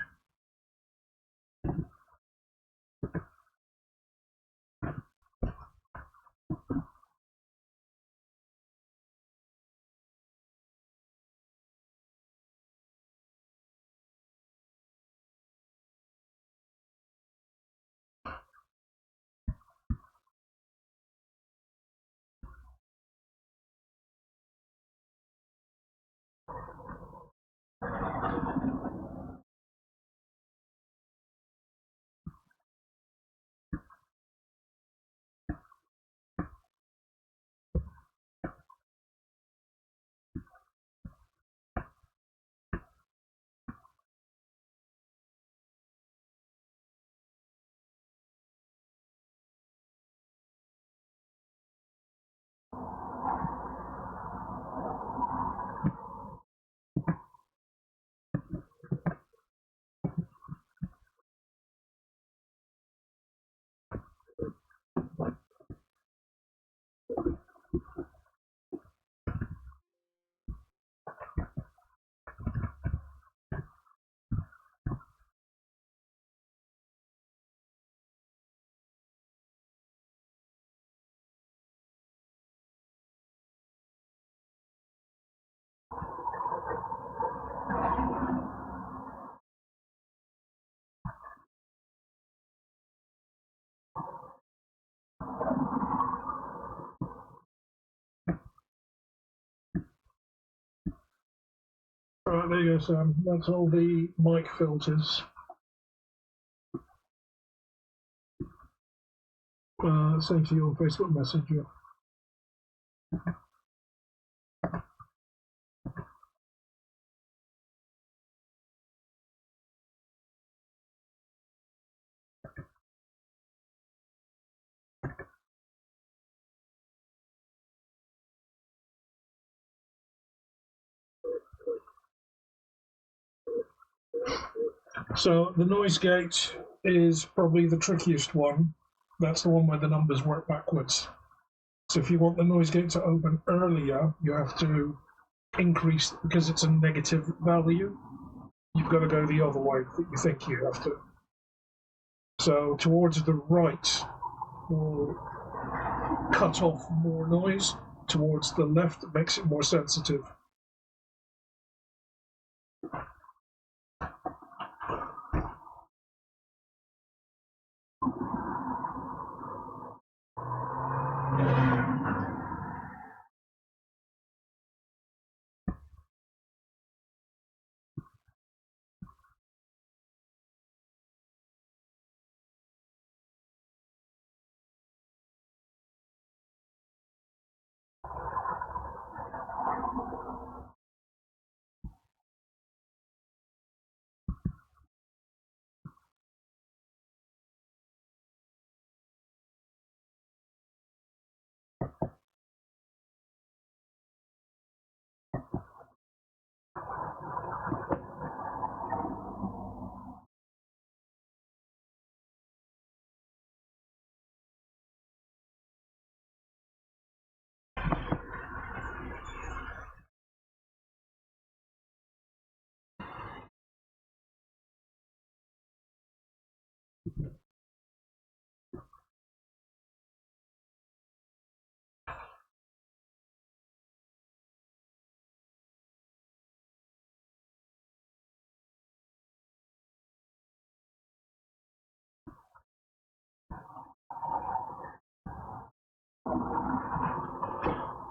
All right, there you go, Sam. That's all the mic filters. Same to you on Facebook Messenger. So the noise gate is probably the trickiest one. That's the one where the numbers work backwards. So if you want the noise gate to open earlier, you have to increase, because it's a negative value, you've got to go the other way that you think you have to. So towards the right will cut off more noise, towards the left makes it more sensitive.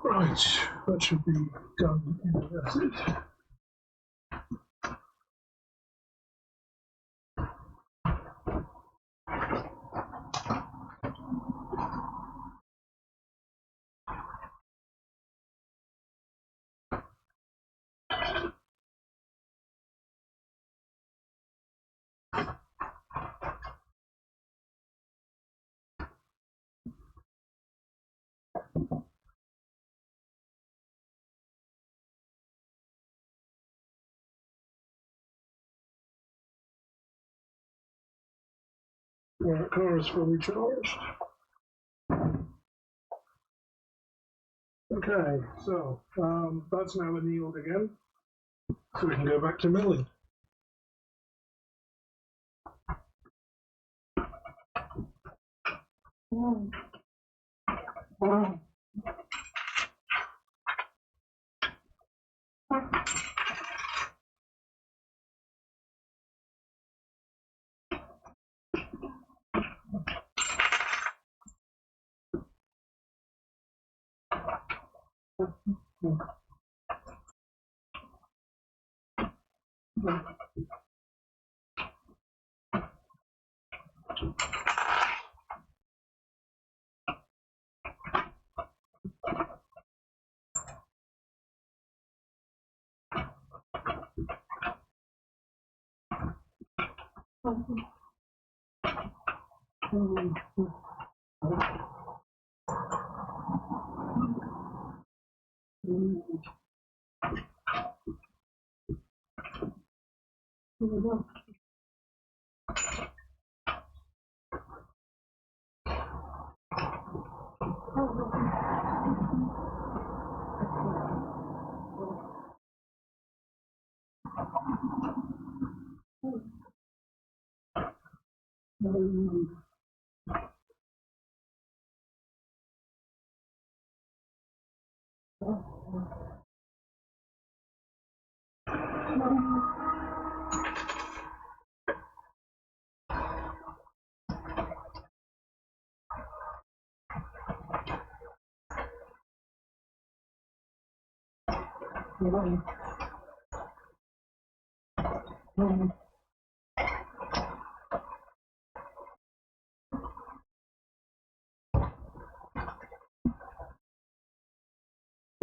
Right, that should be done. That's it. Right, car is fully charged. Okay, so that's now annealed again, so we can go back to milling.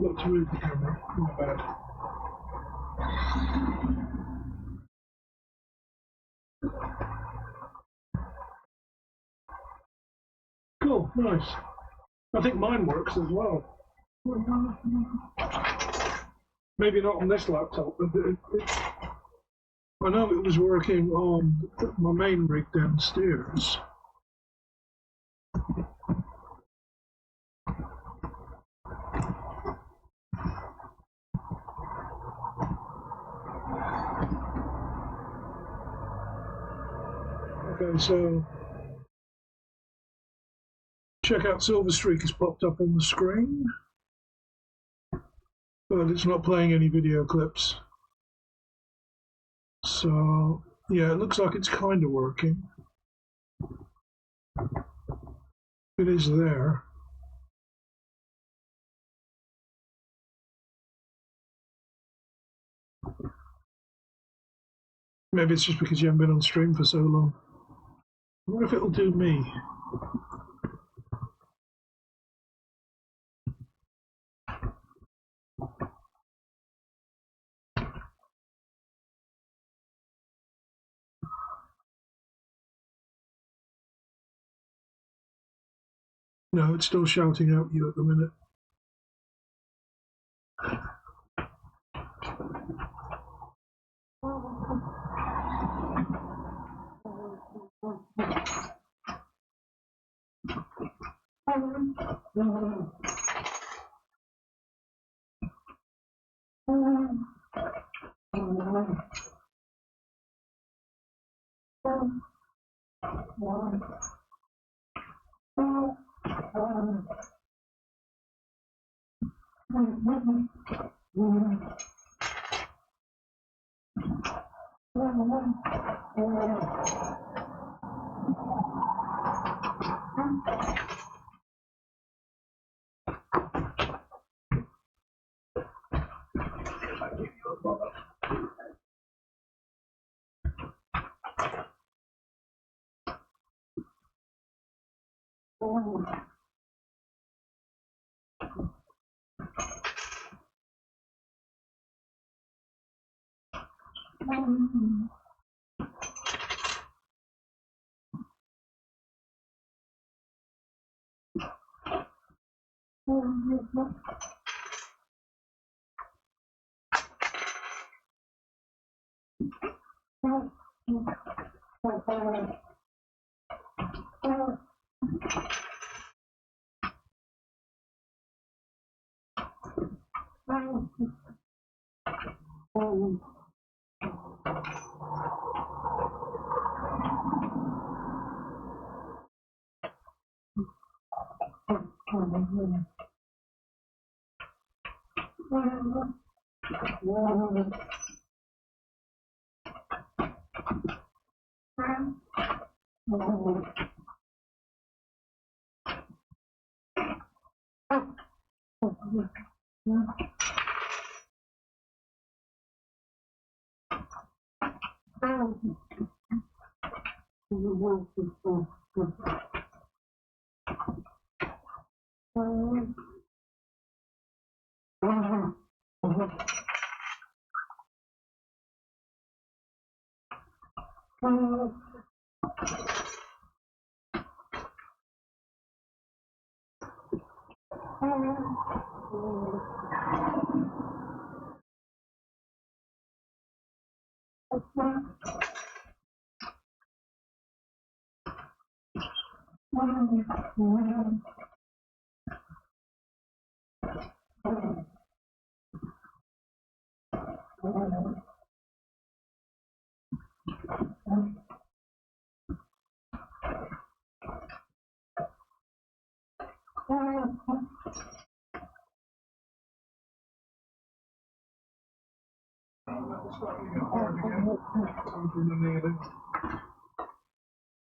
Let's move the camera, not bad. Cool, nice. I think mine works as well. Maybe not on this laptop, but I know it was working on my main rig downstairs. Okay, so checkout Silver Streak has popped up on the screen, but it's not playing any video clips. So yeah, it looks like it's kind of working. It is there. Maybe it's just because you haven't been on stream for so long. I wonder if it'll do me. No, it's still shouting out you at the minute.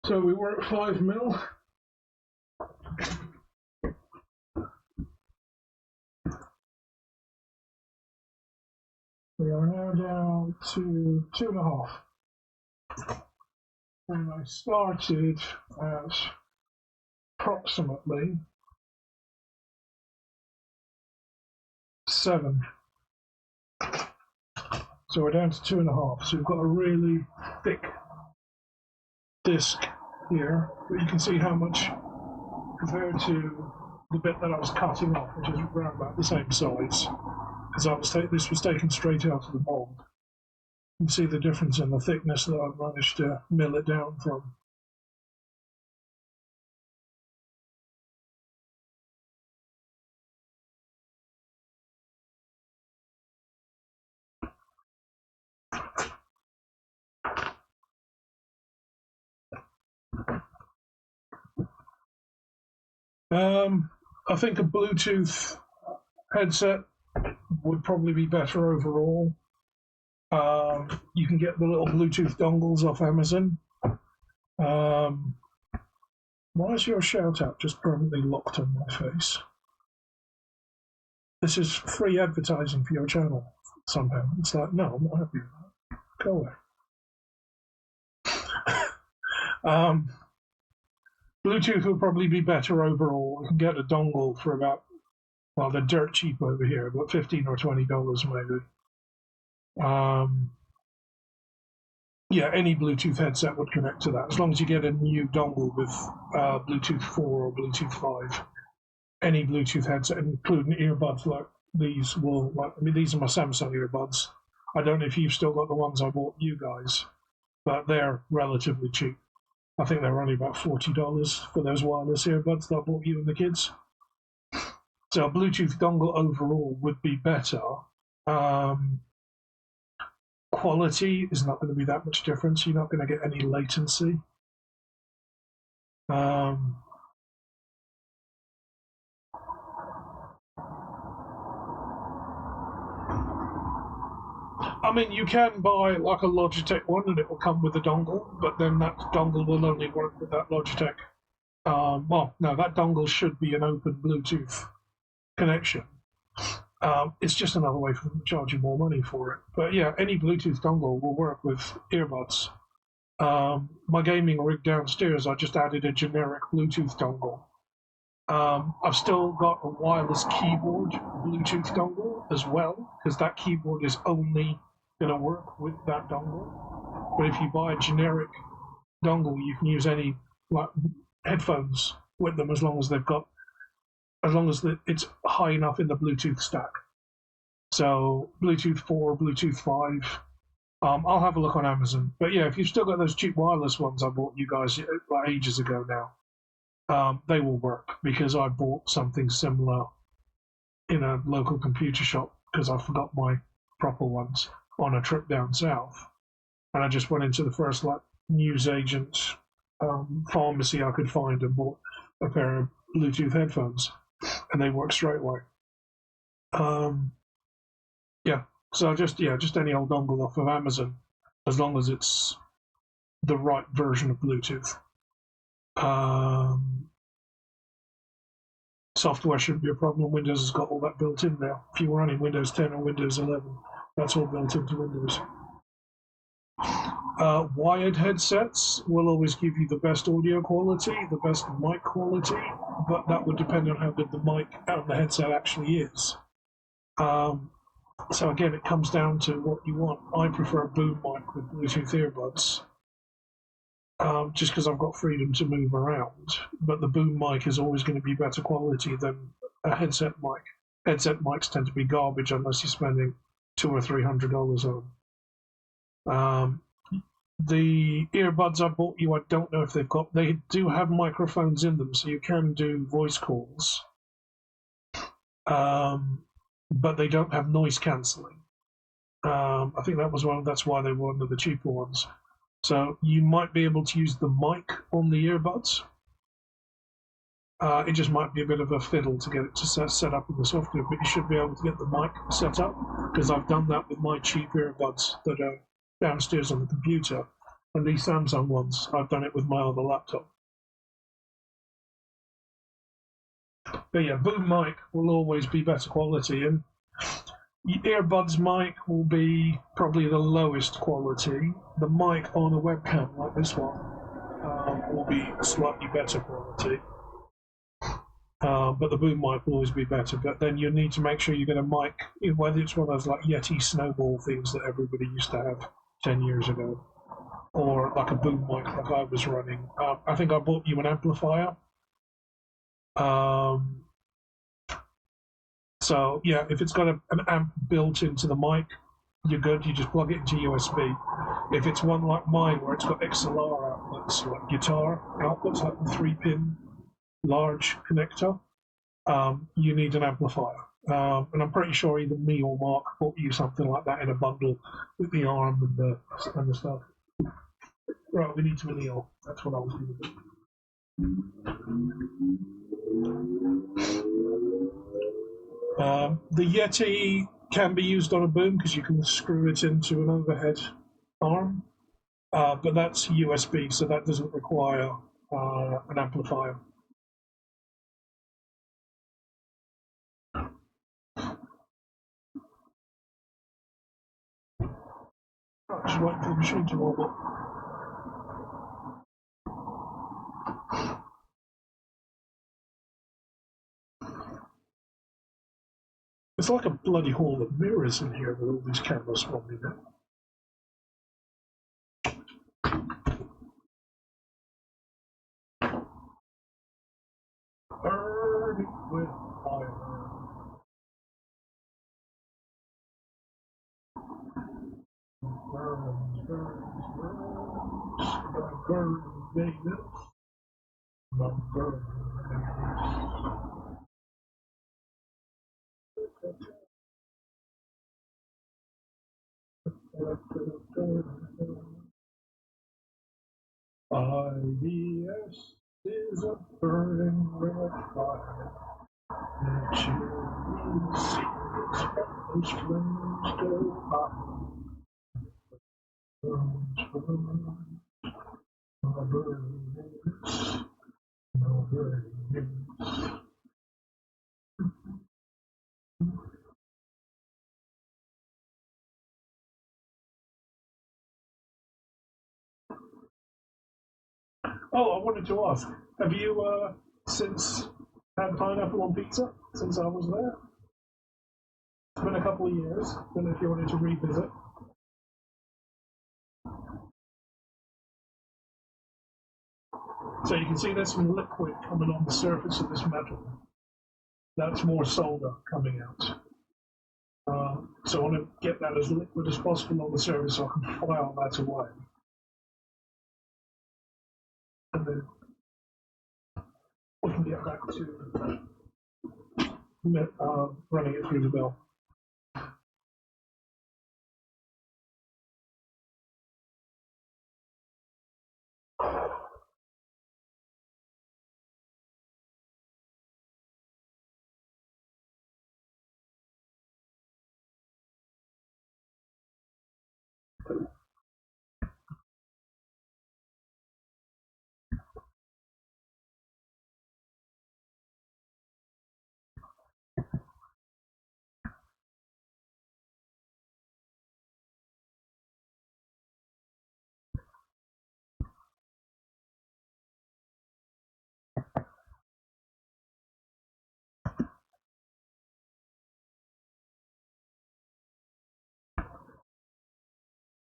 So we were at 5 mil. We are now down to 2.5. And I started at approximately 7. So we're down to 2.5. So we've got a really thick disc here, but you can see how much compared to the bit that I was cutting off, which is around about the same size, because this was taken straight out of the mold. You can see the difference in the thickness that I've managed to mill it down from. I think a Bluetooth headset would probably be better overall. You can get the little Bluetooth dongles off Amazon. Why is your shout out just permanently locked on my face? This is free advertising for your channel somehow. It's like, no, I'm not happy with that. Go away. Bluetooth will probably be better overall. You can get a dongle for about, well, they're dirt cheap over here, about $15 or $20 maybe. Yeah, any Bluetooth headset would connect to that, as long as you get a new dongle with Bluetooth 4 or Bluetooth 5. Any Bluetooth headset, including earbuds like these, will. I mean, these are my Samsung earbuds. I don't know if you've still got the ones I bought you guys, but they're relatively cheap. I think they're only about $40 for those wireless earbuds that I bought you and the kids. So a Bluetooth dongle overall would be better. Quality is not going to be that much difference. You're not going to get any latency. Um, I mean, you can buy like a Logitech one, and it will come with a dongle, but then that dongle will only work with that Logitech. Well, no, that dongle should be an open Bluetooth connection. It's just another way for them to charge you more money for it. But yeah, any Bluetooth dongle will work with earbuds. My gaming rig downstairs, I just added a generic Bluetooth dongle. I've still got a wireless keyboard Bluetooth dongle as well, because that keyboard is only going to work with that dongle. But if you buy a generic dongle, you can use any like headphones with them as long as it's high enough in the Bluetooth stack. So Bluetooth 4, Bluetooth 5. I'll have a look on Amazon. But yeah, if you've still got those cheap wireless ones I bought you guys like ages ago now, they will work because I bought something similar in a local computer shop because I forgot my proper ones on a trip down south, and I just went into the first like newsagent pharmacy I could find and bought a pair of Bluetooth headphones, and they work straight away. Yeah, so just any old dongle off of Amazon, as long as it's the right version of Bluetooth. Software shouldn't be a problem. Windows has got all that built in now. If you're running Windows 10 or Windows 11, that's all built into Windows. Wired headsets will always give you the best audio quality, the best mic quality, but that would depend on how good the mic and the headset actually is. So again, it comes down to what you want. I prefer a boom mic with Bluetooth earbuds, just because I've got freedom to move around. But the boom mic is always going to be better quality than a headset mic. Headset mics tend to be garbage unless you're spending $200 or $300 on them. The earbuds I bought you, I don't know if they do have microphones in them, so you can do voice calls. But they don't have noise cancelling. I think that's why they were one of the cheaper ones. So you might be able to use the mic on the earbuds. It just might be a bit of a fiddle to get it to set up in the software, but you should be able to get the mic set up, because I've done that with my cheap earbuds that are downstairs on the computer. And these Samsung ones, I've done it with my other laptop. But yeah, boom mic will always be better quality, and earbuds mic will be probably the lowest quality. The mic on a webcam like this one will be slightly better quality. But the boom mic will always be better. But then you need to make sure you get a mic, whether it's one of those like Yeti snowball things that everybody used to have 10 years ago, or like a boom mic like I was running. I think I bought you an amplifier. So yeah, if it's got an amp built into the mic, you're good. You just plug it into USB. If it's one like mine where it's got XLR outlets, like guitar outputs, like the 3-pin large connector, you need an amplifier. And I'm pretty sure either me or Mark bought you something like that in a bundle with the arm and the stuff. Right, we need to kneel. That's what I was going to do. The Yeti can be used on a boom because you can screw it into an overhead arm, but that's USB, so that doesn't require an amplifier. Just wait for the machine to warm up. It's like a bloody hall of mirrors in here with all these cameras swapping in. Burning with fire. Burns, burns, burns. My burn Venus. My burn Venus. IBS. Is a burning red fire that you see those flames go high. Burns, burns, my burns, my burns. Oh, I wanted to ask, have you since had pineapple on pizza since I was there? It's been a couple of years. Don't know if you wanted to revisit. So you can see there's some liquid coming on the surface of this metal. That's more solder coming out. So I want to get that as liquid as possible on the surface so I can file that away. And then we can get back to running it through the mill.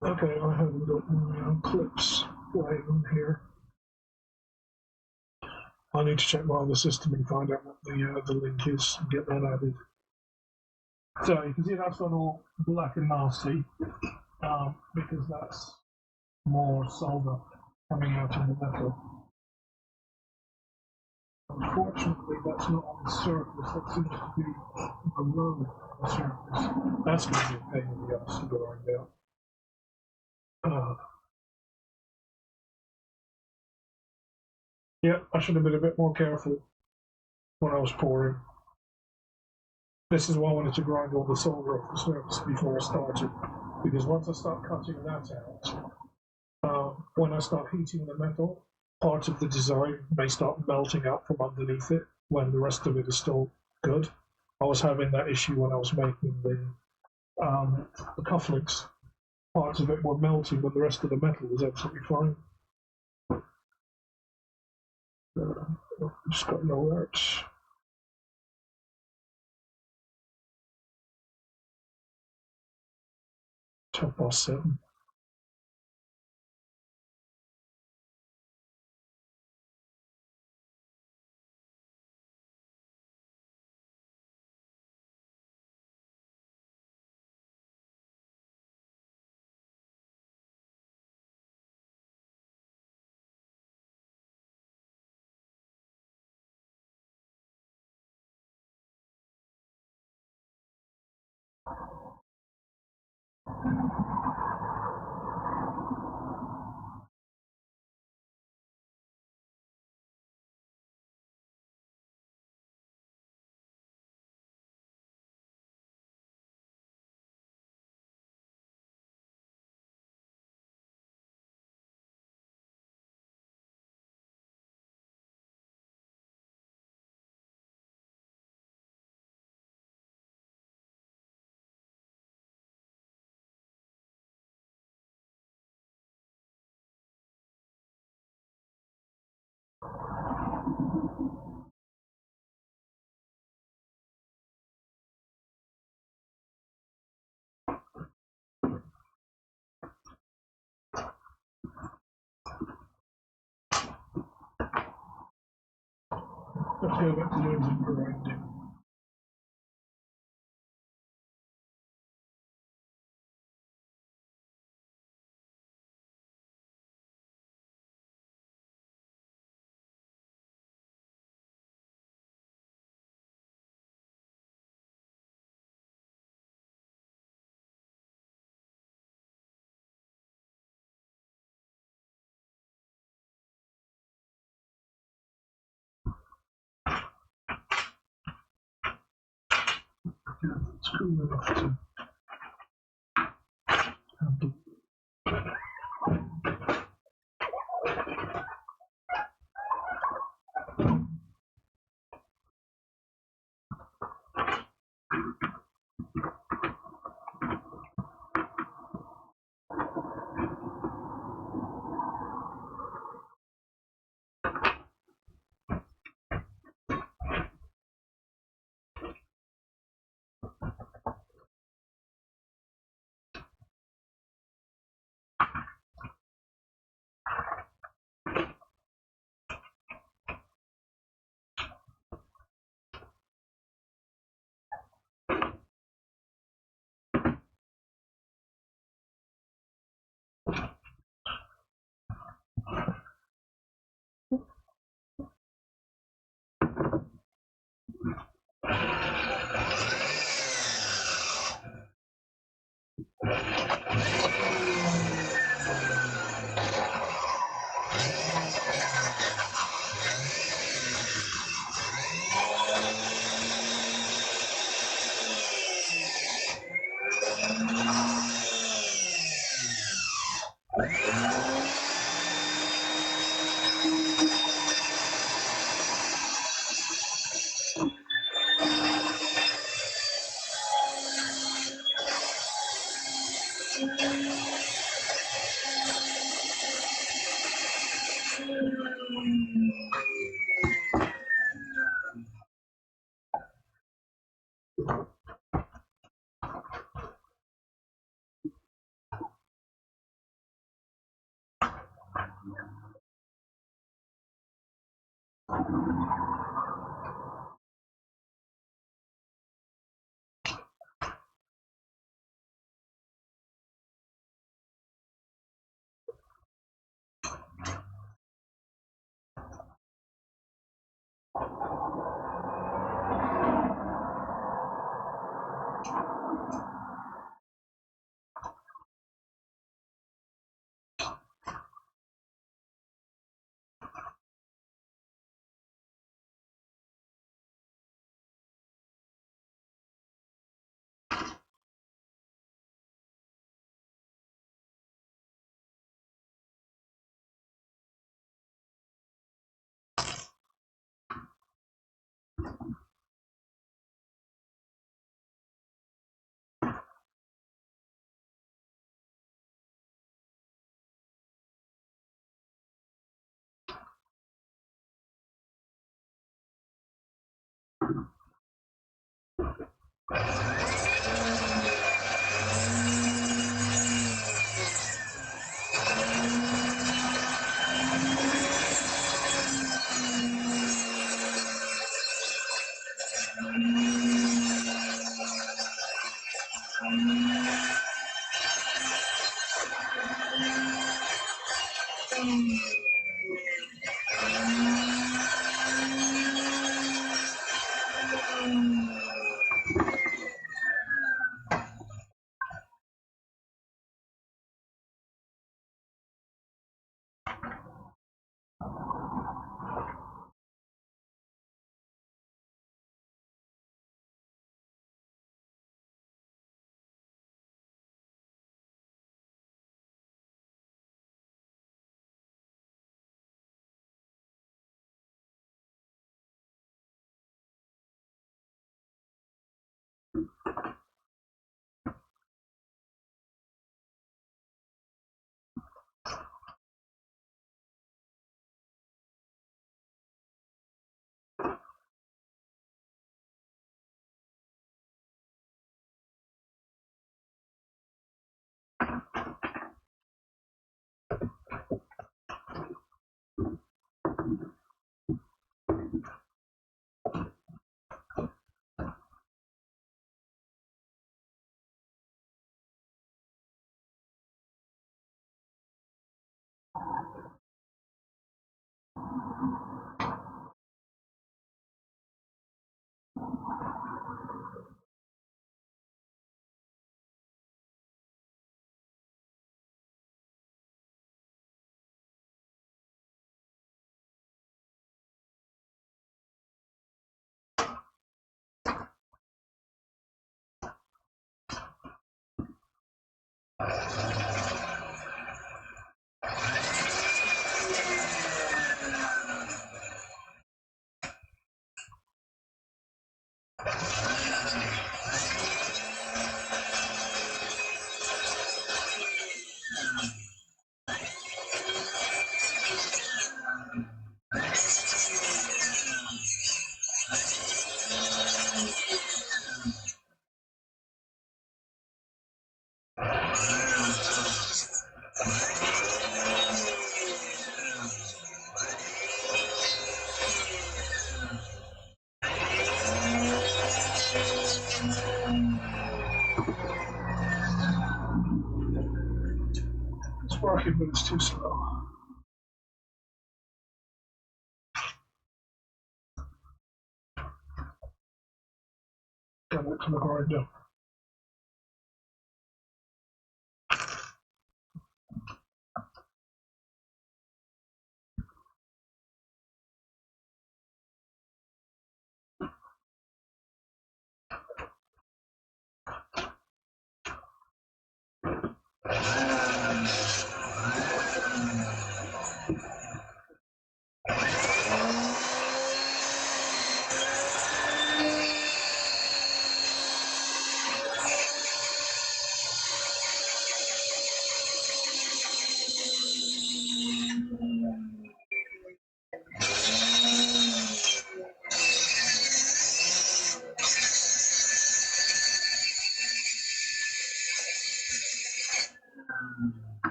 Okay, I haven't got my clips laying on here. I need to check my other system and find out what the link is and get that added. So you can see that's gone all black and nasty because that's more solder coming out in the metal. Unfortunately, that's not on the surface. That seems to be below the surface. That's going to be a pain in the ass to grind out. Yeah, I should have been a bit more careful when I was pouring. This is why I wanted to grind all the solder off the surface before I started, because once I start cutting that out, when I start heating the metal, part of the design may start melting up from underneath it when the rest of it is still good. I was having that issue when I was making the cufflinks. Parts of it were melting when the rest of the metal was absolutely fine. Just got no alerts. pt7. Let's go back to doing some grinding. Yeah, it's cool enough to handle. It's working, but it's too slow. Got it to the grinder.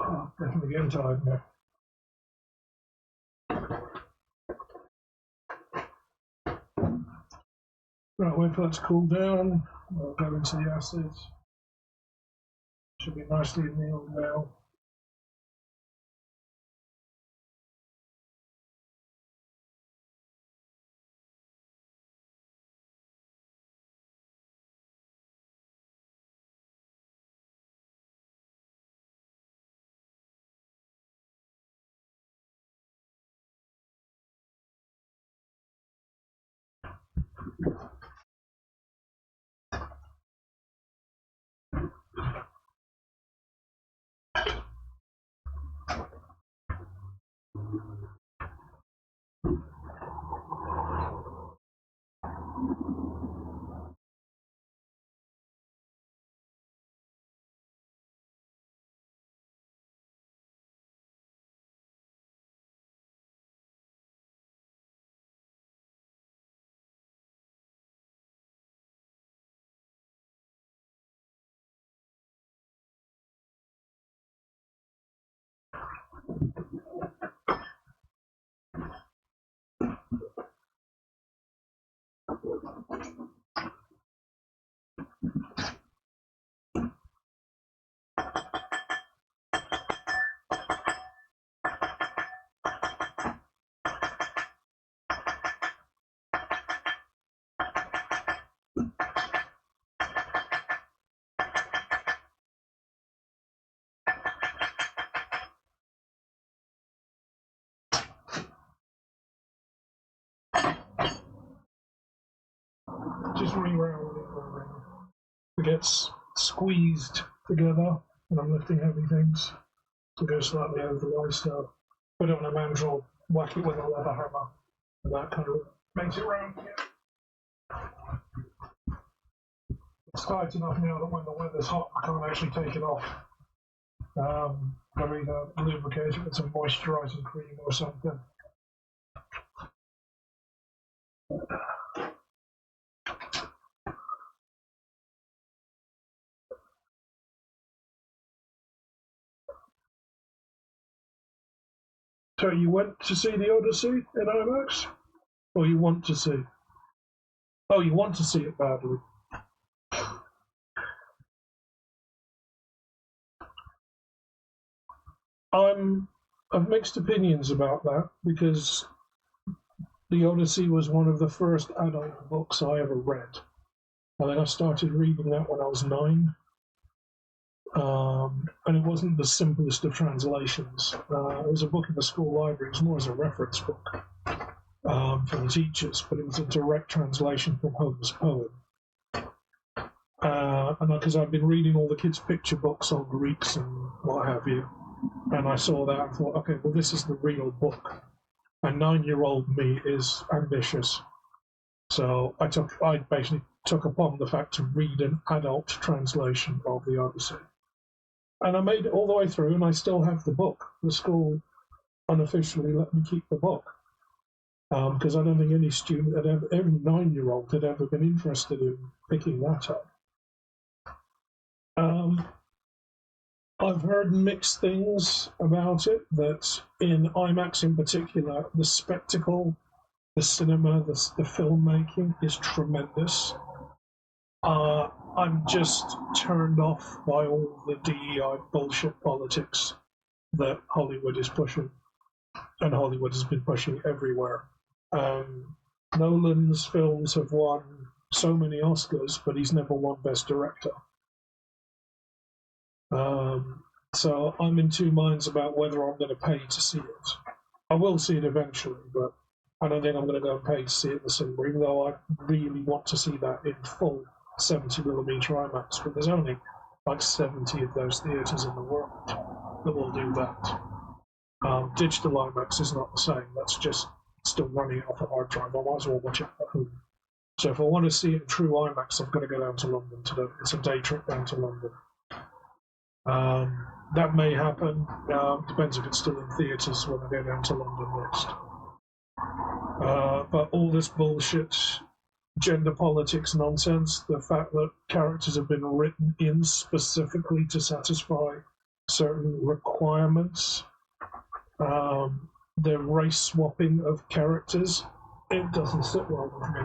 Oh, definitely getting tired now. Right, wait for that to cool down. I'll go into the acids. Should be nicely annealed now. Just rerouting it gets squeezed together when I'm lifting heavy things to go slightly over the line. So put it on a mandrel, whack it with a leather hammer, and that kind of makes it round. It's tight enough now that when the weather's hot, I can't actually take it off. I'll either lubricate it with some moisturising cream or something. So you went to see the Odyssey in IMAX? Or you want to see? Oh, you want to see it badly. I've mixed opinions about that because the Odyssey was one of the first adult books I ever read. I think I started reading that when I was 9. And it wasn't the simplest of translations. It was a book in the school library. It was more as a reference book for the teachers, but it was a direct translation from Homer's poem. And because I've been reading all the kids' picture books on Greeks and what have you, and I saw that and thought, okay, well, this is the real book. And 9-year-old me is ambitious. So I basically took upon the fact to read an adult translation of the Odyssey. And I made it all the way through, and I still have the book. The school unofficially let me keep the book. Because I don't think any student, every 9-year-old had ever been interested in picking that up. I've heard mixed things about it, that in IMAX in particular, the spectacle, the cinema, the filmmaking is tremendous. I'm just turned off by all the DEI bullshit politics that Hollywood is pushing, and Hollywood has been pushing everywhere. Nolan's films have won so many Oscars, but he's never won Best Director. So I'm in two minds about whether I'm going to pay to see it. I will see it eventually, but I don't think I'm going to go and pay to see it in the cinema, even though I really want to see that in full 70mm IMAX, but there's only like 70 of those theatres in the world that will do that. Digital IMAX is not the same. That's just still running off a hard drive. I might as well watch it at home. So if I want to see it in true IMAX, I've got to go down to London today. It's a day trip down to London. That may happen. Depends if it's still in theatres when I go down to London next. But all this bullshit, gender politics nonsense, the fact that characters have been written in specifically to satisfy certain requirements, the race swapping of characters, it doesn't sit well with me.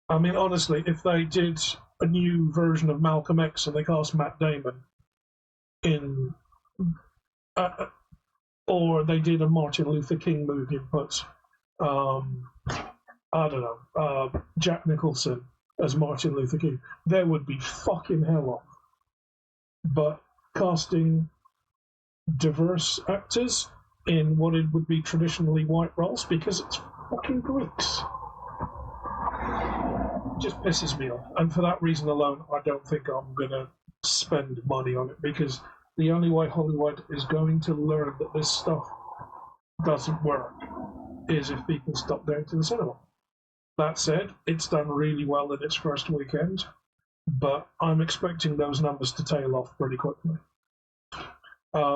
I mean, honestly, if they did a new version of Malcolm X and they cast Matt Damon in, or they did a Martin Luther King movie and put, I don't know, Jack Nicholson as Martin Luther King, there would be fucking hell on. But casting diverse actors in what it would be traditionally white roles, because it's fucking Greeks, just pisses me off. And for that reason alone, I don't think I'm going to spend money on it, because the only way Hollywood is going to learn that this stuff doesn't work is if people stop going to the cinema. That said, it's done really well in its first weekend, but I'm expecting those numbers to tail off pretty quickly.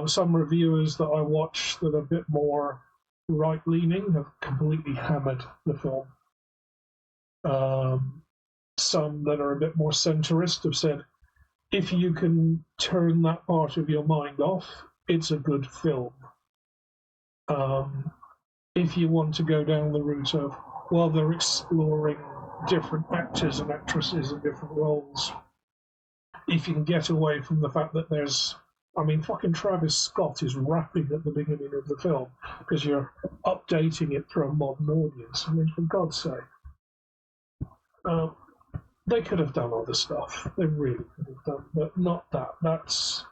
Some reviewers that I watch that are a bit more right-leaning have completely hammered the film. Some that are a bit more centrist have said if you can turn that part of your mind off, it's a good film. If you want to go down the route of, well, they're exploring different actors and actresses in different roles, if you can get away from the fact that there's, I mean, fucking Travis Scott is rapping at the beginning of the film because you're updating it for a modern audience. I mean, for God's sake. They could have done other stuff. They really could have done, but not that. That's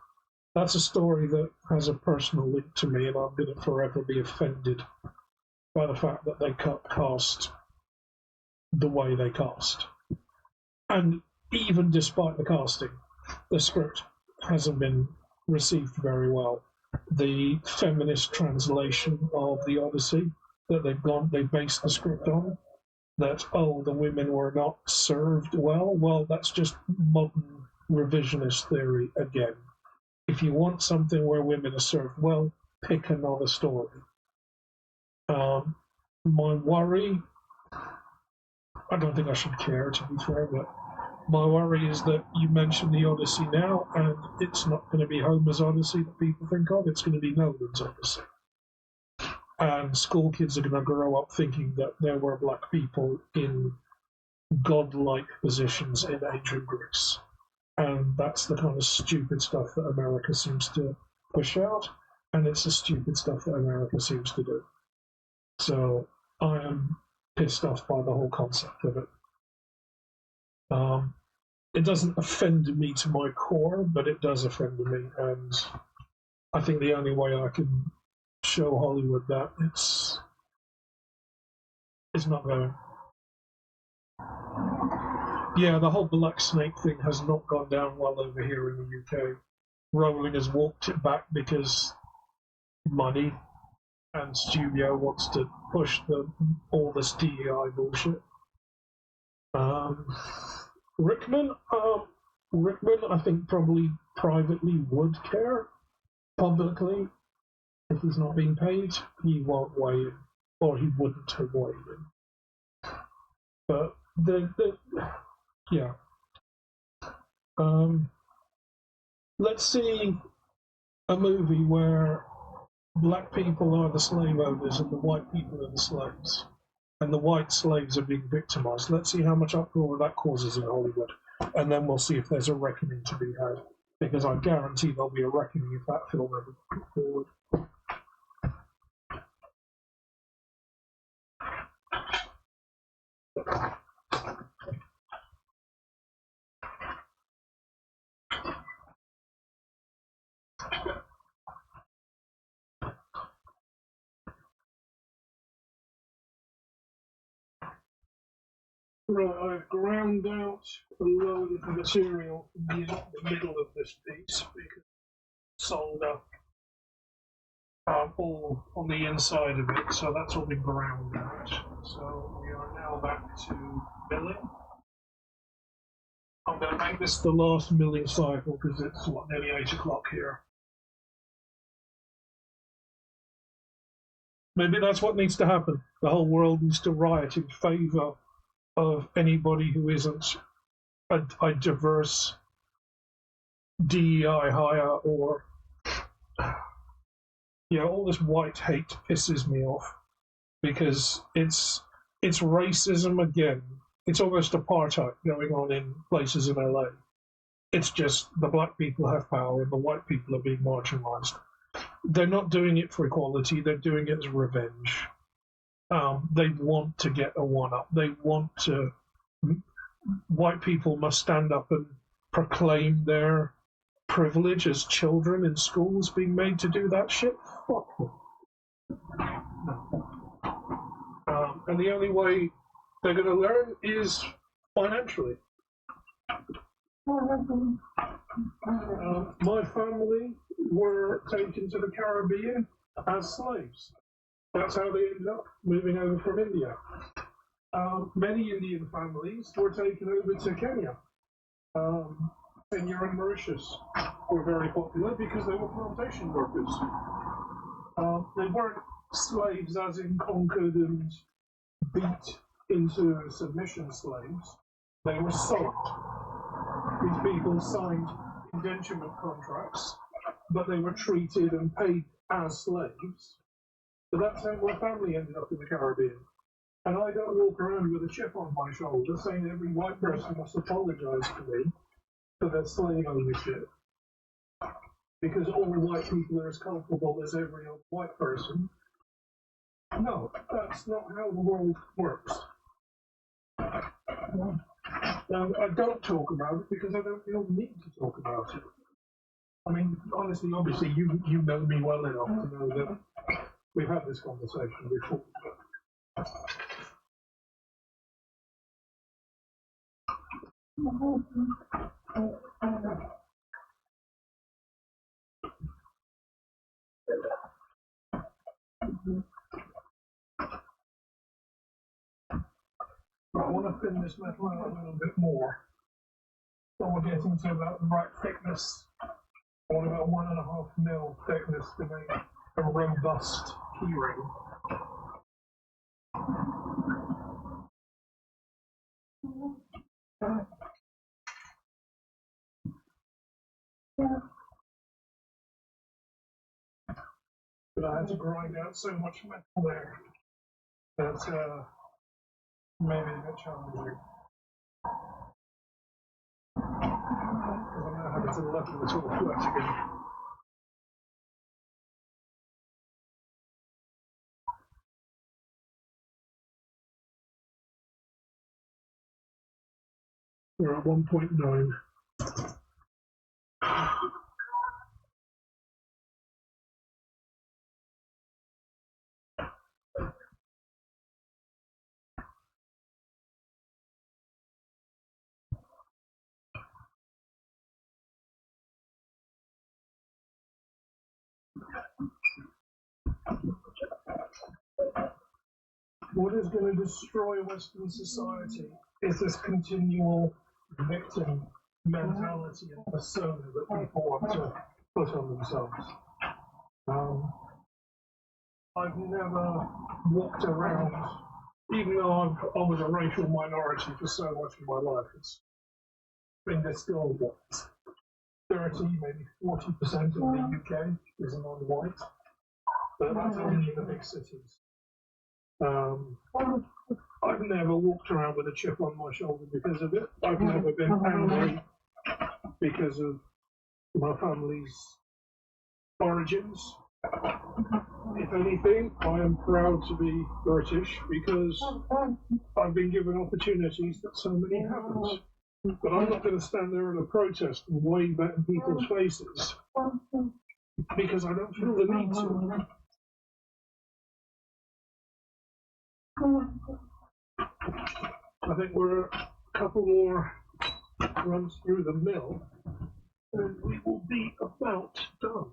a story that has a personal link to me, and I'm going to forever be offended by the fact that they cast the way they cast. And even despite the casting, the script hasn't been received very well. The feminist translation of the Odyssey that they based the script on, that, oh, the women were not served well, that's just modern revisionist theory again. If you want something where women are served well, pick another story. My worry, I don't think I should care, to be fair, but my worry is that you mention the Odyssey now, and it's not going to be Homer's Odyssey that people think of, it's going to be Nolan's Odyssey. And school kids are going to grow up thinking that there were black people in godlike positions in ancient Greece. And that's the kind of stupid stuff that America seems to push out, and it's the stupid stuff that America seems to do. So I am pissed off by the whole concept of it. It doesn't offend me to my core, but it does offend me, and I think the only way I can show Hollywood that it's not going. Yeah, the whole Black Snake thing has not gone down well over here in the UK. Rowling has walked it back because money, and studio wants to push all this DEI bullshit. Rickman, I think probably privately would care. Publicly, if he's not being paid, he won't weigh in, or he wouldn't have weighed in. But yeah. Let's see a movie where black people are the slave owners and the white people are the slaves, and the white slaves are being victimized. Let's see how much uproar that causes in Hollywood, and then we'll see if there's a reckoning to be had. Because I guarantee there'll be a reckoning if that film ever comes forward. Right, I've ground out a load of material in the middle of this piece because it's sold up all on the inside of it, so that's all been ground out. So we are now back to milling. I'm going to make this the last milling cycle because it's nearly 8 o'clock here. Maybe that's what needs to happen. The whole world needs to riot in favour of anybody who isn't a diverse DEI hire, or all this white hate pisses me off because it's racism again. It's almost apartheid going on in places in LA. It's just the black people have power and the white people are being marginalized. They're not doing it for equality, they're doing it as revenge. They want to get a one-up. They want to. White people must stand up and proclaim their privilege as children in schools, being made to do that shit. Fuck them. And the only way they're going to learn is financially. My family were taken to the Caribbean as slaves. That's how they ended up moving over from India. Many Indian families were taken over to Kenya. Kenya and Mauritius were very popular because they were plantation workers. They weren't slaves as in conquered and beat into submission slaves. They were sold. These people signed indenturement contracts, but they were treated and paid as slaves. So that's how my family ended up in the Caribbean. And I don't walk around with a chip on my shoulder saying every white person must apologize to me for their slave ownership, because all white people are as culpable as every other white person. No, that's not how the world works. I don't talk about it because I don't feel the need to talk about it. I mean, honestly, obviously, you know me well enough to know that we've had this conversation before. I want to thin this metal out a little bit more. So we'll get into about the right thickness. I want about 1.5 mil thickness to make a robust keyring. But I had to grind out so much metal there that maybe a bit challenging. Because I'm now having to level it all flat again. We're at 1.9. What is going to destroy Western society is this continual victim mentality and persona that people want to put on themselves. I've never walked around, even though I was a racial minority for so much of my life. It's been distilled that 30, maybe 40% of the UK is non-white, but that's only in the big cities. I've never walked around with a chip on my shoulder because of it. I've never been angry because of my family's origins. If anything, I am proud to be British because I've been given opportunities that so many haven't. But I'm not going to stand there in a protest and wave that in people's faces because I don't feel the need to. I think we're a couple more runs through the mill and we will be about done.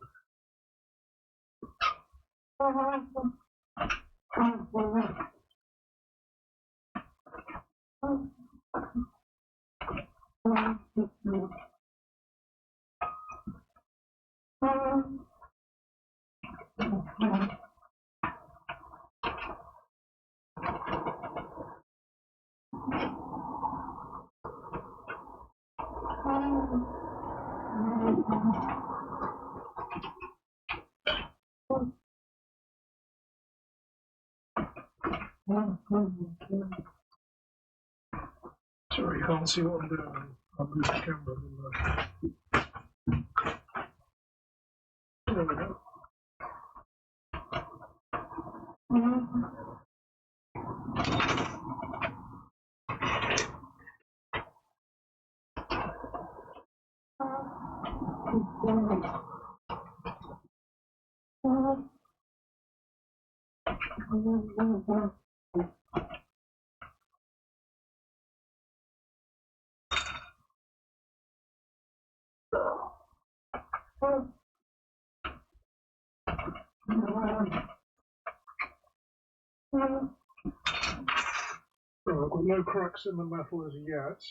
Sorry, you can't see what I'm doing. I'll move the camera. There we go. I've got no cracks in the metal as yet.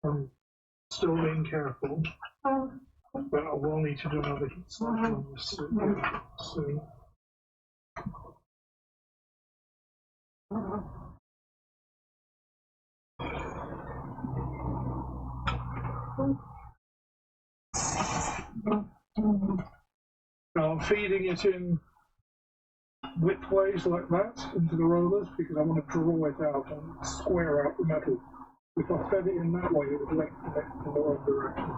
I'm still being careful, but I will need to do another heat cycle on this soon. Now I'm feeding it in widthways like that into the rollers because I want to draw it out and square out the metal. If I fed it in that way, it would lengthen it in the wrong direction.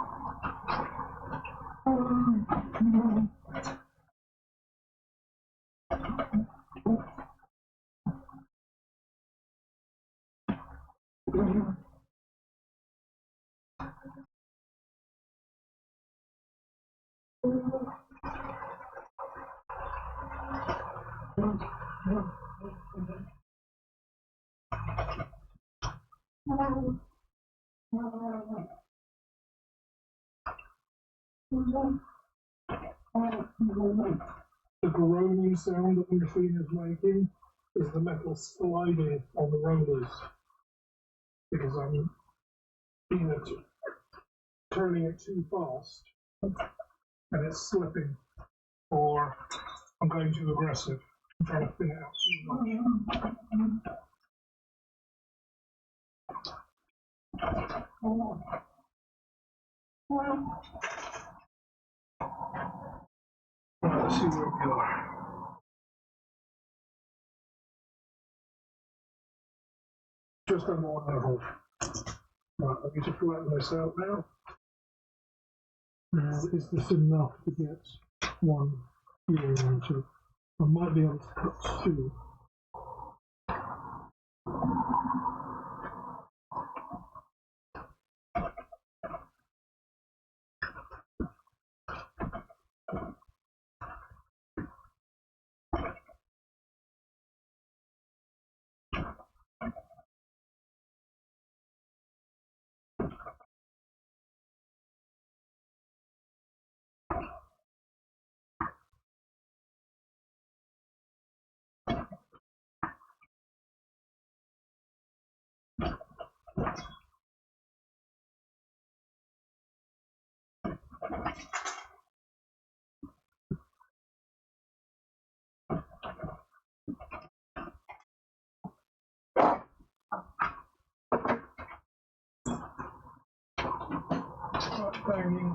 The groaning sound that the machine is making is the metal sliding on the rollers because I'm either turning it too fast and it's slipping, or I'm going too aggressive. I'm trying to thin it out too much. Right, let's see where we are. Just under 1.5. Right, I need to flatten this out now. Now, is this enough to get one earring onto? I might be able to cut two. Banging.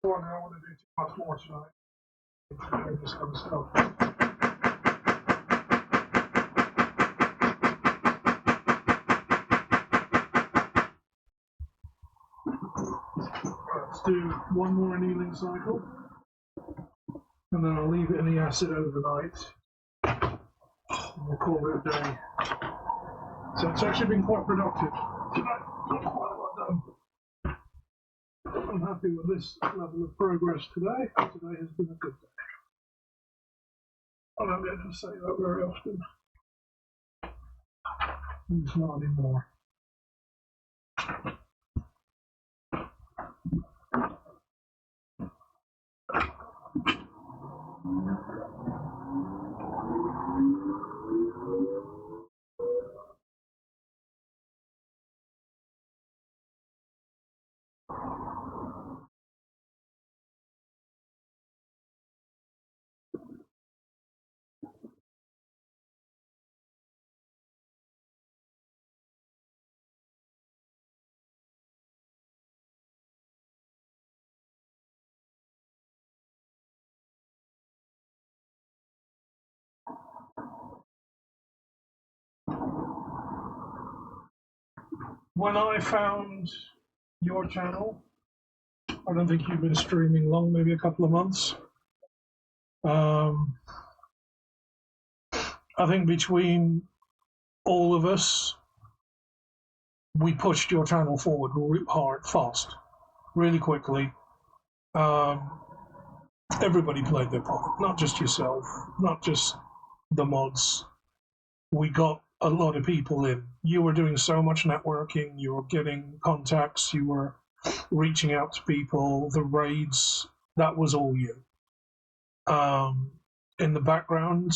I don't want to do too much more tonight. This kind of stuff. Let's do one more annealing cycle, and then I'll leave it in the acid overnight, and we'll call it a day. So it's actually been quite productive tonight. Got quite a lot done. I'm happy with this level of progress today. Today has been a good day. I don't get to say that very often. It's not anymore. When I found your channel, I don't think you've been streaming long, maybe a couple of months. I think between all of us, we pushed your channel forward hard, fast, really quickly. Everybody played their part, not just yourself, not just the mods. We got a lot of people in. You were doing so much networking, you were getting contacts, you were reaching out to people, the raids, that was all you. In the background,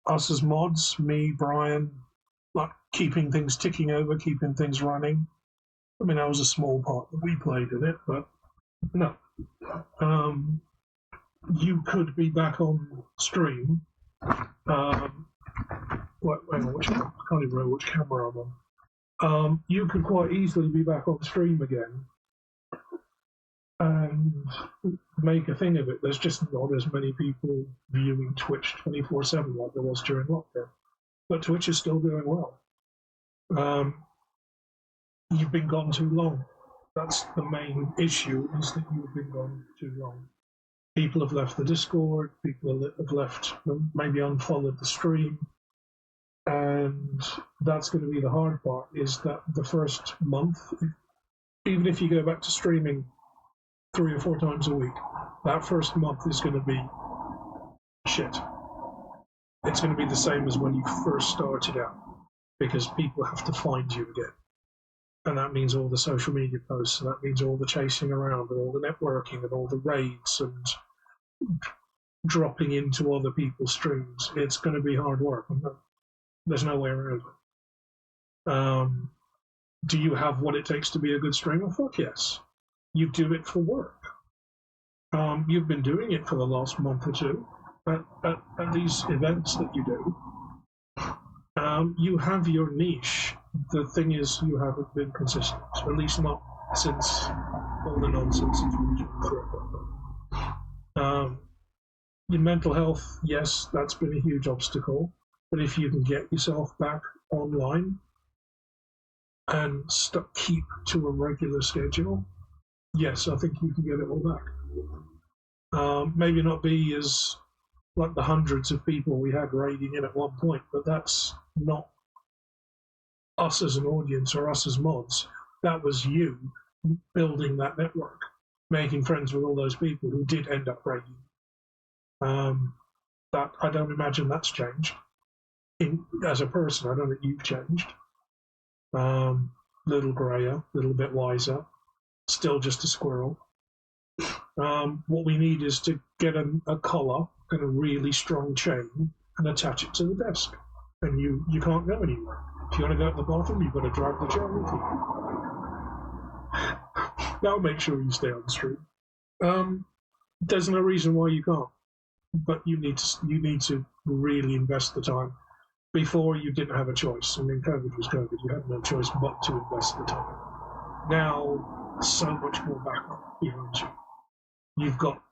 us as mods, me, Brian, like keeping things ticking over, keeping things running. I mean, that was a small part that we played in it, but no. You could be back on stream. Hang on, I can't even remember which camera I'm on. You could quite easily be back on stream again and make a thing of it. There's just not as many people viewing Twitch 24/7 like there was during lockdown. But Twitch is still doing well. You've been gone too long. That's the main issue, is that you've been gone too long. People have left the Discord, people have left, maybe unfollowed the stream. And that's going to be the hard part, is that the first month, even if you go back to streaming 3 or 4 times a week, that first month is going to be shit. It's going to be the same as when you first started out, because people have to find you again. And that means all the social media posts, and that means all the chasing around, and all the networking, and all the raids, and dropping into other people's streams. It's going to be hard work. There's no way around it. Do you have what it takes to be a good streamer? Fuck yes. You do it for work. You've been doing it for the last month or two at these events that you do. You have your niche. The thing is, you haven't been consistent, at least not since all the nonsense has been through. Your mental health, yes, that's been a huge obstacle. But if you can get yourself back online and keep to a regular schedule, yes, I think you can get it all back. Maybe not be as like the hundreds of people we had raiding in at one point, but that's not us as an audience or us as mods. That was you building that network, making friends with all those people who did end up raiding. That I don't imagine that's changed. As a person, I don't think you've changed. Little grayer, little bit wiser, still just a squirrel. What we need is to get a collar and a really strong chain and attach it to the desk. And you can't go anywhere. If you want to go at the bottom, you've got to drag the chair with you. That'll make sure you stay on the stream. There's no reason why you can't, but you need to really invest the time. Before, you didn't have a choice. I mean, COVID was COVID. You had no choice but to invest the time. Now, so much more backup behind you. You've got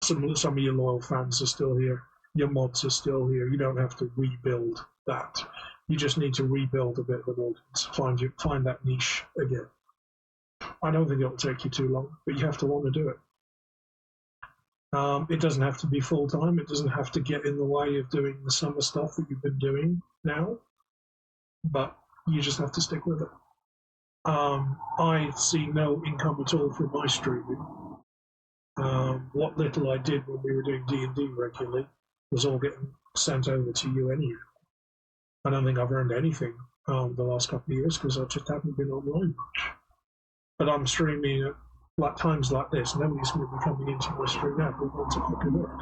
some of your loyal fans are still here. Your mods are still here. You don't have to rebuild that. You just need to rebuild a bit of an audience. Find that niche again. I don't think it'll take you too long, but you have to want to do it. It doesn't have to be full-time. It doesn't have to get in the way of doing the summer stuff that you've been doing now, but you just have to stick with it. I see no income at all from my streaming. What little I did when we were doing D&D regularly was all getting sent over to you anyhow. I don't think I've earned anything the last couple of years because I just haven't been online much. But I'm streaming at times like this. Nobody's going to be coming into my stream now who wants to fucking work.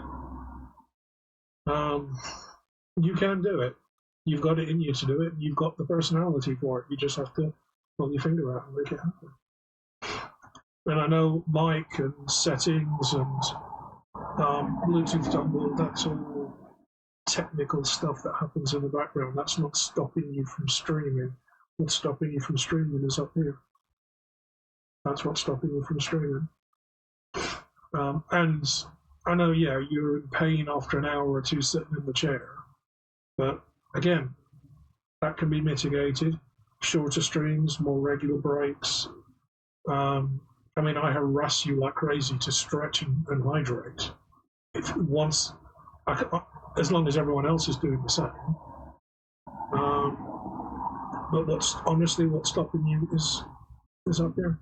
You can do it. You've got it in you to do it. You've got the personality for it. You just have to pull your finger out and make it happen. And I know mic and settings and Bluetooth dongle, that's all technical stuff that happens in the background. That's not stopping you from streaming. What's stopping you from streaming is up here. That's what's stopping you from streaming. And I know, yeah, you're in pain after an hour or two sitting in the chair. But again, that can be mitigated. Shorter streams, more regular breaks. I mean, I harass you like crazy to stretch and hydrate. As long as everyone else is doing the same. But what's stopping you is up there.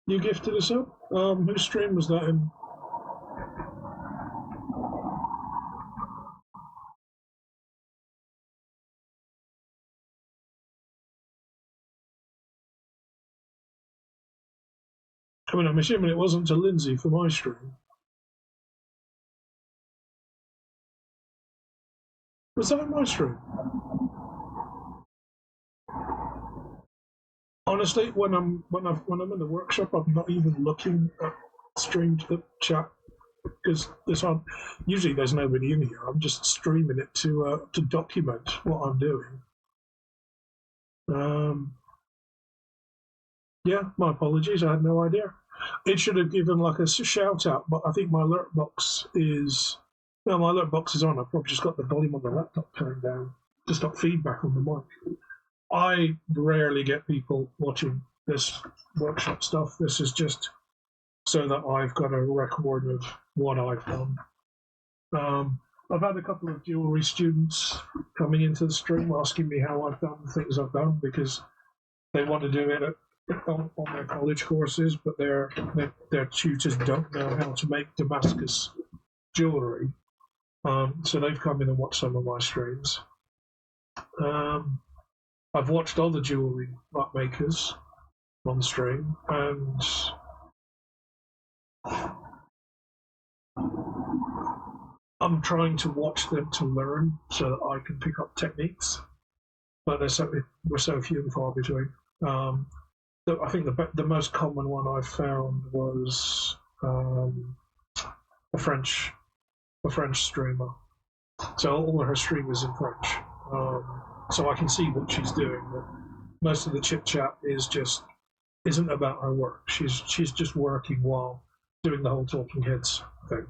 You gifted us up? Whose stream was that in? I mean, I'm assuming it wasn't to Lindsay for my stream. Was that my stream? Honestly, when I'm in the workshop, I'm not even looking at streamed chat because usually there's nobody in here. I'm just streaming it to document what I'm doing. Yeah, my apologies. I had no idea. It should have given like a shout out, but I think my alert box is my alert box is on. I've probably just got the volume on the laptop turned down to stop feedback on the mic. I rarely get people watching this workshop stuff. This is just so that I've got a record of what I've done. I've had a couple of jewellery students coming into the stream asking me how I've done things I've done because they want to do it on their college courses, but their tutors don't know how to make Damascus jewellery. So they've come in and watched some of my streams. I've watched other jewellery makers on stream, and I'm trying to watch them to learn so that I can pick up techniques, but we're so few and far between. I think the most common one I found was a French streamer. So all of her stream is in French. So I can see what she's doing. But most of the chit chat isn't about her work. She's just working while doing the whole talking heads thing.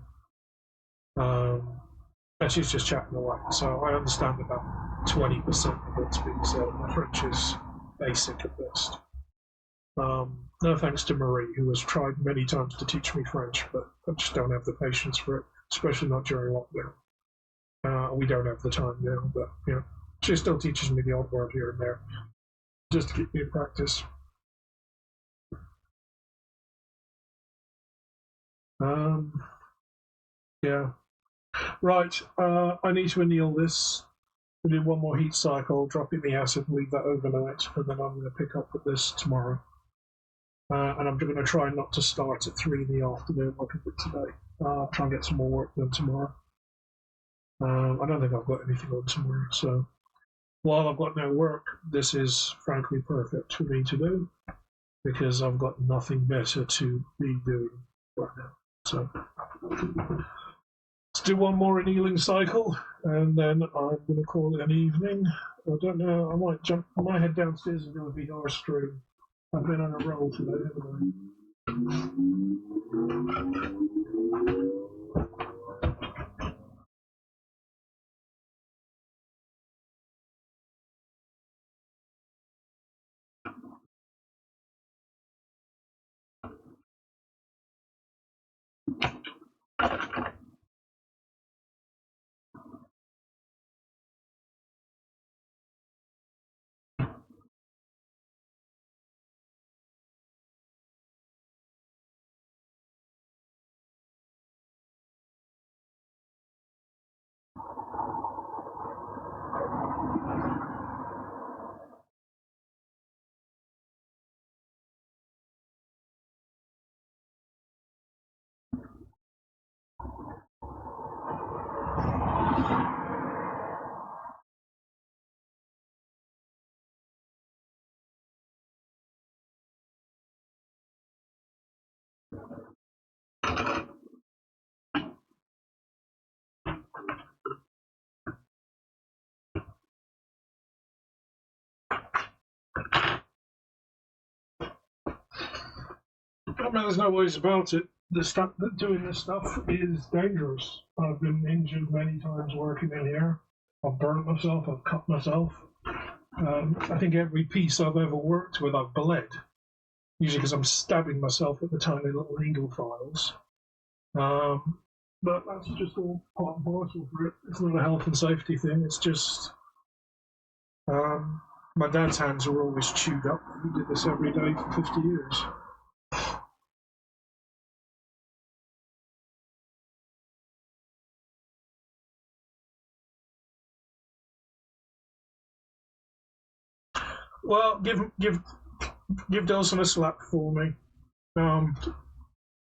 And she's just chatting away. So I understand about 20% of what's being said. My French is basic at best. No thanks to Marie, who has tried many times to teach me French, but I just don't have the patience for it, especially not during lockdown. We don't have the time now, but she still teaches me the odd word here and there, just to keep me in practice. Yeah. Right, I need to anneal this. We'll do one more heat cycle, drop it in the acid and leave that overnight, and then I'm going to pick up with this tomorrow. And I'm going to try not to start at 3 in the afternoon like I did today. I'll try and get some more work done tomorrow. I don't think I've got anything on tomorrow, so while I've got no work, this is frankly perfect for me to do because I've got nothing better to be doing right now. So let's do one more annealing cycle, and then I'm going to call it an evening. I don't know, I might head downstairs and do a VR stream. I've been on a roll today, haven't I mean, there's no ways about it. Doing this stuff is dangerous. I've been injured many times working in here. I've burnt myself, I've cut myself. I think every piece I've ever worked with, I've bled. Usually because I'm stabbing myself with the tiny little needle files. But that's just all part and parcel for it. It's not a health and safety thing. It's just my dad's hands are always chewed up. He did this every day for 50 years. Well, give Dawson a slap for me.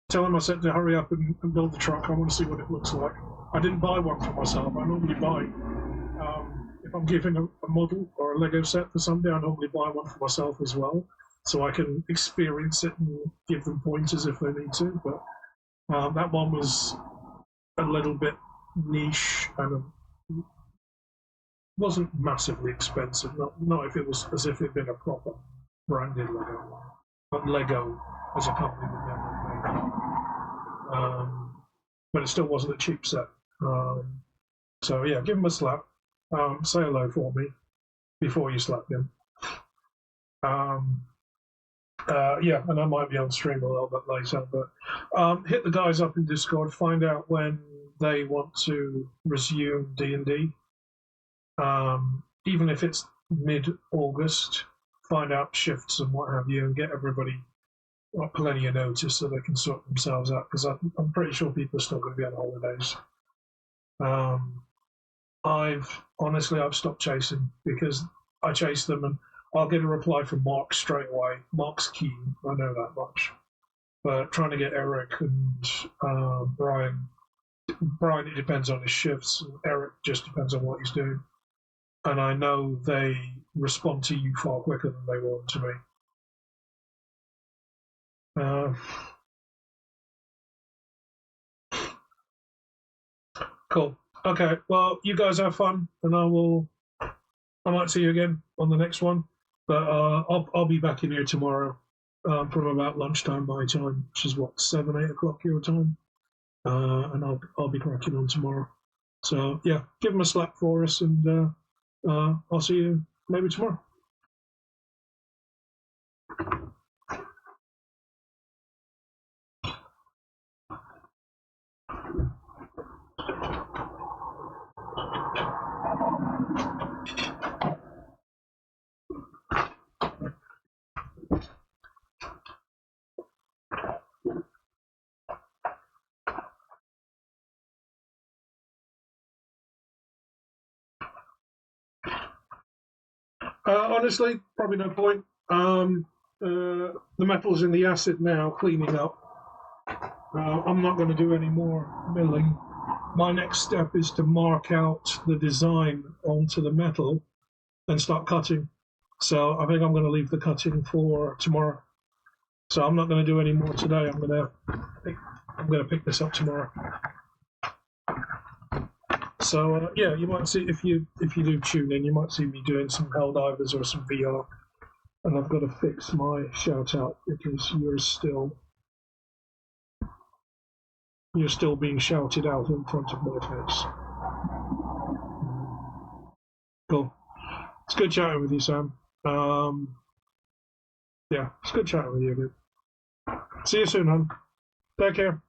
Tell him I said to hurry up and build the truck. I want to see what it looks like. I didn't buy one for myself. I normally buy, if I'm giving a model or a Lego set for somebody, I normally buy one for myself as well, so I can experience it and give them pointers if they need to. But that one was a little bit niche and wasn't massively expensive. Not if it was as if it'd been a proper branded Lego, but Lego as a company would never make it. But it still wasn't a cheap set. So yeah, give him a slap. Say hello for me before you slap him. Yeah, and I might be on stream a little bit later, but hit the guys up in Discord, find out when they want to resume D&D. Even if it's mid-August, find out shifts and what have you, and get everybody plenty of notice so they can sort themselves out, because I'm pretty sure people are still going to be on holidays. I've stopped chasing, because I chase them and I'll get a reply from Mark straight away. Mark's keen, I know that much. But trying to get Eric and Brian, it depends on his shifts. Eric just depends on what he's doing. And I know they respond to you far quicker than they will to me. Cool. Okay. Well, you guys have fun, and I might see you again on the next one. But I'll be back in here tomorrow from about lunchtime my time, which is what, 7, 8 o'clock your time. And I'll be cracking on tomorrow. So yeah, give them a slap for us, and I'll see you maybe tomorrow. Honestly, probably no point. The metal's in the acid now, cleaning up. I'm not going to do any more milling. My next step is to mark out the design onto the metal and start cutting. So I think I'm going to leave the cutting for tomorrow. So I'm not going to do any more today. I'm going to pick this up tomorrow. So yeah, you might see, if you do tune in, you might see me doing some Helldivers or some VR. And I've got to fix my shout out, because you're still being shouted out in front of my face. Cool. It's good chatting with you, Sam. Yeah, it's good chatting with you again. See you soon, hon. Take care.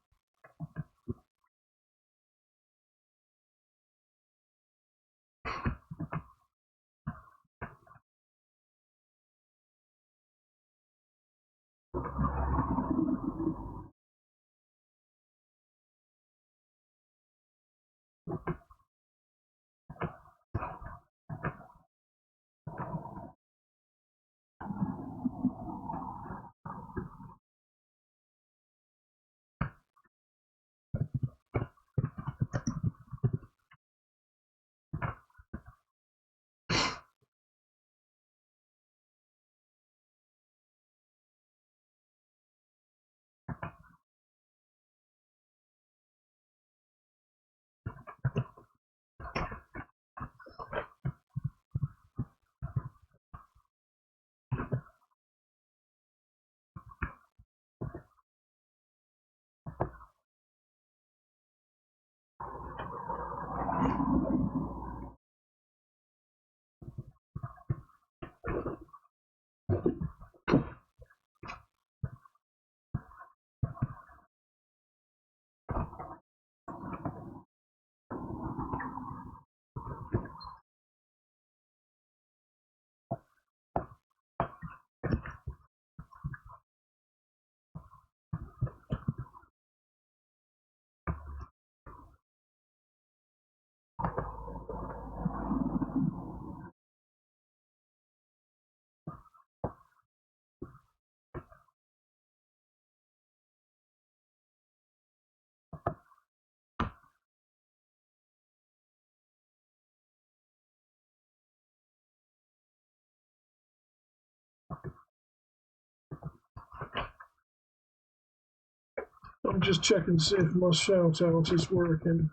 I'm just checking to see if my shout out is working.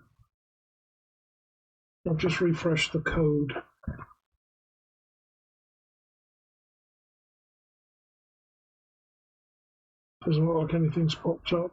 I've just refreshed the code. Doesn't look like anything's popped up.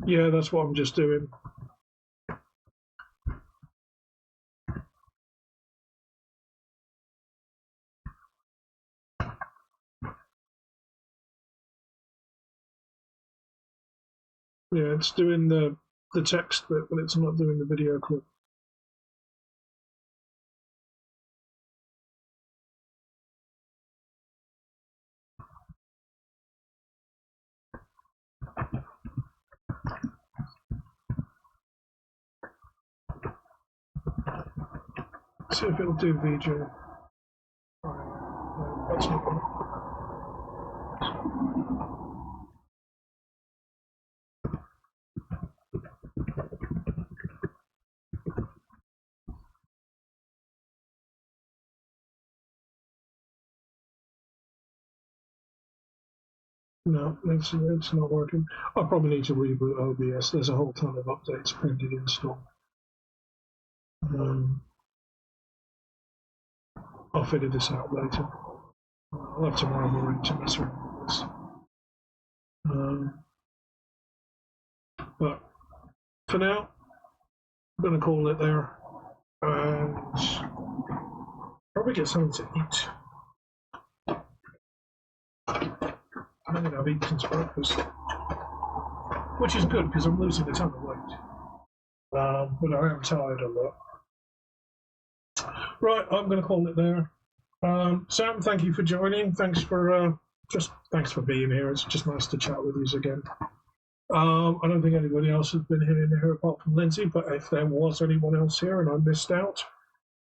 Yeah, that's what I'm just doing. Yeah, it's doing the text bit, but it's not doing the video clip. See if it'll do VJ. No, that's not one. No, it's not working. I probably need to reboot OBS. There's a whole ton of updates pending install. I'll figure this out later. I'll have tomorrow morning to mess around with this. But for now, I'm going to call it there and probably get something to eat. I don't think I've eaten since breakfast, which is good because I'm losing a ton of weight. But I am tired a lot. Right, I'm going to call it there. Sam, thank you for joining. Thanks for being here. It's just nice to chat with you again. I don't think anybody else has been here apart from Lindsay, but if there was anyone else here and I missed out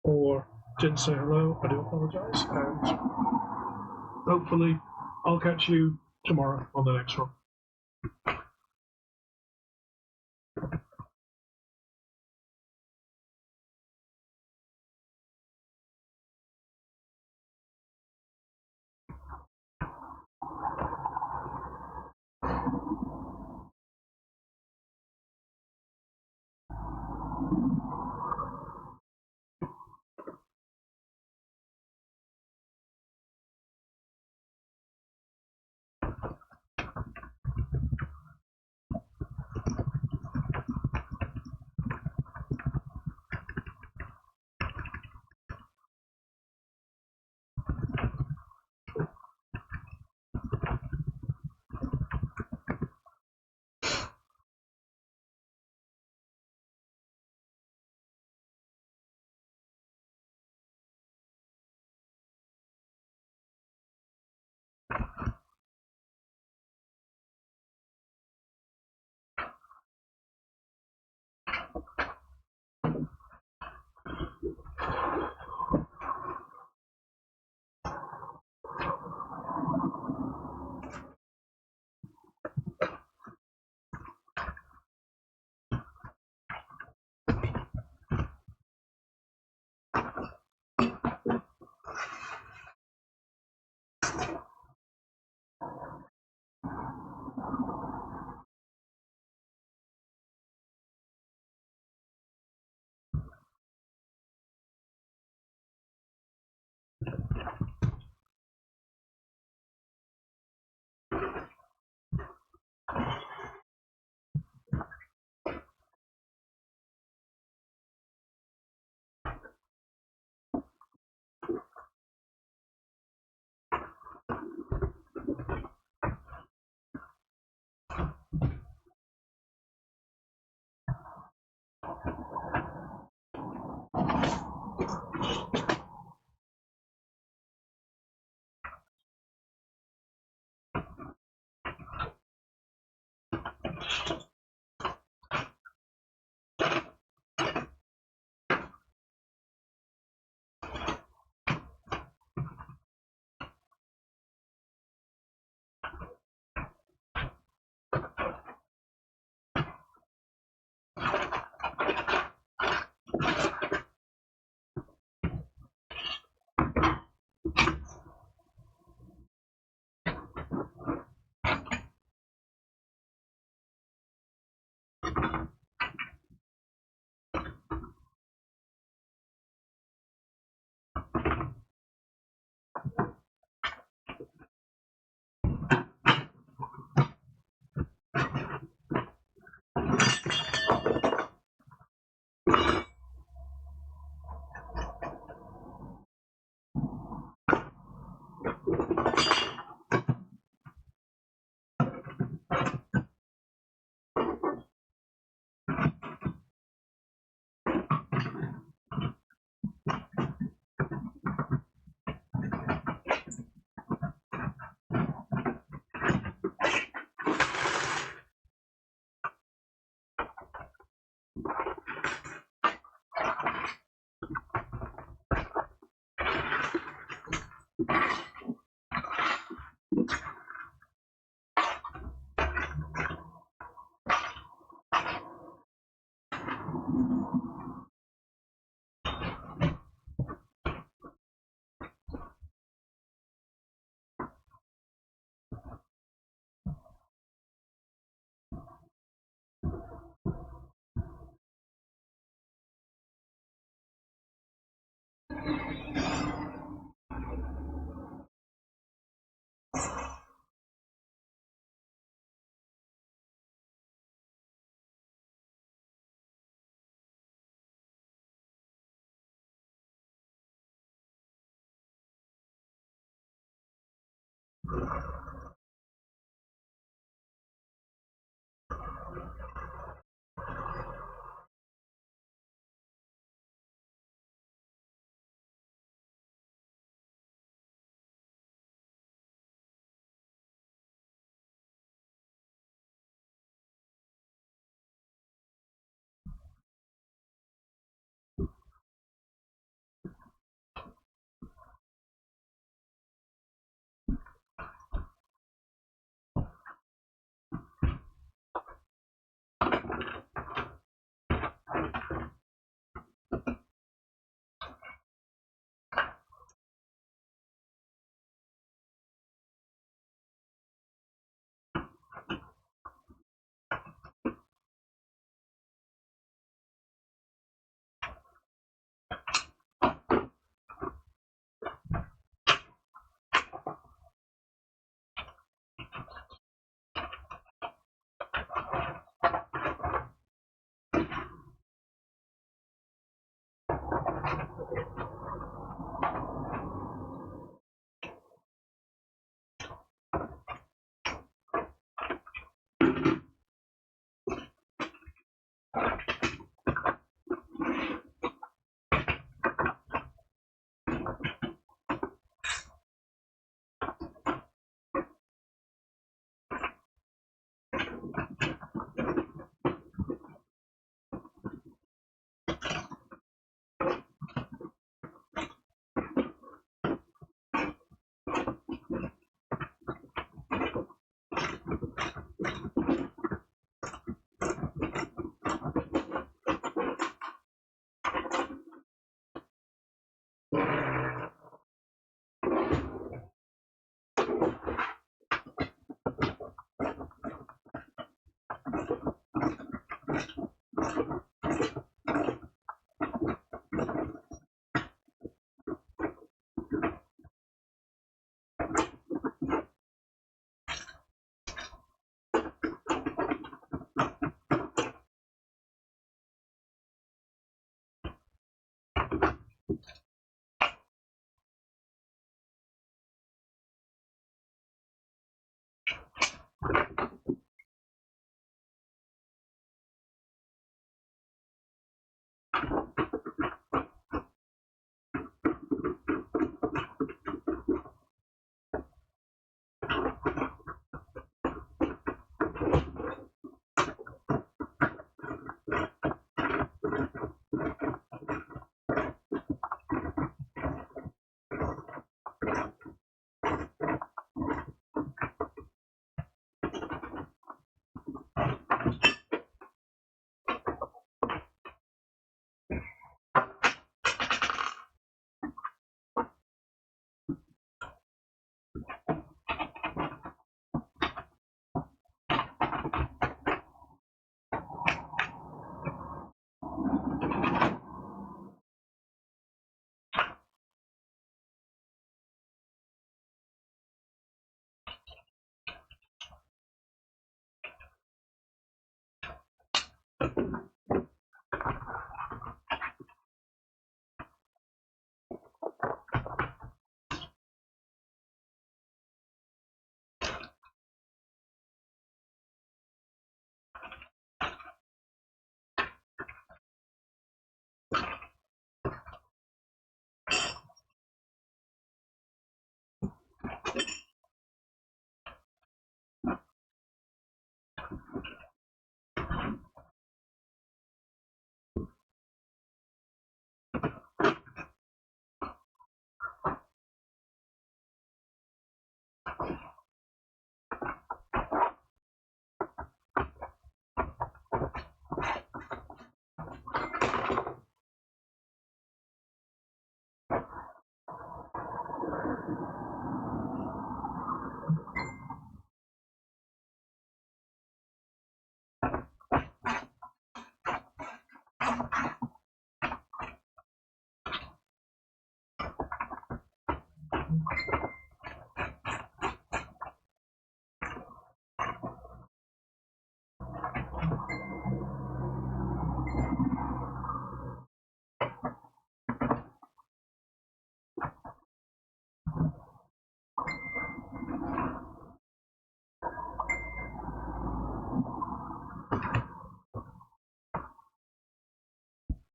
or didn't say hello, I do apologise. And hopefully I'll catch you tomorrow on the next one.